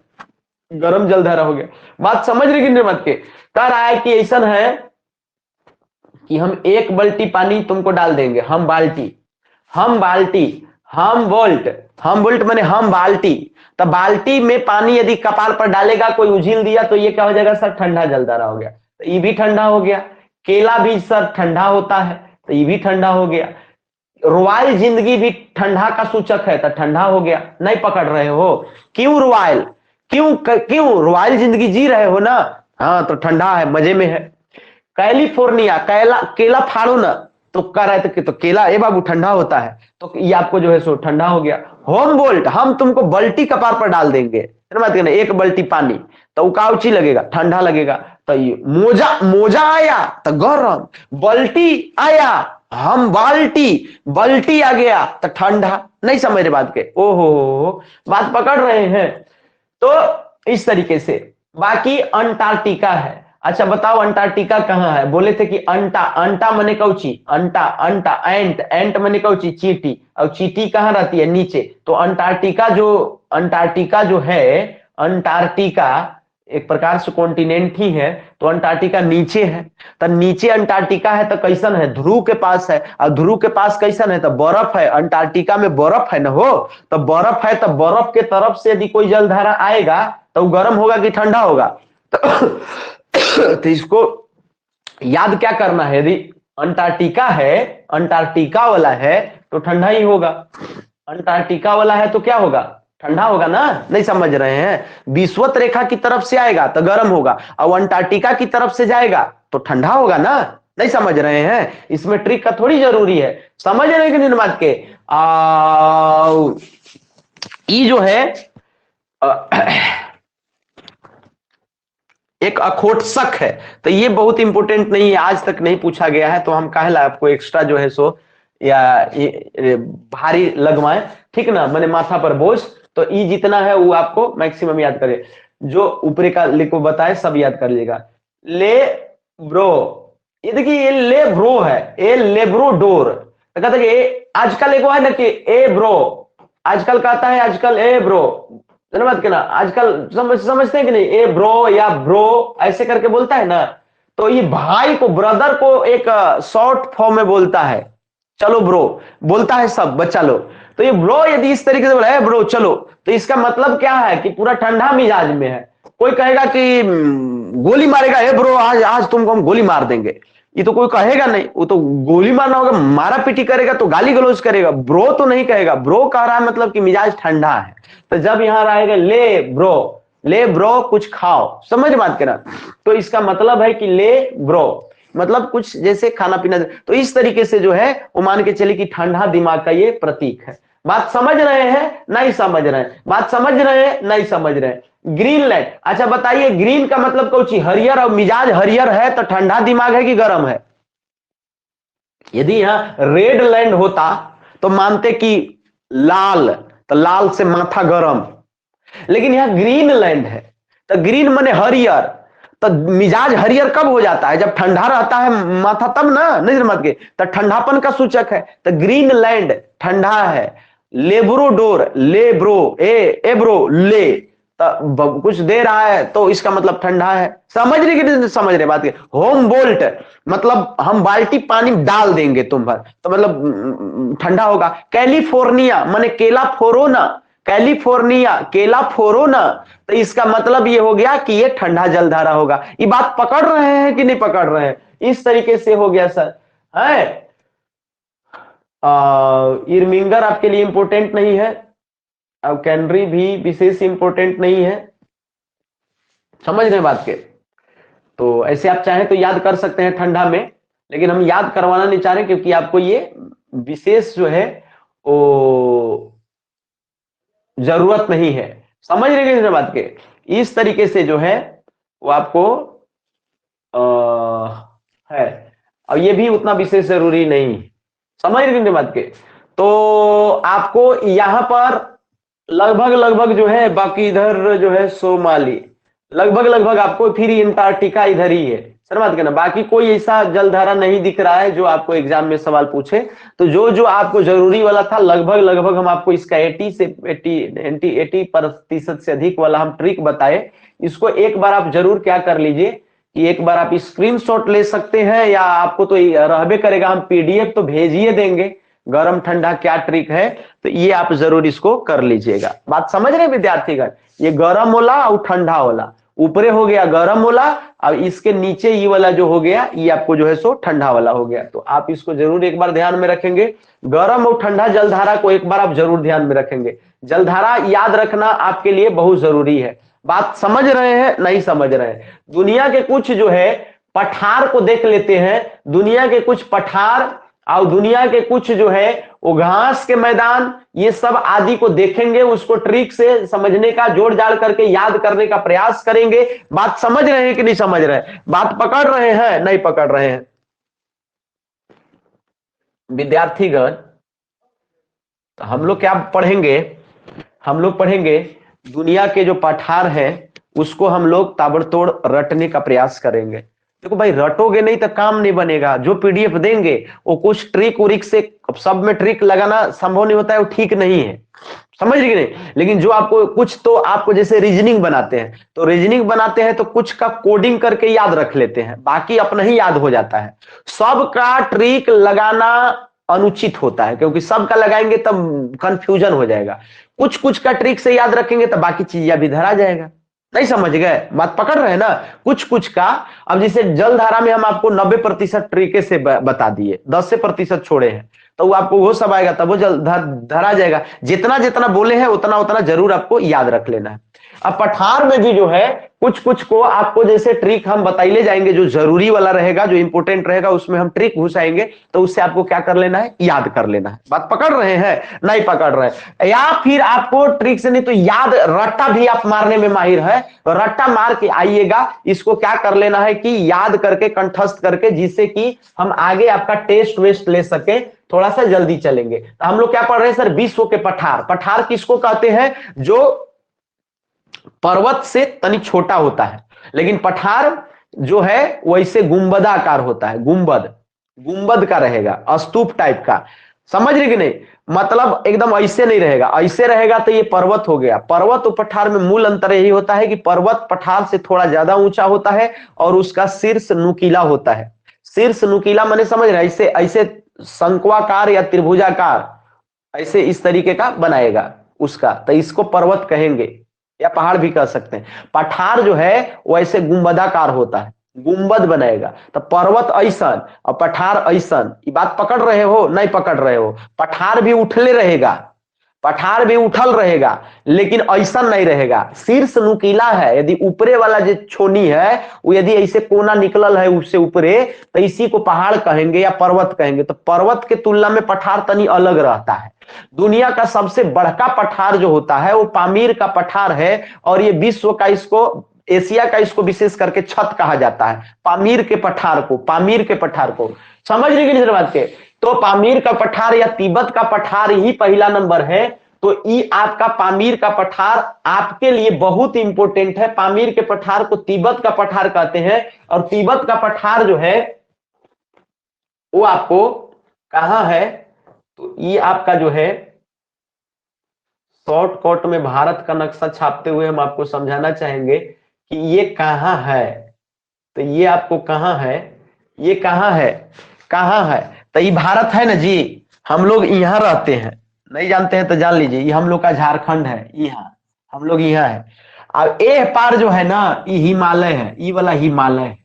गर्म जलधारा हो गया। बात समझ रही मत के। कह रहा है कि ऐसा है कि हम एक बाल्टी पानी तुमको डाल देंगे, हम बाल्टी, हम बाल्टी, हम बोल्ट, हम बोल्ट माने हम बाल्टी, तो बाल्टी में पानी यदि कपाल पर डालेगा, कोई उझिल दिया, तो ये क्या हो जाएगा सर? ठंडा जलधारा हो गया। तो ये भी ठंडा हो गया। केला भी सर ठंडा होता है, तो ये भी ठंडा हो गया। रॉयल जिंदगी भी ठंडा का सूचक है, तो ठंडा हो गया। नहीं पकड़ रहे हो? क्यों रॉयल, क्यों क्यों रॉयल जिंदगी जी रहे हो ना, हाँ तो ठंडा है, मजे में है। कैलिफोर्निया, केला, केला फाड़ो ना, तो कह रहे थे कि तो केला ए बाबू ठंडा होता है, तो ये आपको जो है सो ठंडा हो गया। होम बोल्ट, हम तुमको बल्टी कपार पर डाल देंगे, एक बल्टी पानी, तो उकाउची लगेगा, ठंडा लगेगा। तो ये मोजा, मोजा आया तो गर्म, बल्टी आया, हम बाल्टी, बल्टी आ गया तो ठंडा। नहीं समझ रहे बात के? ओहो, बात पकड़ रहे हैं? तो इस तरीके से। बाकी अंटार्कटिका है। अच्छा बताओ अंटार्कटिका कहां है? बोले थे कि अंटा, अंटा मने कौची, अंटा, अंटा, एंट, एंट मने कौची, चीटी, और चीटी कहां रहती है? नीचे। तो अंटार्कटिका जो, अंटार्कटिका जो है, अंटार्कटिका एक प्रकार से कॉन्टिनेंट ही है, तो अंटार्कटिका नीचे है। तो नीचे अंटार्कटिका है तो कैसन है? ध्रुव के पास है, और ध्रुव के पास कैसन है? तो बर्फ है, अंटार्कटिका में बर्फ है ना हो, तो बर्फ है, तो बर्फ के तरफ से यदि कोई जलधारा आएगा तो वो गर्म होगा कि ठंडा होगा? तो इसको याद क्या करना है? यदि अंटार्कटिका है, अंटार्कटिका वाला है तो ठंडा ही होगा, अंटार्कटिका वाला है तो क्या होगा? ठंडा होगा ना। नहीं समझ रहे हैं? विषुवत रेखा की तरफ से आएगा तो गर्म होगा, और अंटार्कटिका की तरफ से जाएगा तो ठंडा होगा ना। नहीं समझ रहे हैं? इसमें ट्रिक का थोड़ी जरूरी है, समझ रहे हैं कि नहीं बात के? ये जो है एक अखोटसक है। तो ये बहुत इंपॉर्टेंट नहीं है, आज तक नहीं पूछा गया है, तो हम काहे आपको एक्स्ट्रा जो है सो या भारी लगवाएं, ठीक ना, मैंने माथा पर बोझ। तो ई जितना है वो आपको मैक्सिमम याद करे, जो ऊपरी का लिखो बताए सब याद कर लीजिएगा। ले ब्रो, ये देखिए ये ले ब्रो है, ए लेब्रो डोर, तो कहते हैं कि आजकल एक है ना कि ए ब्रो, आजकल कहता है आजकल ए ब्रो, बात के ना, आजकल समझते हैं कि नहीं, ए ब्रो या ब्रो ऐसे करके बोलता है ना, तो ये भाई को, ब्रदर को एक शॉर्ट फॉर्म में बोलता है, चलो ब्रो बोलता है सब बच्चा लोग। तो ये ब्रो यदि इस तरीके से बोला है ब्रो चलो, तो इसका मतलब क्या है कि पूरा ठंडा मिजाज में है। कोई कहेगा कि गोली मारेगा, हे ब्रो आज आज तुमको हम गोली मार देंगे, ये तो कोई कहेगा नहीं, वो तो गोली मारना होगा, मारा पीटी करेगा तो गाली गलौज करेगा, ब्रो तो नहीं कहेगा। ब्रो कह रहा है मतलब कि मिजाज ठंडा है। तो जब यहां रहेगा ले ब्रो, ले ब्रो कुछ खाओ, समझ बात करना, तो इसका मतलब है कि ले ब्रो मतलब कुछ जैसे खाना पीना। तो इस तरीके से जो है वो मान के चले कि ठंडा दिमाग का ये प्रतीक है। बात समझ रहे हैं नहीं समझ रहे हैं, बात समझ रहे हैं नहीं समझ रहे हैं। ग्रीनलैंड, अच्छा बताइए ग्रीन का मतलब कौन सी, हरियर, और मिजाज हरियर है तो ठंडा दिमाग है कि गर्म है। यदि यहां रेड लैंड होता तो मानते कि लाल, तो लाल से माथा गरम, लेकिन यहां ग्रीन लैंड है तो ग्रीन माने हरियर, तो मिजाज हरियर कब हो जाता है, जब ठंडा रहता है माथा, तब ना, नहीं मत के, तो ठंडापन का सूचक है। तो ग्रीन लैंड ठंडा है। लेब्रोडोर, ले ब्रो, ए ब्रो ले, तो कुछ दे रहा है तो इसका मतलब ठंडा है। समझ रहे कि नहीं समझ रहे बात के। होम बोल्ट मतलब हम बाल्टी पानी डाल देंगे तुम भर, तो मतलब ठंडा होगा। कैलिफोर्निया माने केला फोरो ना, कैलिफोर्निया केला फोरो ना, तो इसका मतलब ये हो गया कि ये ठंडा जलधारा होगा। ये बात पकड़ रहे हैं कि नहीं पकड़ रहे हैं, इस तरीके से हो गया सर है। इरमिंगर आपके लिए इंपोर्टेंट नहीं है, अब कैनरी भी विशेष इंपोर्टेंट नहीं है, समझ रहे बात के। तो ऐसे आप चाहें तो याद कर सकते हैं ठंडा में, लेकिन हम याद करवाना नहीं चाह रहे क्योंकि आपको ये विशेष जो है वो जरूरत नहीं है, समझ रहे हैं बात के। इस तरीके से जो है वो आपको है, और ये भी उतना विशेष जरूरी नहीं, समझ रहे हैं बात के। तो आपको यहां पर लगभग जो है, बाकी इधर जो है सोमाली, लगभग आपको, फिर अंटार्कटिका इधर ही है सर बात करना, बाकी कोई ऐसा जलधारा नहीं दिख रहा है जो आपको एग्जाम में सवाल पूछे। तो जो जो आपको जरूरी वाला था लगभग हम आपको इसका 80% से अधिक वाला हम ट्रिक बताए। इसको एक बार आप जरूर क्या कर लीजिए कि एक बार आप स्क्रीनशॉट ले सकते हैं, या आपको तो रहबे करेगा, हम पीडीएफ तो भेजिए देंगे गरम ठंडा क्या ट्रिक है, तो ये आप जरूर इसको कर लीजिएगा। बात समझ रहे विद्यार्थीगण, ये गरम होला और ठंडा होला, ऊपरे हो गया गरम होला, और इसके नीचे ये वाला जो हो गया ये आपको जो है सो ठंडा वाला हो गया। तो आप इसको जरूर एक बार ध्यान में रखेंगे, गरम और ठंडा जलधारा को एक बार आप जरूर ध्यान में रखेंगे। जलधारा याद रखना आपके लिए बहुत जरूरी है। बात समझ रहे हैं नहीं समझ रहे हैं। दुनिया के कुछ जो है पठार को देख लेते हैं, दुनिया के कुछ पठार और दुनिया के कुछ जो है वो घास के मैदान, ये सब आदि को देखेंगे, उसको ट्रिक से समझने का, जोड़ जाड़ करके याद करने का प्रयास करेंगे। बात समझ रहे हैं कि नहीं समझ रहे हैं, बात पकड़ रहे हैं नहीं पकड़ रहे हैं विद्यार्थीगण। तो हम लोग क्या पढ़ेंगे, हम लोग पढ़ेंगे दुनिया के जो पठार हैं उसको हम लोग ताबड़तोड़ रटने का प्रयास करेंगे। देखो भाई रटोगे नहीं तो काम नहीं बनेगा। जो पीडीएफ देंगे वो कुछ ट्रिक उरिक से, सब में ट्रिक लगाना संभव नहीं होता है, वो ठीक नहीं है, समझ रही नहीं। लेकिन जो आपको कुछ, तो आपको जैसे रीजनिंग बनाते हैं, तो रीजनिंग बनाते हैं तो कुछ का कोडिंग करके याद रख लेते हैं, बाकी अपना ही याद हो जाता है। सबका ट्रिक लगाना अनुचित होता है, क्योंकि सबका लगाएंगे तब कंफ्यूजन हो जाएगा। कुछ कुछ का ट्रिक से याद रखेंगे तो बाकी चीज अभी धरा जाएगा। नहीं समझ गए, बात पकड़ रहे हैं ना, कुछ कुछ का। अब जैसे जलधारा में हम आपको 90% तरीके से बता दिए, 10% छोड़े हैं। तो वो आपको वो सब आएगा, तब वो धरा जाएगा। जितना जितना बोले हैं उतना उतना जरूर आपको याद रख लेना है। अब पठार में भी जो है कुछ कुछ को आपको जैसे ट्रिक हम बताइले जाएंगे, जो जरूरी वाला रहेगा, जो इंपोर्टेंट रहेगा, उसमें हम ट्रिक घुसाएंगे, तो उससे आपको क्या कर लेना है, याद कर लेना है। बात पकड़ रहे हैं, नहीं पकड़ रहे हैं? या फिर आपको ट्रिक से नहीं तो याद, रट्टा भी आप मारने में माहिर है, रट्टा मार के आइएगा। इसको क्या कर लेना है कि याद करके, कंठस्थ करके, जिससे कि हम आगे आपका टेस्ट वेस्ट ले सके, थोड़ा सा जल्दी चलेंगे। तो हम लोग क्या पढ़ रहे हैं सर, विश्व के पठार। पठार किसको कहते हैं? जो पर्वत से तनी छोटा होता है, लेकिन पठार जो है वैसे गुंबदाकार होता है, गुंबद, गुंबद का रहेगा, स्तूप टाइप का। समझ रहे कि नहीं? मतलब एकदम ऐसे नहीं रहेगा, ऐसे रहेगा तो ये पर्वत हो गया। पर्वत और पठार में मूल अंतर यही होता है कि पर्वत पठार से थोड़ा ज्यादा ऊंचा होता है और उसका शीर्ष नुकीला होता है। शीर्ष नुकीला माने समझ रहे, ऐसे ऐसे शंक्वाकार या त्रिभुजाकार, ऐसे इस तरीके का बनाएगा उसका, तो इसको पर्वत कहेंगे या पहाड़ भी कह सकते हैं। पठार जो है वो ऐसे गुंबदाकार होता है, गुंबद बनाएगा। तो पर्वत ऐसन और पठार ऐसन, ये बात पकड़ रहे हो, नहीं पकड़ रहे हो? पठार भी उठले रहेगा, पठार भी उठल रहेगा, लेकिन ऐसा नहीं रहेगा, शीर्ष नुकीला है। यदि ऊपरे वाला जो छोनी है वो यदि ऐसे कोना निकलल है उससे ऊपरे, तो इसी को पहाड़ कहेंगे या पर्वत कहेंगे। तो पर्वत के तुलना में पठार तनी अलग रहता है। दुनिया का सबसे बड़का पठार जो होता है वो पामीर का पठार है, और ये विश्व का, इसको एशिया का, इसको विशेष करके छत कहा जाता है। पामीर के पठार को, पामीर के पठार को समझ रही कि बात के? तो पामीर का पठार या तिब्बत का पठार ही पहला नंबर है। तो ये आपका पामीर का पठार आपके लिए बहुत इंपॉर्टेंट है। पामीर के पठार को तिब्बत का पठार कहते हैं, और तिब्बत का पठार जो है वो आपको कहां है? तो ये आपका जो है शॉर्टकट में भारत का नक्शा छापते हुए हम आपको समझाना चाहेंगे कि ये कहां है। तो ये आपको कहां है, ये कहां है, कहां है? तो ये भारत है ना जी, हम लोग यहाँ रहते हैं, नहीं जानते हैं तो जान लीजिए, ये हम लोग का झारखंड है, यहाँ हम लोग यहाँ है। अब ए पार जो है ना, ये हिमालय है, ये वाला हिमालय है,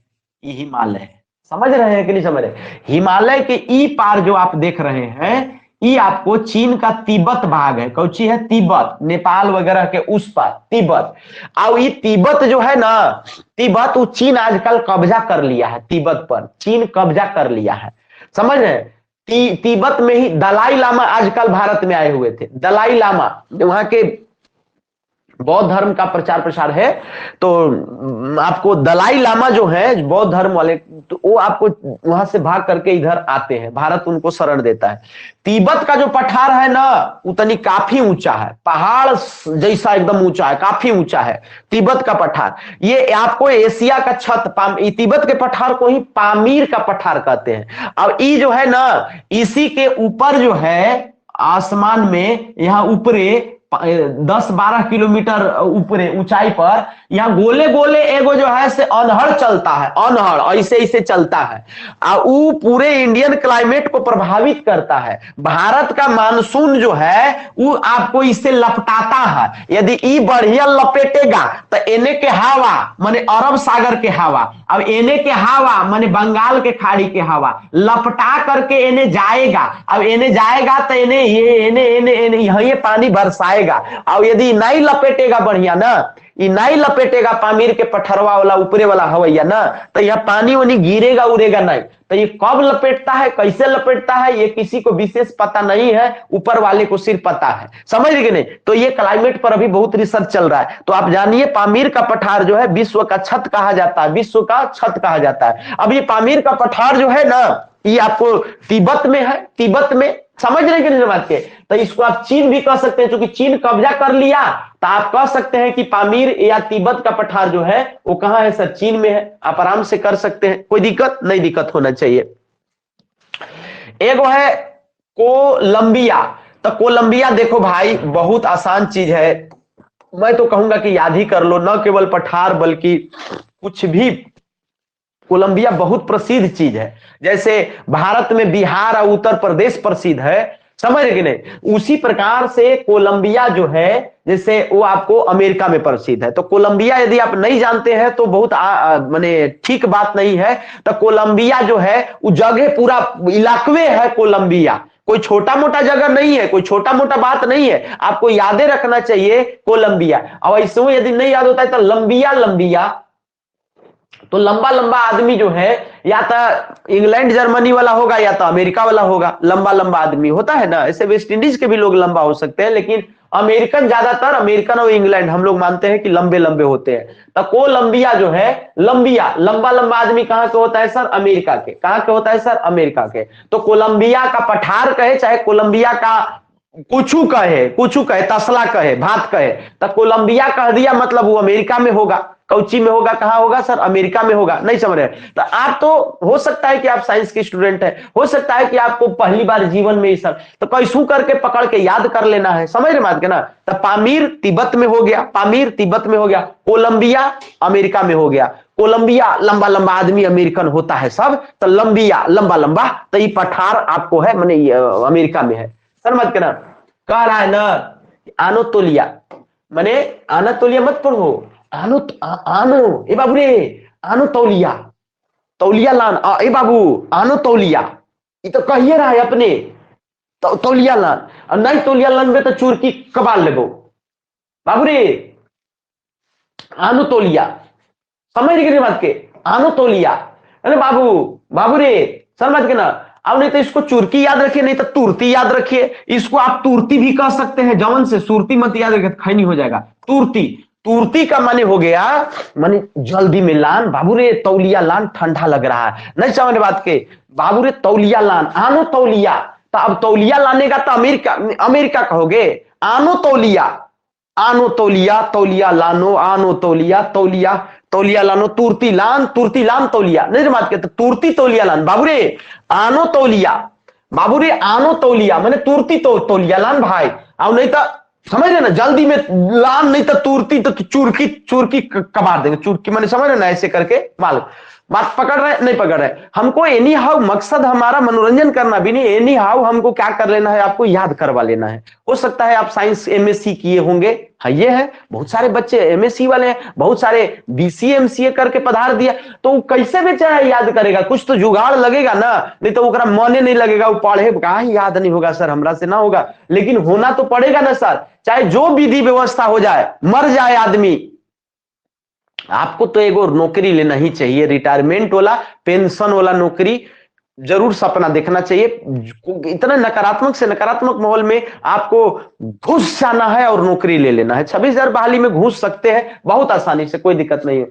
ये हिमालय है। समझ रहे हैं कि नहीं समझ रहे? हिमालय के ई पार जो आप देख रहे हैं, ये आपको चीन का तिब्बत भाग है। कौची है? तिब्बत, नेपाल वगैरह के उस पार तिब्बत। अब ये तिब्बत जो है ना, तिब्बत वो चीन आजकल कब्जा कर लिया है, तिब्बत पर चीन कब्जा कर लिया है। समझ रहे हैं? तिब्बत में ही दलाई लामा आजकल भारत में आए हुए थे। दलाई लामा वहां के बौद्ध धर्म का प्रचार प्रसार है, तो आपको दलाई लामा जो है बौद्ध धर्म वाले, तो वो आपको वहां से भाग करके इधर आते हैं, भारत उनको शरण देता है। तिब्बत का जो पठार है ना, उतनी काफी ऊंचा है, पहाड़ जैसा एकदम ऊंचा है, काफी ऊंचा है तिब्बत का पठार। ये आपको एशिया का छत, तिब्बत के पठार को ही पामीर का पठार कहते हैं। अब ये जो है ना, इसी के ऊपर जो है आसमान में, यहाँ ऊपरे 10-12 किलोमीटर ऊपरे ऊंचाई पर, यहाँ गोले गोले एगो जो है से अनहर चलता है, अनहर ऐसे ऐसे चलता है, और वो पूरे इंडियन क्लाइमेट को प्रभावित करता है। भारत का मानसून जो है वो आपको इससे लपटाता है। यदि ये बढ़िया लपेटेगा तो एने के हवा माने अरब सागर के हवा, अब एने के हवा माने बंगाल के खाड़ी के हवा लपटा करके एने जाएगा। अब एने जाएगा तो एने ये पानी बरसाएगा। और यदि नहीं लपेटेगा बढ़िया ना, ये नहीं लपेटेगा पामीर के पठरवा वाला ऊपरे वाला हवैया ना, तो यह पानी वानी गिरेगा उड़ेगा नहीं। तो ये कब लपेटता है, कैसे लपेटता है, ये किसी को विशेष पता नहीं है, ऊपर वाले को सिर्फ पता है। समझ रहे कि नहीं? तो ये क्लाइमेट पर अभी बहुत रिसर्च चल रहा है। तो आप जानिए पामीर का पठार जो है विश्व का छत कहा जाता है, विश्व का छत कहा जाता है। अब ये पामीर का पठार जो है ना, ये आपको तिब्बत में है, तिब्बत में। समझ रहे कि नहीं बात के? तो इसको आप चीन भी कह सकते हैं, क्योंकि चीन कब्जा कर लिया, तो आप कह सकते हैं कि पामीर या तिब्बत का पठार जो है वो कहां है सर? चीन में है। आप आराम से कर सकते हैं, कोई दिक्कत नहीं, दिक्कत होना चाहिए। एगो है कोलंबिया। तो कोलंबिया देखो भाई, बहुत आसान चीज है, मैं तो कहूंगा कि याद ही कर लो, न केवल पठार बल्कि कुछ भी। कोलंबिया बहुत प्रसिद्ध चीज है, जैसे भारत में बिहार और उत्तर प्रदेश प्रसिद्ध है, समझ रहे कि नहीं? उसी प्रकार से कोलंबिया जो है, जैसे वो आपको अमेरिका में प्रसिद्ध है। तो कोलंबिया यदि आप नहीं जानते हैं तो बहुत माने ठीक बात नहीं है। तो कोलंबिया जो है वो जगह पूरा इलाकवे है कोलंबिया। कोई छोटा मोटा जगह नहीं है, कोई छोटा मोटा बात नहीं है, आपको यादें रखना चाहिए कोलंबिया। और ऐसे यदि नहीं याद होता है तो लंबिया लंबिया, तो लंबा लंबा आदमी जो है या तो इंग्लैंड जर्मनी वाला होगा या तो अमेरिका वाला होगा, लंबा लंबा आदमी होता है ना। ऐसे वेस्ट इंडीज के भी लोग लंबा हो सकते हैं, लेकिन अमेरिकन ज्यादातर, अमेरिकन और इंग्लैंड हम लोग मानते हैं कि लंबे लंबे होते हैं। तो कोलंबिया जो है लंबिया, लंबा लंबा आदमी कहां के होता है सर? अमेरिका के। कहां के होता है सर? अमेरिका के। तो कोलंबिया का पठार कहे चाहे कोलंबिया का कुछू कहे, तसला कहे, भात कहे, तो कोलंबिया कह दिया मतलब वो अमेरिका में होगा। कौची में होगा? कहां होगा सर? अमेरिका में होगा। नहीं समझ रहे? तो आप तो हो सकता है कि आप साइंस के स्टूडेंट है, हो सकता है कि आपको पहली बार जीवन में सर तो कैसू करके पकड़ के याद कर लेना है। समझ रहे बात के ना? तो पामीर तिब्बत में हो गया, पामीर तिब्बत में हो गया, कोलंबिया अमेरिका में हो गया। कोलंबिया लंबा लंबा आदमी अमेरिकन होता है सब, तो लंबिया लंबा लंबा, तो ये पठार आपको है माने अमेरिका में है। सर मत कहना, कह रहा है ना आनोतोलिया, माने आनातोलिया मत पढ़ो, आनो ए बाबू रे, आनो तौलिया, तौलिया लान ए बाबू, आनो तौलिया, ये तो कहिए रहा है अपने तौलिया लान। और नहीं तौलिया लान में तो चुरकी कबाल लेबो बाबू रे, आनो तौलिया। समझ रही बात के? आनो तौलिया, अरे बाबू बाबू रे, समझ के ना? अब नहीं तो इसको चुरकी याद रखिए, नहीं तो तुरती याद रखिए। इसको आप तुरती भी कह सकते हैं, जवन से सुरती मत याद रखिए, खैनी हो जाएगा। तुरती, तुरती का माने हो गया माने जल्दी में लान। बाबू रे तौलिया लान, ठंडा लग रहा है, नहीं समझ बात के? बाबू रे तौलिया लान, आनो तौलिया। तो अब तौलिया लाने का तो अमेरिका, अमेरिका कहोगे। आनो तौलिया, आनो तौलिया, तौलिया लानो, आनो तौलिया, तौलिया तौलिया लानो, तुरती लान तौलिया। नहीं बात कहते, तुरती तौलिया लान। बाबू रे आनो तौलिया, बाबू रे आनो तौलिया माने तुरती तौलिया लान भाई। अब नहीं तो समझ रहे ना, जल्दी में लान, नहीं तो तुरती तो चुरकी, चुरकी कबार देंगे, चुरकी माने समझ रहे ना? ऐसे करके मालूम बात पकड़ रहे? नहीं पकड़ रहे? हमको एनी हाउ मकसद हमारा मनोरंजन करना भी नहीं, एनी हाउ हमको क्या कर लेना है? आपको याद करवा लेना है। हो सकता है आप साइंस एमएससी किए होंगे, हाँ ये है, बहुत सारे बच्चे एमएससी वाले हैं, बहुत सारे बीसीए एमसीए करके पधार दिया, तो वो कैसे बेचारा याद करेगा? कुछ तो जुगाड़ लगेगा ना, नहीं तो ओकरा मने नहीं लगेगा, वो पढ़े कहा याद नहीं होगा सर, हमरा से ना होगा। लेकिन होना तो पड़ेगा ना सर, चाहे जो विधि व्यवस्था हो जाए, मर जाए आदमी, आपको तो एगो नौकरी लेना ही चाहिए, रिटायरमेंट वाला, पेंशन वाला नौकरी जरूर सपना देखना चाहिए। इतना नकारात्मक से नकारात्मक माहौल में आपको घुस जाना है और नौकरी ले लेना है। 26,000 बहाली में घुस सकते हैं बहुत आसानी से, कोई दिक्कत नहीं है।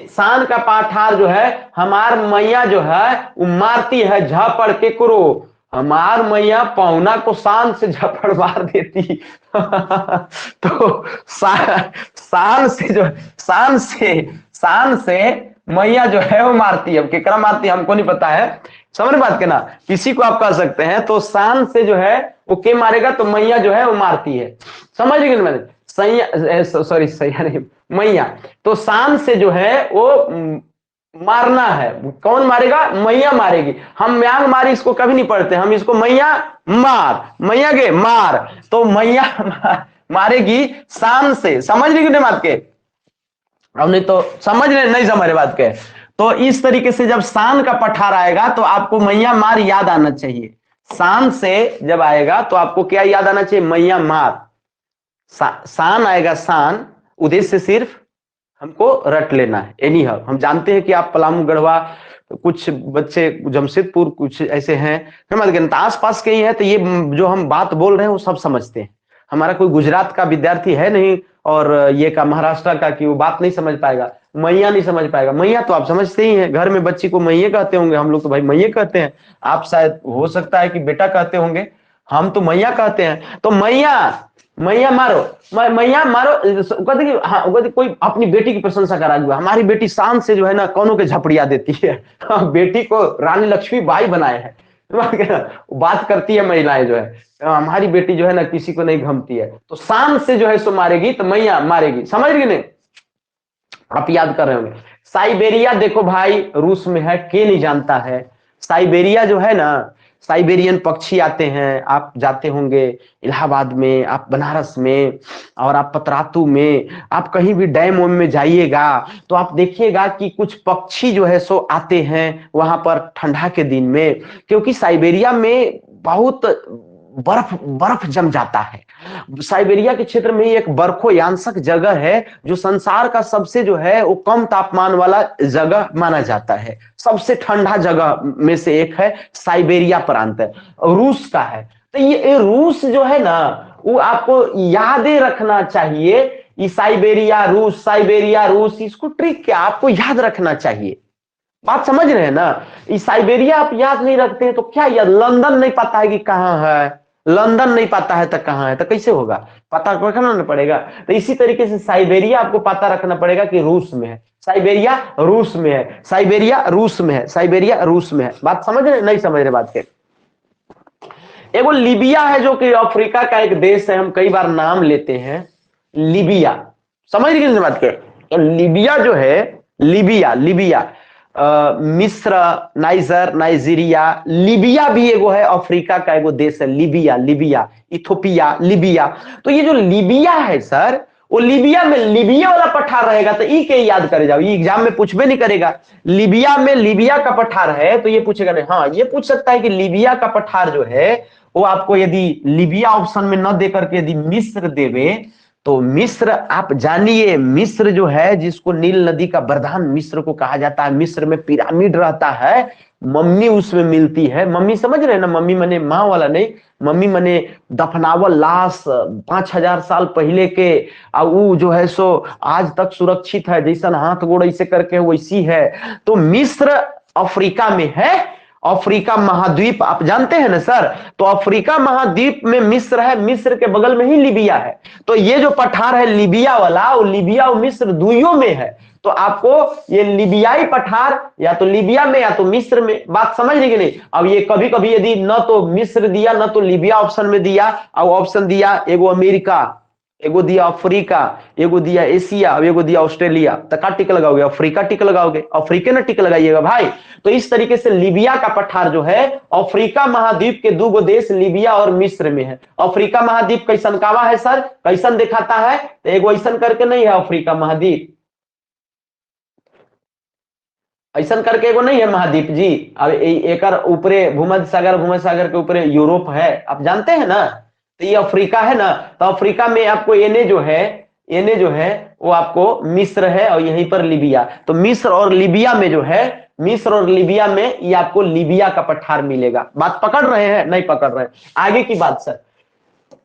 शान का पाठार जो है, हमार मैया जो है वो मारती है झपड़ के करो, हमार मैया पौना को शान से झपड़ मार देती। तो शान से मैया जो है वो मारती है। अब केकरा मारती है हमको नहीं पता है, समझ बात के ना? किसी को आप कह सकते हैं। तो शान से जो है वो के मारेगा, तो मैया जो है वो मारती है। समझ गए मैंने? सॉरी सैया नहीं, मैया। तो शान से जो है वो मारना है। कौन मारेगा? मैया मारेगी। हम म्यांग मारी इसको कभी नहीं पढ़ते, हम इसको मैया मार, मैया के मार, तो मैया मारेगी शान से। समझ रही कि बात के? अब नहीं तो समझ रहे, नहीं समझ रहे बात के? तो इस तरीके से जब शान का पठार आएगा तो आपको मैया मार याद आना चाहिए। शान से जब आएगा तो आपको क्या याद आना चाहिए? मैया मार। शान आएगा, शान, उद्देश्य से सिर्फ हमको रट लेना है। एनी हाउ हम जानते हैं कि आप पलामू, गढ़वा, कुछ बच्चे जमशेदपुर, कुछ ऐसे हैं समझ आस पास के ही है, तो ये जो हम बात बोल रहे हैं वो सब समझते हैं। हमारा कोई गुजरात का विद्यार्थी है नहीं और ये का महाराष्ट्र का, कि वो बात नहीं समझ पाएगा, मैया नहीं समझ पाएगा। मैया तो आप समझते ही हैं, घर में बच्ची को मैया कहते होंगे, हम लोग तो भाई मैया कहते हैं, आप शायद हो सकता है कि बेटा कहते होंगे, हम तो मैया कहते हैं। तो मैया मारो, मैया मारो, कहते कि हाँ, कहते कोई अपनी बेटी की प्रशंसा करा हुआ, हमारी बेटी शान से जो है ना कौनों के झपड़िया देती है। बेटी को रानी लक्ष्मीबाई बनाए हैं, बात करती है महिलाएं जो है, हमारी बेटी जो है ना किसी को नहीं घमती है। तो शान से जो है सो मारेगी, तो मैया मारेगी। समझ रही नहीं? आप याद कर रहे होंगे। साइबेरिया देखो भाई, रूस में है, के नहीं जानता है? साइबेरिया जो है ना, साइबेरियन पक्षी आते हैं, आप जाते होंगे इलाहाबाद में, आप बनारस में, और आप पतरातू में, आप कहीं भी डैम वैम में जाइएगा तो आप देखिएगा कि कुछ पक्षी जो है सो आते हैं वहां पर ठंडा के दिन में, क्योंकि साइबेरिया में बहुत बर्फ बर्फ जम जाता है। साइबेरिया के क्षेत्र में ही एक बर्फोयांशक जगह है जो संसार का सबसे जो है वो कम तापमान वाला जगह माना जाता है, सबसे ठंडा जगह में से एक है साइबेरिया प्रांत है, रूस का है। तो ये रूस जो है ना वो आपको यादें रखना चाहिए, ये साइबेरिया रूस, इसको ट्रिक क्या आपको याद रखना चाहिए। बात समझ रहे हैं ना, इस साइबेरिया आप याद नहीं रखते हैं तो क्या याद, लंदन नहीं पता है कि कहाँ है, लंदन नहीं पता है तो कहाँ है, तो कैसे होगा, पता रखना ना पड़ेगा। तो इसी तरीके से साइबेरिया आपको पता रखना पड़ेगा कि रूस में है, साइबेरिया रूस में है, साइबेरिया रूस में है, साइबेरिया रूस में है। बात समझ रहे नहीं समझ रहे बात के। एगो लीबिया है जो कि अफ्रीका का एक देश है, हम कई बार नाम लेते हैं लीबिया, समझ रहे बात के। तो लीबिया जो है, लीबिया लीबिया मिस्र, नाइजर, नाइजीरिया, लीबिया भी एगो है अफ्रीका का एगो देश है, लीबिया लीबिया, इथोपिया, लीबिया। तो ये जो लीबिया है सर, वो लीबिया में लीबिया वाला पठार रहेगा तो ई के याद करे जाओ, ये एग्जाम में पूछबे नहीं करेगा। लीबिया में लीबिया का पठार है तो ये पूछेगा नहीं, हाँ ये पूछ सकता है कि लीबिया का पठार जो है वो आपको यदि लीबिया ऑप्शन में न देकर के यदि मिस्र देवे तो मिस्र आप जानिए, मिस्र जो है जिसको नील नदी का वरदान मिस्र को कहा जाता है, मिस्र में पिरामिड रहता है, मम्मी उसमें मिलती है, मम्मी समझ रहे हैं ना, मम्मी मने माँ वाला नहीं, मम्मी मने दफनावल लाश 5,000 साल पहले के, और वो जो है सो आज तक सुरक्षित है, जैसा हाथ गोड़ ऐसे करके वैसी है। तो मिस्र अफ्रीका में है, अफ्रीका महाद्वीप आप जानते हैं ना सर, तो अफ्रीका महाद्वीप में मिस्र है, मिस्र के बगल में ही लीबिया है। तो ये जो पठार है लीबिया वाला, वो लीबिया और मिस्र दुइयों में है, तो आपको ये लीबियाई पठार या तो लीबिया में या तो मिस्र में, बात समझ रही कि नहीं। अब ये कभी कभी यदि न तो मिस्र दिया न तो लीबिया ऑप्शन में दिया, और ऑप्शन दिया एगो अमेरिका, एगो दिया अफ्रीका, एगो दिया एशिया, और एगो दिया ऑस्ट्रेलिया, तो का टिक लगाओगे, अफ्रीका टिक लगाओगे, अफ्रीका ना टिक लगाइएगा भाई। तो इस तरीके से लीबिया का पठार जो है अफ्रीका महाद्वीप के दो देश लीबिया और मिस्र में है। अफ्रीका महाद्वीप कैसन कावा है सर, कैसन दिखाता है, तो एगो ऐसन करके नहीं है अफ्रीका महाद्वीप, ऐसा करके एगो नहीं है महाद्वीप जी। अब एक ऊपरे भूमध्य सागर के ऊपरे यूरोप है, आप जानते हैं ना, तो ये अफ्रीका है ना, तो अफ्रीका में आपको एने जो है वो आपको मिस्र है, और यहीं पर लीबिया, तो मिस्र और लीबिया में जो है, मिस्र और लीबिया में ये आपको लीबिया का पठार मिलेगा। बात पकड़ रहे हैं नहीं पकड़ रहे हैं, आगे की बात सर,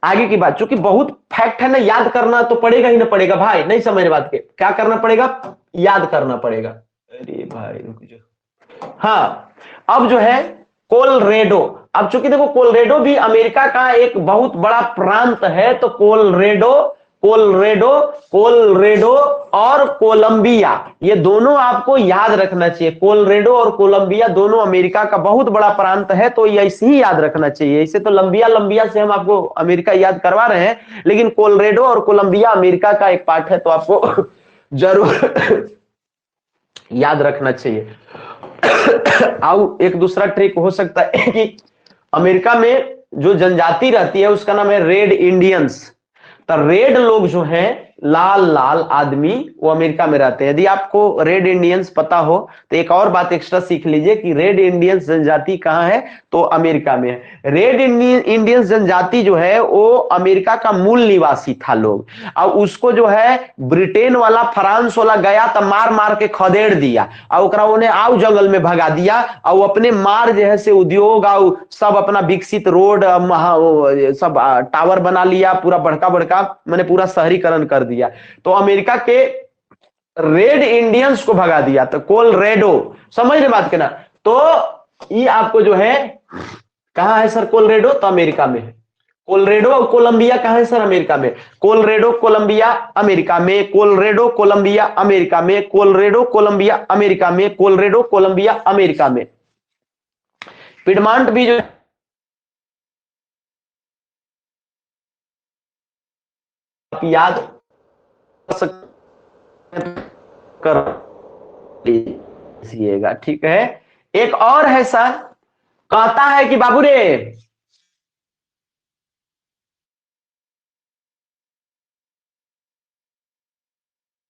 आगे की बात, चूंकि बहुत फैक्ट है ना, याद करना तो पड़ेगा ही ना पड़ेगा भाई, नहीं समझ बात के, क्या करना पड़ेगा, याद करना पड़ेगा। अरे भाई रुक जाओ, हाँ अब जो है कोलरेडो, अब चूंकि देखो कोलरेडो भी अमेरिका का एक बहुत बड़ा प्रांत है, तो कोलरेडो कोलरेडो कोलरेडो और कोलंबिया, ये दोनों आपको याद रखना चाहिए, कोलरेडो और कोलंबिया दोनों अमेरिका का बहुत बड़ा प्रांत है, तो ये ऐसे ही याद रखना चाहिए। इसे तो लंबिया लंबिया से हम आपको अमेरिका याद करवा रहे हैं, लेकिन कोलरेडो और कोलंबिया अमेरिका का एक पार्ट है, तो आपको जरूर याद रखना चाहिए। और एक दूसरा ट्रिक हो सकता है कि अमेरिका में जो जनजाति रहती है उसका नाम है रेड इंडियंस, तो रेड लोग जो हैं, लाल लाल आदमी, वो अमेरिका में रहते हैं। यदि आपको रेड इंडियंस पता हो तो एक और बात एक्स्ट्रा सीख लीजिए कि रेड इंडियंस जनजाति कहां है, तो अमेरिका में है। रेड इंडियंस जनजाति जो है वो अमेरिका का मूल निवासी था लोग, और उसको जो है ब्रिटेन वाला फ्रांस वाला गया तो मार मार के खदेड़ दिया, और उन्हें आउ जंगल में भगा दिया, और अपने मार जो है से उद्योग और सब अपना विकसित रोड सब टावर बना लिया, पूरा बड़का बड़का मैंने पूरा शहरीकरण कर दिया, तो अमेरिका के रेड इंडियंस को भगा दिया, तो कोलरेडो, समझ रहे बात के ना। तो ये आपको जो है कहां है सर, कोलरेडो तो अमेरिका में है, कोलरेडो और कोलंबिया कहां है सर, अमेरिका में, कोलरेडो कोलंबिया अमेरिका में, कोलरेडो कोलंबिया अमेरिका में, कोलरेडो कोलंबिया अमेरिका में, कोलरेडो कोलंबिया अमेरिका में। पिडमांट भी जो याद कर लीजिएगा, ठीक है। एक और है सर कहता है कि बाबू रे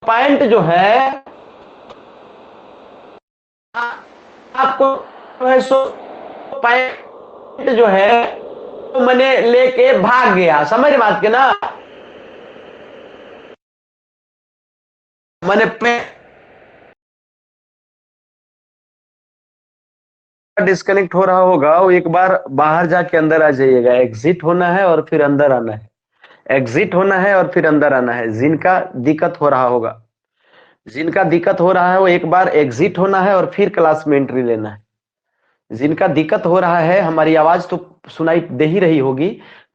पॉइंट जो है आपको जो है सो पॉइंट जो है तो मैंने लेके भाग गया, समझ बात के ना। मैंने डिस्कनेक्ट हो रहा होगा, वो एक बार बाहर जाके अंदर आ जाइएगा। एग्जिट होना है और फिर अंदर आना है, एग्जिट होना है और फिर अंदर आना है। जिनका दिक्कत हो रहा होगा, जिनका दिक्कत हो रहा है वो एक बार एग्जिट होना है और फिर क्लास में एंट्री लेना है। जिनका दिक्कत हो रहा है, हमारी आवाज तो सुनाई दे ही रही होगी,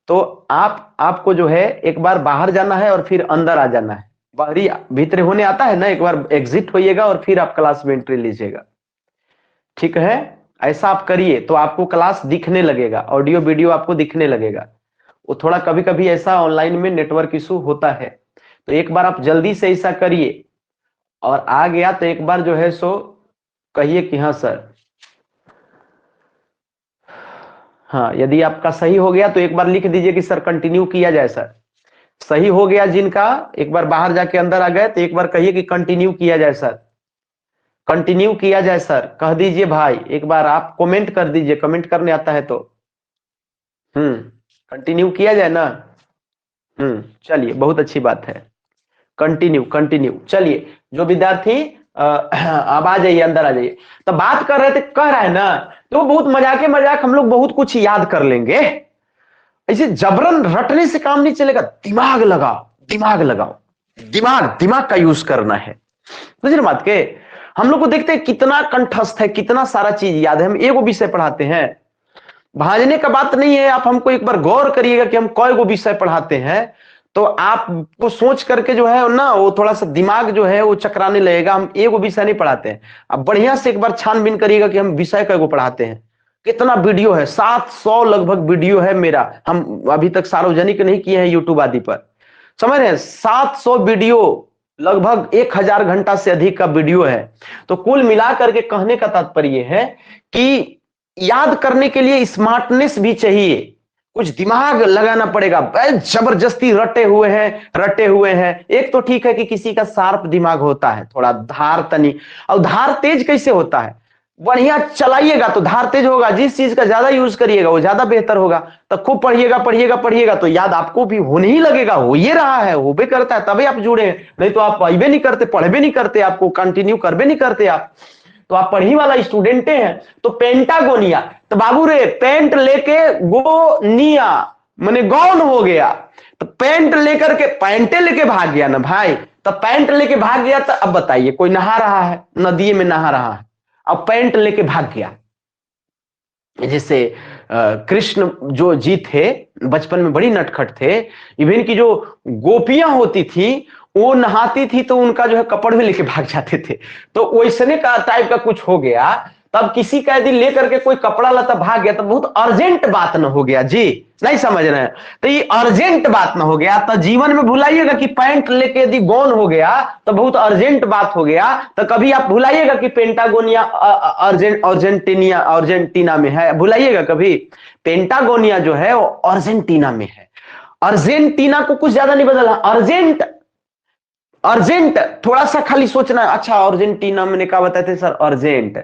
तो आपको जो है एक बार बाहर जाना है और फिर अंदर आ जाना है। बाहरी भीतर होने आता है ना, एक बार एग्जिट होइएगा और फिर आप क्लास में एंट्री लीजिएगा, ठीक है। ऐसा आप करिए तो आपको क्लास दिखने लगेगा, ऑडियो वीडियो आपको दिखने लगेगा। वो थोड़ा कभी कभी ऐसा ऑनलाइन में नेटवर्क इशू होता है, तो एक बार आप जल्दी से ऐसा करिए। और आ गया तो एक बार जो है सो कहिए कि हाँ सर। हाँ, यदि आपका सही हो गया तो एक बार लिख दीजिए कि सर कंटिन्यू किया जाए सर। सही हो गया जिनका, एक बार बाहर जाके अंदर आ गए तो एक बार कहिए कि कंटिन्यू किया जाए सर, कंटिन्यू किया जाए सर, कह दीजिए भाई। एक बार आप कमेंट कर दीजिए, कमेंट करने आता है तो। कंटिन्यू किया जाए ना। चलिए, बहुत अच्छी बात है। Continue continue. चलिए, जो विद्यार्थी अब आ जाइए, अंदर आ जाइए। तो बात कर रहे थे, कह रहा है ना, तो बहुत मजाक हम लोग बहुत कुछ याद कर लेंगे। ऐसे जबरन रटने से काम नहीं चलेगा, दिमाग लगाओ, दिमाग लगाओ, दिमाग दिमाग का यूज करना है। समझ रहे बात के। हम लोग को देखते हैं कितना कंठस्थ है, कितना सारा चीज याद है। हम एगो विषय पढ़ाते हैं, भाजने का बात नहीं है। आप हमको एक बार गौर करिएगा कि हम कई गो विषय पढ़ाते हैं, तो आपको सोच करके जो है ना, वो थोड़ा सा दिमाग जो है वो चकराने लगेगा। हम एगो विषय नहीं पढ़ाते हैं। आप बढ़िया से एक बार छानबीन करिएगा कि हम विषय कई गो पढ़ाते हैं। कितना वीडियो है, 700 लगभग वीडियो है मेरा। हम अभी तक सार्वजनिक नहीं किए हैं यूट्यूब आदि पर, समझ रहे हैं। 700 वीडियो, लगभग 1000 घंटा से अधिक का वीडियो है। तो कुल मिला करके कहने का तात्पर्य है कि याद करने के लिए स्मार्टनेस भी चाहिए, कुछ दिमाग लगाना पड़ेगा। जबरदस्ती रटे हुए हैं, रटे हुए हैं। एक तो ठीक है कि किसी का शार्प दिमाग होता है, थोड़ा धार तनी। और धार तेज कैसे होता है, बढ़िया चलाइएगा तो धार तेज होगा। जिस चीज का ज्यादा यूज करिएगा वो ज्यादा बेहतर होगा। तो खूब पढ़िएगा पढ़िएगा पढ़िएगा तो याद आपको भी होने ही लगेगा। हो ये रहा है, हो भी करता है, तभी आप जुड़े हैं। नहीं तो आप पढ़बे नहीं करते, पढ़बे नहीं करते, आपको कंटिन्यू करबे नहीं करते आप। तो आप पढ़ी वाला स्टूडेंटे हैं। तो पेंटागोनिया, तो बाबू रे पेंट लेके गोनिया मैंने गौन हो गया। तो पेंट लेकर के, पैंटे लेके भाग गया ना भाई। तो पैंट लेके भाग गया, तो अब बताइए, कोई नहा रहा है, नदी में नहा रहा है, अब पैंट लेके भाग गया। जैसे कृष्ण जो जी थे, बचपन में बड़ी नटखट थे। इवन की जो गोपियां होती थी, वो नहाती थी तो उनका जो है कपड़ में लेके भाग जाते थे। तो वैसने का टाइप का कुछ हो गया। तब किसी का यदि लेकर के कोई कपड़ा लता भाग गया तो बहुत अर्जेंट बात न हो गया जी, नहीं समझ रहे हैं। तो ये अर्जेंट बात न हो गया, तो जीवन में भुलाइएगा कि पैंट लेके यदि गौन हो गया तो बहुत अर्जेंट बात हो गया। तो कभी आप भुलाइएगा कि पेंटागोनिया अर्जेंटीना में है, भुलाइएगा कभी। पेंटागोनिया जो है वो अर्जेंटीना में है। अर्जेंटीना को कुछ ज्यादा नहीं बदला, अर्जेंट अर्जेंट थोड़ा सा खाली सोचना है। अच्छा, अर्जेंटीना मैंने कहा बताए थे सर, अर्जेंट।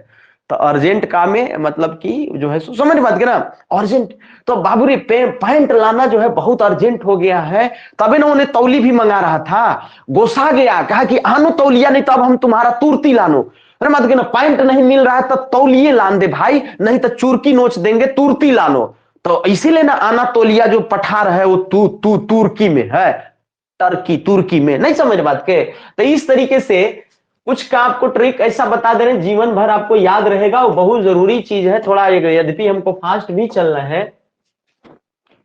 तो अर्जेंट का में मतलब कि जो है समझ बात के ना, अर्जेंट। तो बाबूरी पैंट लाना जो है बहुत अर्जेंट हो गया है। तभी ना उन्हें तौली भी मंगा रहा था, गोसा गया, कहा कि आनो तौलिया, नहीं तो अब हम तुम्हारा तुरती लानो। अरे मत के ना, पैंट नहीं मिल रहा है तो तौलिए लान दे भाई, नहीं तो चुरकी नोच देंगे, तुरती लानो। तो इसीलिए ना आना तौलिया जो पठार है वो तुर्की में है, तुर्की में, नहीं समझ बात के। तो इस तरीके से कुछ का आपको ट्रिक ऐसा बता दे रहे हैं, जीवन भर आपको याद रहेगा। वो बहुत जरूरी चीज है। थोड़ा यद्यपि हमको फास्ट भी चलना है,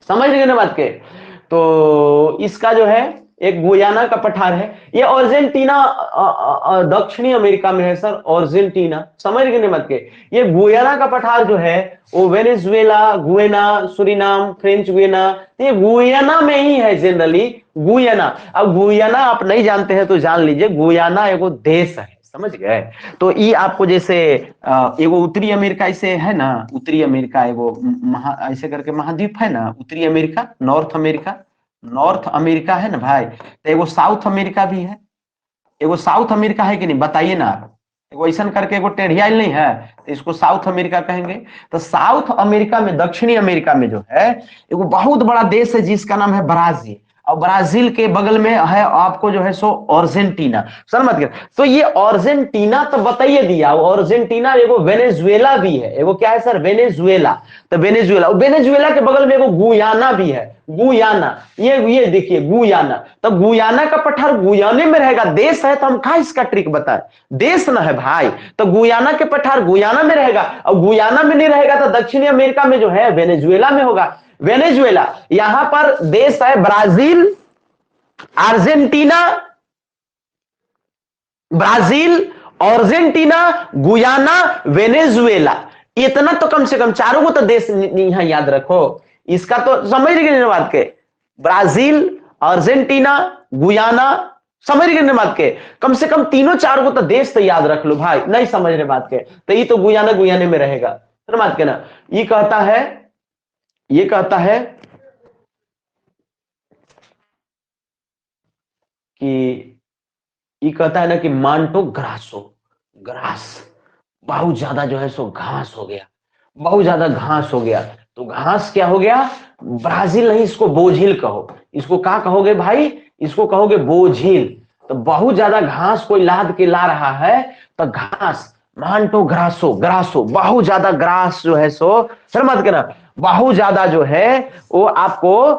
समझ गए ना बात के। तो इसका जो है एक गुयाना का पठार है, ये अर्जेंटीना दक्षिणी अमेरिका में है सर, अर्जेंटीना, समझ गए ना बात के। ये गुयाना का पठार जो है वो Venezuela, Guyana, Suriname, French Guiana, ये गुयाना में ही है जनरली, गुयाना। अब गुयाना आप नहीं जानते हैं तो जान लीजिए, गुयाना एगो देश है, समझ गए। तो ये आपको जैसे एगो उत्तरी अमेरिका ऐसे है ना, उत्तरी अमेरिका एगो ऐसे करके महाद्वीप है ना, उत्तरी America, north America, north America है ना भाई, तो एगो साउथ अमेरिका भी है, एगो साउथ अमेरिका है कि नहीं बताइए ना आप। एगो ऐसा करके एगो टेढ़ियाल नहीं है, तो इसको साउथ अमेरिका कहेंगे। तो साउथ अमेरिका में, दक्षिणी अमेरिका में जो है एगो बहुत बड़ा देश है जिसका नाम है ब्राजील, और ब्राजील के बगल में है आपको जो है सो अर्जेंटीना। सर मत कर, तो ये अर्जेंटीना तो बताइए दिया, अर्जेंटीना एगो वेनेजुएला भी है, एगो क्या है सर, वेनेजुएला। तो वेनेजुएला, और वेनेजुएला के बगल में एगो गुयाना भी है, गुयाना, ये देखिए गुयाना। तो गुयाना का पठार गुयाने में रहेगा, देश है तो हम कहा इसका ट्रिक बताए, देश ना है भाई। तो गुयाना के पठार गुयाना में रहेगा, और गुयाना में नहीं रहेगा तो दक्षिणी अमेरिका में जो है वेनेजुएला में होगा। वेनेजुएला, यहां पर देश है Brazil, Argentina, Brazil, Argentina, Guyana, Venezuela. इतना तो कम से कम चारों को तो देश यहां याद रखो, इसका तो समझ रही बात के, ब्राजील, अर्जेंटीना, गुयाना, समझ रहे बात के, कम से कम तीनों चारों को तो देश तो याद रख लो भाई। नहीं समझ रहे बात के तो ये तो गुयाना गुयाने में रहेगा, बात के ना। ये कहता है, ये कहता है कि, ये कहता है ना कि मांटो ग्रासो, ग्रास, बहुत ज्यादा जो है सो घास हो गया, बहुत ज्यादा घास हो गया। तो घास क्या हो गया, ब्राजील नहीं, इसको बोझिल कहो, इसको क्या कहोगे भाई, इसको कहोगे बोझिल। तो बहुत ज्यादा घास कोई लाद के ला रहा है, तो घास, मांटो ग्रासो, ग्रासो, बहुत ज्यादा ग्रास जो है सो, सर मत कहना, बहुत ज्यादा जो है वो आपको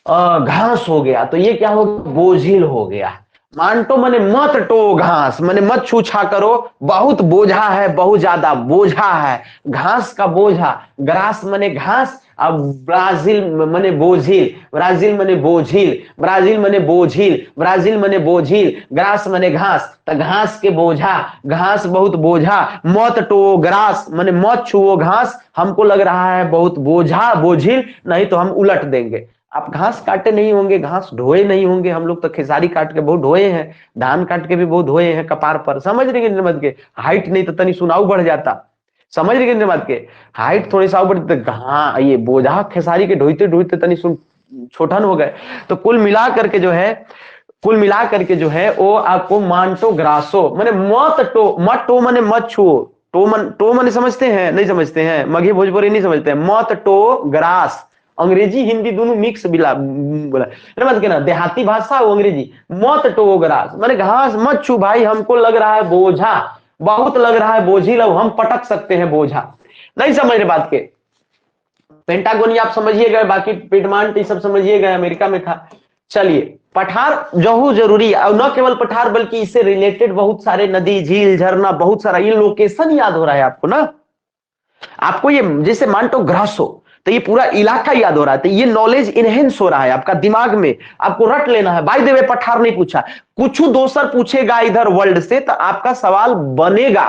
घास हो गया। तो ये क्या हो गया, बोझिल हो गया। मांटो मने मत टो घास, मने मत छूछा करो, बहुत बोझा है, बहुत ज्यादा बोझा है, घास का बोझा, ग्रास मने घास, अब ब्राजील मने बोझिल, ब्राजील मने बोझिल, ब्राजील मने बोझिल, ब्राजील मने बोझिल, ग्रास मने घास, तो घास के बोझा, घास बहुत बोझा, मत टो ग्रास मने मत छुओ घास, हमको लग रहा है बहुत बोझा, बोझिल, नहीं तो हम उलट देंगे। आप घास काटे नहीं होंगे, घास ढोए नहीं होंगे, हम लोग तो खेसारी काट के बहुत ढोए हैं, धान काट के भी बहुत ढोए हैं कपार पर, समझ रहे मत के, हाइट नहीं तो तनी सुनाऊ बढ़ जाता, समझ रहे मत के, हाइट थोड़ी सा बढ़, हाँ ये बोझा खेसारी के ढोते ढोते तनी सुन छोटन हो गए। तो कुल मिला करके जो है, कुल मिला करके जो है वो आपको मांटो ग्रासो माने मत टो, मत टो माने मत छुओ, टो माने समझते हैं नहीं समझते हैं, मघे भोजपुरी नहीं समझते हैं, मत टो ग्रास, अंग्रेजी हिंदी दोनों मिक्स बिला बोला, मत कहना देहाती भाषा वो अंग्रेजी, मत टो ग्रास माने घास मत छू भाई, हमको लग रहा है बोझा, बहुत लग रहा है बोझिल, हम पटक सकते हैं बोझा। नहीं समझ रहे बात के, पेंटागोन आप समझिए गए, बाकी पिडमांट ये सब समझिए गए, अमेरिका में था। चलिए पठार जो जरूरी है, और न केवल पठार बल्कि इससे रिलेटेड बहुत सारे नदी, झील, झरना, बहुत सारा, ये लोकेशन याद हो रहा है आपको ना, आपको ये जैसे मांटो ग्रासो, तो ये पूरा इलाका याद हो रहा है, तो ये नॉलेज इनहेंस हो रहा है आपका दिमाग में, आपको रट लेना है। बाय द वे पठार नहीं पूछा, कुछ दोसर पूछेगा इधर वर्ल्ड से तो आपका सवाल बनेगा,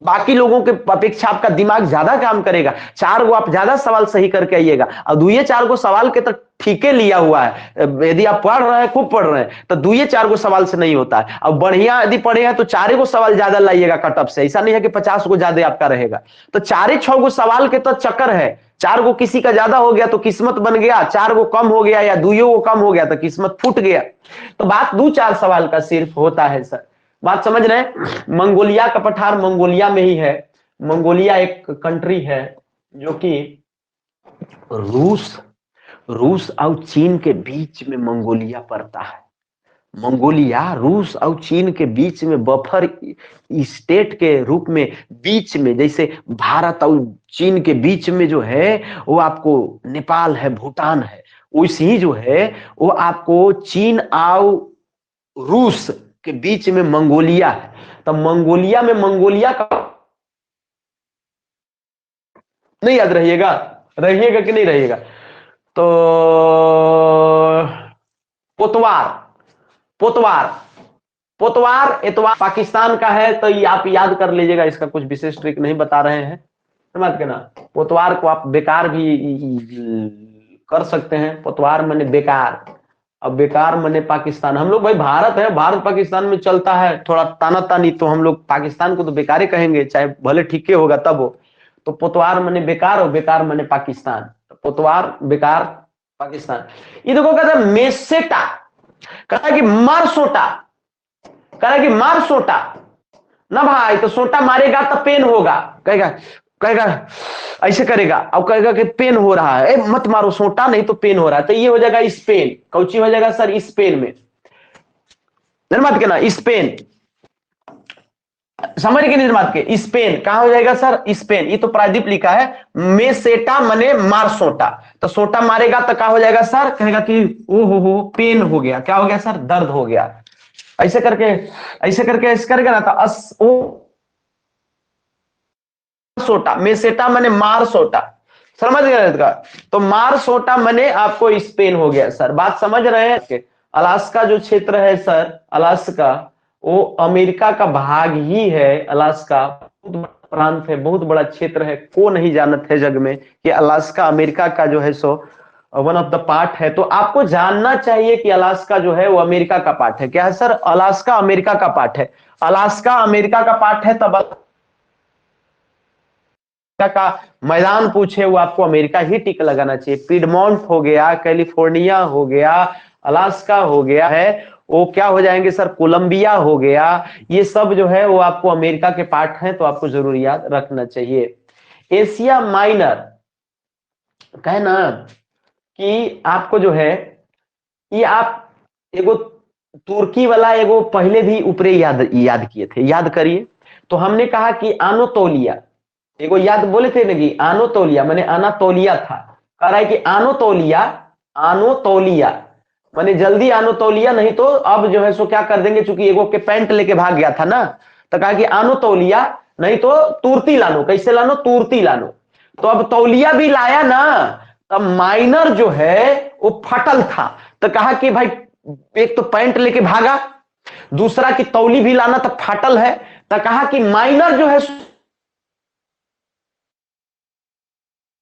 बाकी लोगों के अपेक्षा आपका दिमाग ज्यादा काम करेगा, चार गो आप ज्यादा सवाल सही करके आइएगा, और दुए चार गो सवाल के तो ठीके लिया हुआ है, यदि आप पढ़ रहे हैं खूब पढ़ रहे हैं तो दुए चार गो सवाल से नहीं होता है, अब बढ़िया यदि पढ़े हैं तो चारे गो सवाल ज्यादा लाइएगा कटअप से, ऐसा नहीं है कि 50 गो ज्यादा आपका रहेगा, तो चारे 6 गो सवाल के तो चक्कर है, चार गो किसी का ज्यादा हो गया तो किस्मत बन गया, चार गो कम हो गया या दुइयों गो कम हो गया तो किस्मत फूट गया। तो बात 2-4 सवाल का सिर्फ होता है सर, बात समझ रहे हैं। मंगोलिया का पठार मंगोलिया में ही है, मंगोलिया एक कंट्री है जो कि रूस, रूस और चीन के बीच में मंगोलिया पड़ता है, मंगोलिया रूस और चीन के बीच में बफर स्टेट के रूप में, बीच में जैसे भारत और चीन के बीच में जो है वो आपको नेपाल है, भूटान है, वैसे ही जो है वो आपको चीन और रूस के बीच में मंगोलिया है। तो मंगोलिया में, मंगोलिया का नहीं याद रहिएगा, रहिएगा कि नहीं रहिएगा, तो पोतवार, पोतवार, पोतवार एतवार पाकिस्तान का है, तो ये आप याद कर लीजिएगा, इसका कुछ विशेष ट्रिक नहीं बता रहे हैं, समझ के ना। पोतवार को आप बेकार भी कर सकते हैं, पोतवार माने बेकार, अब बेकार मने पाकिस्तान, हम लोग भाई भारत है, भारत पाकिस्तान में चलता है थोड़ा ताना तानी, तो हम लोग पाकिस्तान को तो बेकार ही कहेंगे, चाहे भले ठीक होगा तब हो। तो पोतवार मने बेकार और बेकार मने पाकिस्तान, तो पोतवार बेकार पाकिस्तान। ये देखो कहता है मेसेटा, कहता है कि मार सोटा, कह रहा है कि मार सोटा ना भाई, तो सोटा मारेगा तो पेन होगा, कहेगा कहेगा ऐसे करेगा, अब कहेगा कि पेन हो रहा है, मत मारो सोटा, नहीं तो पेन हो रहा है, तो ये हो जाएगा स्पेन। कौची हो जाएगा सर? स्पेन में, निर्मात के ना स्पेन, समझ के निर्मात के स्पेन कहा हो जाएगा सर? स्पेन। ये तो प्रायद्वीप लिखा है, मेसेटा मने मार सोटा, तो सोटा मारेगा तो क्या हो जाएगा सर? कहेगा कि ओ हो पेन हो गया, क्या हो गया सर? दर्द हो गया। ऐसे करके ऐसे करके ऐसे करके ना, तो ओ सोटा, मेसेटा मने मार सोटा, समझ गए? तो मार सोटा मने आपको स्पेन हो गया सर। बात समझ रहे हैं? अलास्का जो क्षेत्र है सर, अलास्का वो अमेरिका का भाग ही है। अलास्का बहुत बड़ा प्रांत है, बहुत बड़ा क्षेत्र है, को नहीं जानत है जग में कि अलास्का अमेरिका का जो है so one of the part है। तो आपको जानना चाहिए कि अलास्का जो है वो अमेरिका का पार्ट है। क्या है सर? अलास्का अमेरिका का पार्ट है। अलास्का अमेरिका का पार्ट है, तब का मैदान पूछे वो आपको अमेरिका ही टिक लगाना चाहिए। पिडमोंट हो गया, कैलिफोर्निया हो गया, अलास्का हो गया है, वो क्या हो जाएंगे सर? कोलंबिया हो गया। ये सब जो है वो आपको अमेरिका के पार्ट हैं, तो आपको जरूर याद रखना चाहिए। एशिया माइनर कहे ना कि आपको जो है ये आप एगो तुर्की वाला एगो पहले भी ऊपरे याद किए थे, याद करिए। तो हमने कहा कि आनोतोलिया एगो याद बोले थे ना कि आनोतोलिया माने अनातोलिया था। कह रहा है कि आनोतोलिया, आनोतोलिया माने जल्दी आनोतोलिया, नहीं तो अब जो है सो क्या कर देंगे, चूंकि एगो के पैंट लेके भाग गया था ना, तो कहा कि आनोतोलिया नहीं तो तुर्ती लानो। कैसे लानो? तुर्ती लानो। तो अब तौलिया भी लाया ना, तब माइनर जो है वो फटल था, तो कहा कि भाई एक तो पैंट लेके भागा, दूसरा की तौली भी लाना तो फाटल है, तो कहा कि माइनर जो है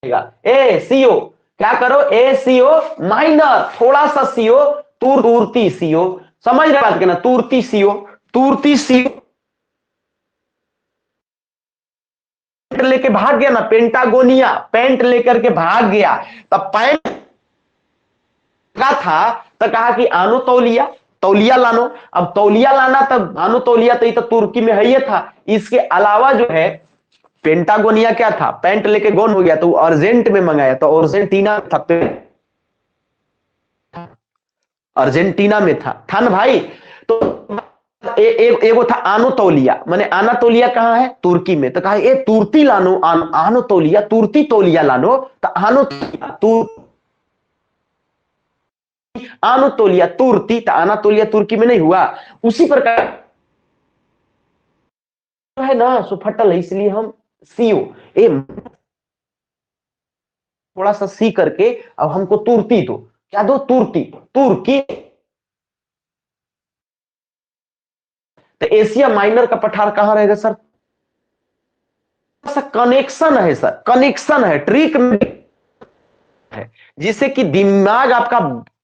ए सीओ, क्या करो? ए सीओ माइनर, थोड़ा सा सीओ, तुर्ती सीओ, समझ रहे बात के ना? तुर्ती सीओ, तुर्ती सीओ लेके भाग गया ना, पेंटागोनिया पैंट लेकर के भाग गया, तब पैंट का था तो कहा कि आनो तौलिया, तौलिया लानो। अब तौलिया लाना तब आनो तौलिया, तो ये तो तुर्की में है, ये था। इसके अलावा जो है पेंटागोनिया क्या था? पैंट लेके गोन हो गया, तो अर्जेंट में मंगाया, तो अर्जेंटीना था, अर्जेंटीना में था ना भाई। तो एगो था आनोतोलिया, माने आनातोलिया कहां है? तुर्की में, तो कहा ए तुर्ती लानो, आनोतोलिया तुर्ती तोलिया लानो, तो आनोतोलिया तुर्ती, तो आनातोलिया तुर्की में नहीं हुआ। उसी प्रकार है ना, सो फटल है, इसलिए हम सीओ ए थोड़ा सा सी करके अब हमको तुर्ती दो, क्या दो? तुर्ती, तुर्की। तो एशिया माइनर का पठार कहां रहेगा सर? कनेक्शन है सर, कनेक्शन है, ट्रिक है, जिससे कि दिमाग आपका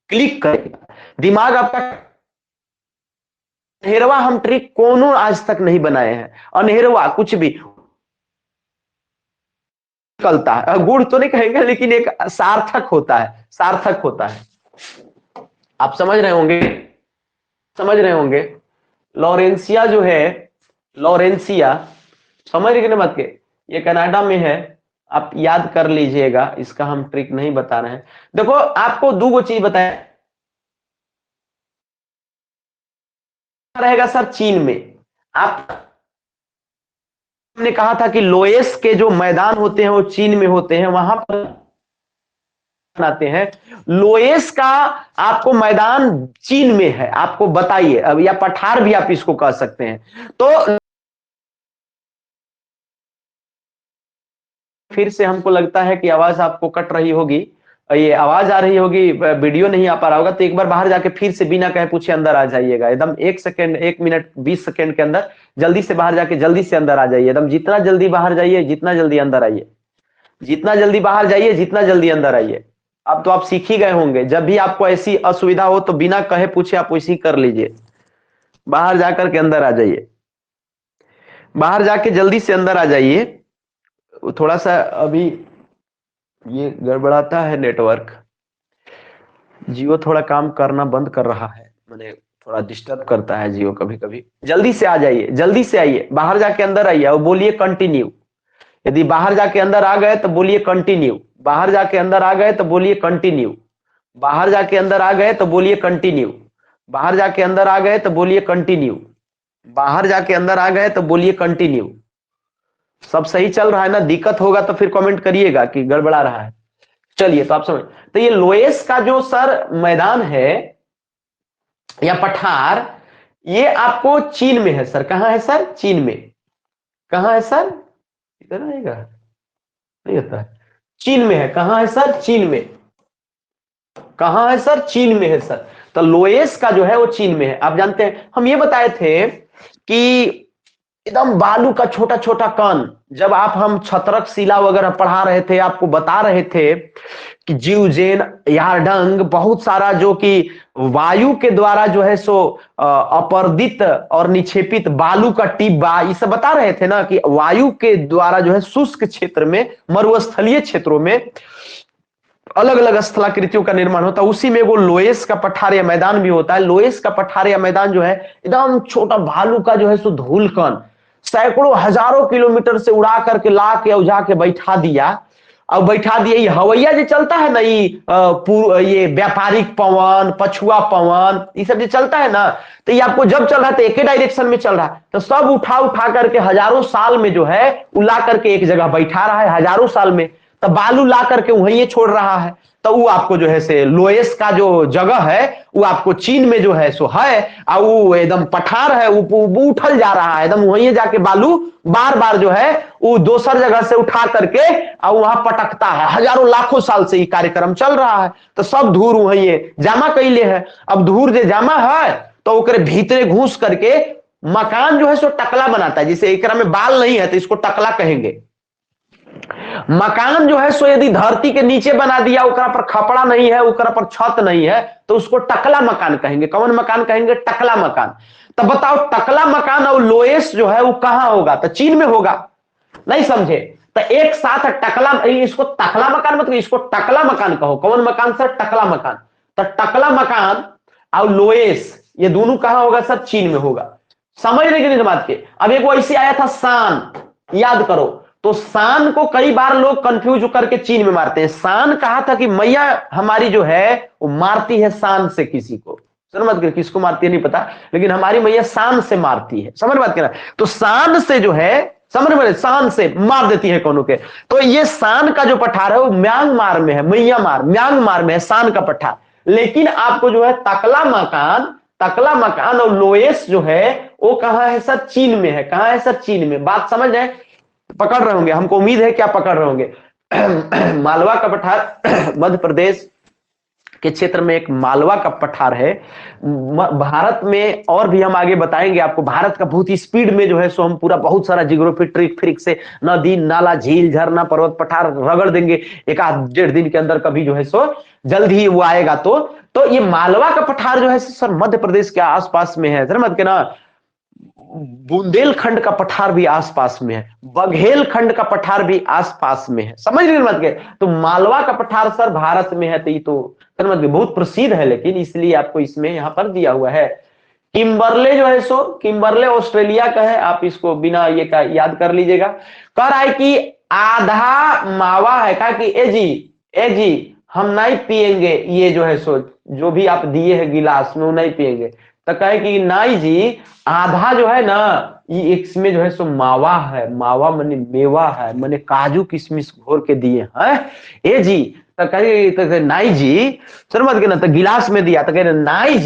क्लिक करेगा, दिमाग आपका। अनहेरवा हम ट्रिक कोनो आज तक नहीं बनाए हैं, अनहेरवा कुछ भी निकलता है, गुड़ तो नहीं कहेंगे, लेकिन एक सार्थक होता है, सार्थक होता है। आप समझ रहे होंगे, समझ रहे होंगे। लॉरेंसिया जो है, लॉरेंसिया समझ रहे कि नहीं बात के? ये कनाडा में है, आप याद कर लीजिएगा, इसका हम ट्रिक नहीं बता रहे हैं। देखो आपको दो चीज बताया रहेगा सर, चीन में। आप ने कहा था कि लोएस के जो मैदान होते हैं वो चीन में होते हैं, वहां पर बनाते हैं। लोएस का आपको मैदान चीन में है, आपको बताइए अब, या पठार भी आप इसको कह सकते हैं। तो फिर से हमको लगता है कि आवाज आपको कट रही होगी, ये आवाज आ रही होगी, वीडियो नहीं आ पा रहा होगा, तो एक बार बाहर जाके फिर से बिना कहे पूछे अंदर आ जाइएगा, एकदम 1 सेकंड 1 मिनट 20 सेकंड के अंदर जल्दी से बाहर जाके जल्दी से अंदर आ जाइए, एकदम जितना जल्दी बाहर जाइए जितना जल्दी अंदर आइए, जितना जल्दी बाहर जाइए जितना जल्दी अंदर आइए। अब तो आप सीख ही गए होंगे, जब भी आपको ऐसी असुविधा हो तो बिना कहे पूछे आप वैसे ही कर लीजिए। बाहर जाकर के अंदर आ जाइए, बाहर जाके जल्दी से अंदर आ जाइए। थोड़ा सा अभी ये गड़बड़ाता है नेटवर्क, जियो थोड़ा काम करना बंद कर रहा है, मैंने थोड़ा डिस्टर्ब करता है जियो कभी कभी। जल्दी से आ जाइए, जल्दी से आइए, बाहर जाके अंदर आइए और बोलिए कंटिन्यू। यदि बाहर जाके अंदर आ गए तो बोलिए कंटिन्यू, बाहर जाके अंदर आ गए तो बोलिए कंटिन्यू, बाहर जाके अंदर आ गए तो बोलिए कंटिन्यू, बाहर जाके अंदर आ गए तो बोलिए कंटिन्यू, बाहर जाके अंदर आ गए तो बोलिए कंटिन्यू। सब सही चल रहा है ना? दिक्कत होगा तो फिर कमेंट करिएगा कि गड़बड़ा रहा है। चलिए, तो आप समझ, तो ये लोएस का जो सर मैदान है या पठार, ये आपको चीन में है सर। कहां है सर? चीन में। कहां है सर? इधर आएगा नहीं होता है, चीन में है। कहां है सर? चीन में। कहां है सर? चीन में है सर। तो लोएस का जो है वो चीन में है। आप जानते हैं, हम ये बताए थे कि एकदम बालू का छोटा छोटा कण, जब हम छत्रक शिला वगैरह पढ़ा रहे थे, आपको बता रहे थे कि जीवजेन, यारडंग, बहुत सारा जो कि वायु के द्वारा जो है सो अपर्दित और निक्षेपित बालू का टिब्बा, ये सब बता रहे थे ना कि वायु के द्वारा जो है शुष्क क्षेत्र में, मरुस्थलीय क्षेत्रों में अलग अलग स्थलाकृतियों का निर्माण होता है। उसी में वो लोएस का पठार या मैदान भी होता है। लोएस का पठार या मैदान जो है एकदम छोटा भालू का जो है सो धूल कण, सैकड़ों हजारों किलोमीटर से उड़ा करके ला के उजा के बैठा दिया। अब बैठा दिया, ये हवैया जो चलता है ना, ये व्यापारिक पवन, पछुआ पवन, ये सब जो चलता है ना, तो ये आपको जब चल रहा है तो एक ही डायरेक्शन में चल रहा है, तो सब उठा उठा करके हजारों साल में जो है उला करके एक जगह बैठा रहा है, हजारों साल में। तो बालू ला करके वहीं छोड़ रहा है। तो वो आपको जो है से लोएस का जो जगह है वो आपको चीन में जो है सो है, और वो एकदम पठार है, वो उठल जा रहा है एकदम, वहीं जाके बालू बार बार जो है वो दूसर जगह से उठा करके और वहां पटकता है। हजारों लाखों साल से ये कार्यक्रम चल रहा है। तो सब धूर वहीं जामा कैले है। अब धूर जो जामा है तो ओकरे भीतरे घुस करके मकान जो है सो टकला बनाता है। जिसे एकरा में बाल नहीं है तो इसको टकला कहेंगे। मकान जो है सो यदि धरती के नीचे बना दिया, ओकरा पर खपड़ा नहीं है, ओकरा पर छत नहीं है, तो उसको टकला मकान कहेंगे। कौन मकान कहेंगे? टकला मकान। तो बताओ, टकला मकान और लोएस जो है वो कहां होगा? तो चीन में होगा। नहीं समझे? तो एक साथ टकला, इसको टकला मकान मतलब, इसको टकला मकान कहो। कौन मकान सर? टकला मकान। तो टकला मकान और लोएस ये दोनों कहां होगा सर? चीन में होगा। समझ रहे कि नहीं बात के? अब एक वैसे आया था सान, याद करो। तो सान को कई बार लोग कंफ्यूज करके चीन में मारते हैं। सान कहा था कि मैया हमारी जो है वो मारती है शान से किसी को, समझ मत, किसको मारती है नहीं पता, लेकिन हमारी मैया शान से मारती है। समझ बात करना? तो शान से जो है, समझ में, शान से मार देती है कोनो के। तो ये शान का जो पठार है वो म्यांमार में है, म्यांमार म्यांमार में है शान का पठार। लेकिन आपको जो है तकला मकान और लोएस जो है वो कहां है सर? चीन में है। कहां है सर? चीन में। बात समझ रहे? पकड़ रहे होंगे, हमको उम्मीद है कि आप पकड़ रहे होंगे। मालवा का पठार मध्य प्रदेश के क्षेत्र में एक मालवा का पठार है। भारत में और भी हम आगे बताएंगे आपको। भारत का बहुत ही स्पीड में जो है सो हम पूरा बहुत सारा जियोग्राफी ट्रिक फ्रिक से नदी नाला झील झरना पर्वत पठार रगड़ देंगे एक आध डेढ़ दिन के अंदर, कभी जो है सो जल्द ही वो आएगा। तो ये मालवा का पठार जो है सर मध्य प्रदेश के आसपास में है। समझ के ना, बुंदेलखंड का पठार भी आसपास में है, बघेलखंड का पठार भी आसपास में है। समझ रहे मत के? तो मालवा का पठार सर भारत में है। तो ये तो समझ गए बहुत प्रसिद्ध है, लेकिन इसलिए आपको इसमें यहां पर दिया हुआ है। किम्बरले जो है सो, किम्बरले ऑस्ट्रेलिया का है, आप इसको बिना ये का याद कर लीजिएगा। कह रहा है कि आधा मावा है। कहा कि ए जी हम नहीं पिएंगे ये जो है सो, जो भी आप दिए है गिलास में वो नहीं पिएंगे। तो कहे कि नाई जी आधा जो है ना ये इसमें जो है सो मावा है। मावा माने मेवा है, माने काजू किशमिश घोर के दिए हैं ए जी। तो कहे नाई जी, समझ गए ना, तो गिलास में दिया। तो कह रहे नाई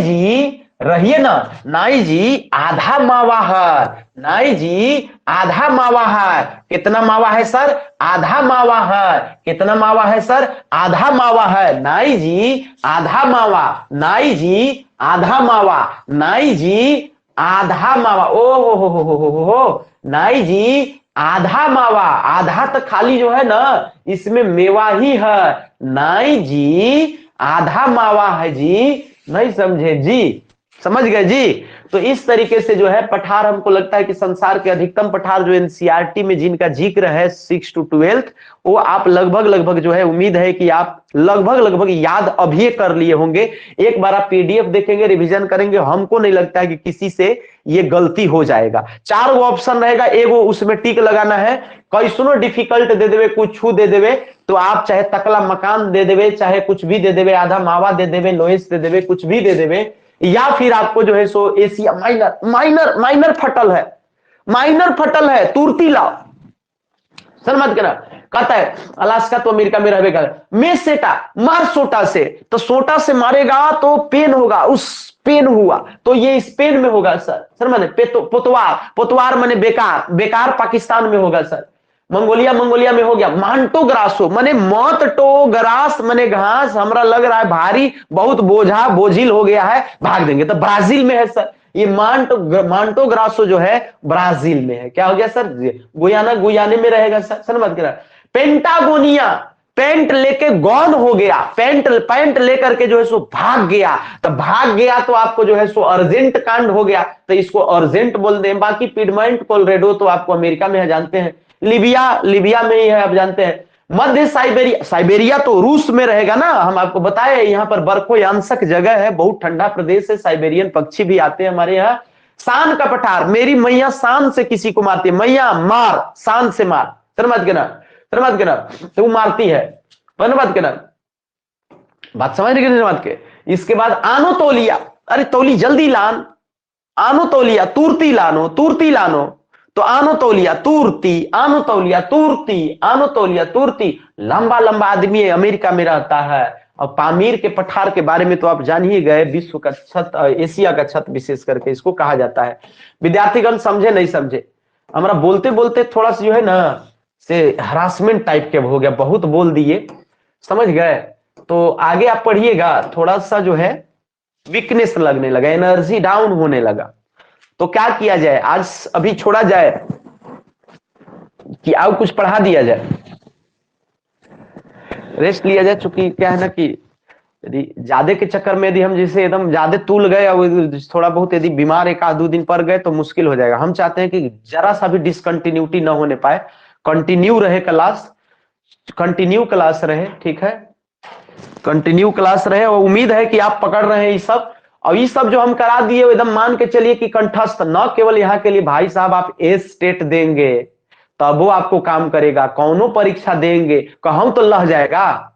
जी रहिए ना, नाई जी आधा मावा है, नाई जी आधा मावा है। कितना मावा है सर? आधा मावा है। कितना मावा है सर? आधा मावा है। नाई जी आधा मावा, नाई जी आधा मावा, नाई जी आधा मावा। ओ हो नाई जी आधा मावा, आधा तो खाली जो है ना इसमें मेवा ही है। नहीं जी, आधा मावा है जी, नहीं समझे जी, समझ गए जी। तो इस तरीके से जो है पठार, हमको लगता है कि संसार के अधिकतम पठार जो एनसीईआरटी में जिनका जिक्र है 6 to 12, वो आप लगभग जो है, उम्मीद है कि आप लगभग याद अभी कर लिए होंगे। एक बार आप पीडीएफ देखेंगे, रिवीजन करेंगे, हमको नहीं लगता है कि किसी से ये गलती हो जाएगा। 4 गो ऑप्शन रहेगा, एगो उसमें टिक लगाना है। कैसनो डिफिकल्ट दे देवे, कुछ दे देवे, तो आप चाहे तकला मकान दे देवे, चाहे कुछ भी दे देवे, आधा मावा दे देवे, लोएस दे देवे, कुछ भी दे देवे, या फिर आपको जो है सो एशिया माइनर, माइनर फटल है, माइनर फटल है, तुरती लाओ। सर मत कहना, कहता है अलास्का तो अमेरिका में रहेगा, मैं सेटा मार सोटा से, तो सोटा से मारेगा तो पेन होगा, उस पेन हुआ तो ये स्पेन में होगा सर माने पोतवार, पोतवार माने बेकार, बेकार पाकिस्तान में होगा सर। मंगोलिया में हो गया। मांटो ग्रासो माने मत टो ग्रास माने घास, हमरा लग रहा है भारी, बहुत बोझा बोझिल हो गया है, भाग देंगे, तो ब्राजील में है सर। ये मांटो ग्रासो जो है ब्राजील में है। क्या हो गया सर? गुयाने में रहेगा सर मत करा। पेंटागोनिया, पेंट लेके गौन हो गया, पैंट लेकर के जो है सो भाग गया, तो भाग गया तो आपको जो है सो अर्जेंट कांड हो गया, तो इसको अर्जेंट बोल दें। बाकी पिडमॉन्ट कोलोराडो तो आपको अमेरिका में है, जानते हैं। लिबिया में ही है, आप जानते हैं। मध्य साइबेरिया तो रूस में रहेगा ना, हम आपको बताए यहाँ पर बर्फोयांशक जगह है, बहुत ठंडा प्रदेश है, साइबेरियन पक्षी भी आते हैं हमारे यहाँ। शान का पठार, मेरी मैया शान से किसी को मारती है, मैया मार, शान से मार, शर्मत के ना, तो वो मारती है, बात के ना, बात समझ रहे बात के। इसके बाद आनो तोलिया, अरे तोली जल्दी लान, आनो तोलिया, तुरती लानो, तो आनो तोलिया तुरती, आनो तोलिया तुरती, आनो तोलिया तुरती। लंबा आदमी अमेरिका में रहता है। और पामीर के पठार के बारे में तो आप जान ही गए, विश्व का छत, एशिया का छत विशेष करके इसको कहा जाता है। विद्यार्थीगण समझे नहीं समझे? हमारा बोलते बोलते थोड़ा सा जो है ना से हरासमेंट टाइप के हो गया, बहुत बोल दिए, समझ गए? तो आगे आप पढ़िएगा, थोड़ा सा जो है वीकनेस लगने लगा, एनर्जी डाउन होने लगा। तो क्या किया जाए, आज अभी छोड़ा जाए कि और कुछ पढ़ा दिया जाए, रेस्ट लिया जाए? चूंकि क्या है ना कि यदि ज्यादा के चक्कर में यदि हम जैसे एकदम ज्यादा तूल गए और थोड़ा बहुत यदि बीमार 1-2 दिन पड़ गए तो मुश्किल हो जाएगा। हम चाहते हैं कि जरा सा भी डिसकंटिन्यूटी ना होने पाए, कंटिन्यू रहे क्लास, कंटिन्यू क्लास रहे, ठीक है, कंटिन्यू क्लास रहे। और उम्मीद है कि आप पकड़ रहे हैं ये सब। और ये सब जो हम करा दिए एकदम मान के चलिए कि कंठस्थ, न केवल यहाँ के लिए भाई साहब, आप स्टेट देंगे तब वो आपको काम करेगा, कौनो परीक्षा देंगे कहूं तो लह जाएगा।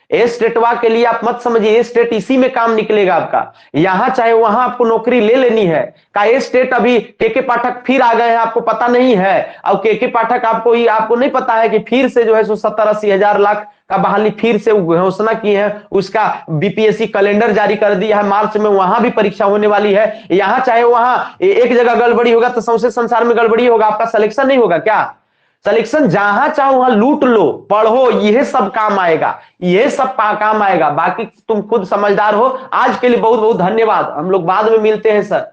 स्टेटवा के लिए आप मत समझिए, स्टेट इसी में काम निकलेगा आपका, यहां चाहे वहां आपको नौकरी ले लेनी है। का स्टेट अभी के पाठक फिर आ गए हैं, आपको पता नहीं है। और के पाठक आपको नहीं पता है कि फिर से जो है 70-80 हजार लाख का बहाली फिर से घोषणा की है, उसका बीपीएससी कैलेंडर जारी कर दिया है, मार्च में वहां भी परीक्षा होने वाली है। यहां चाहे वहां एक जगह गड़बड़ी होगा तो सौंसे संसार में गड़बड़ी होगा, आपका सिलेक्शन नहीं होगा क्या? सिलेक्शन जहां चाहो वहां लूट लो, पढ़ो, यह सब काम आएगा, यह सब काम आएगा। बाकी तुम खुद समझदार हो। आज के लिए बहुत बहुत धन्यवाद, हम लोग बाद में मिलते हैं सर।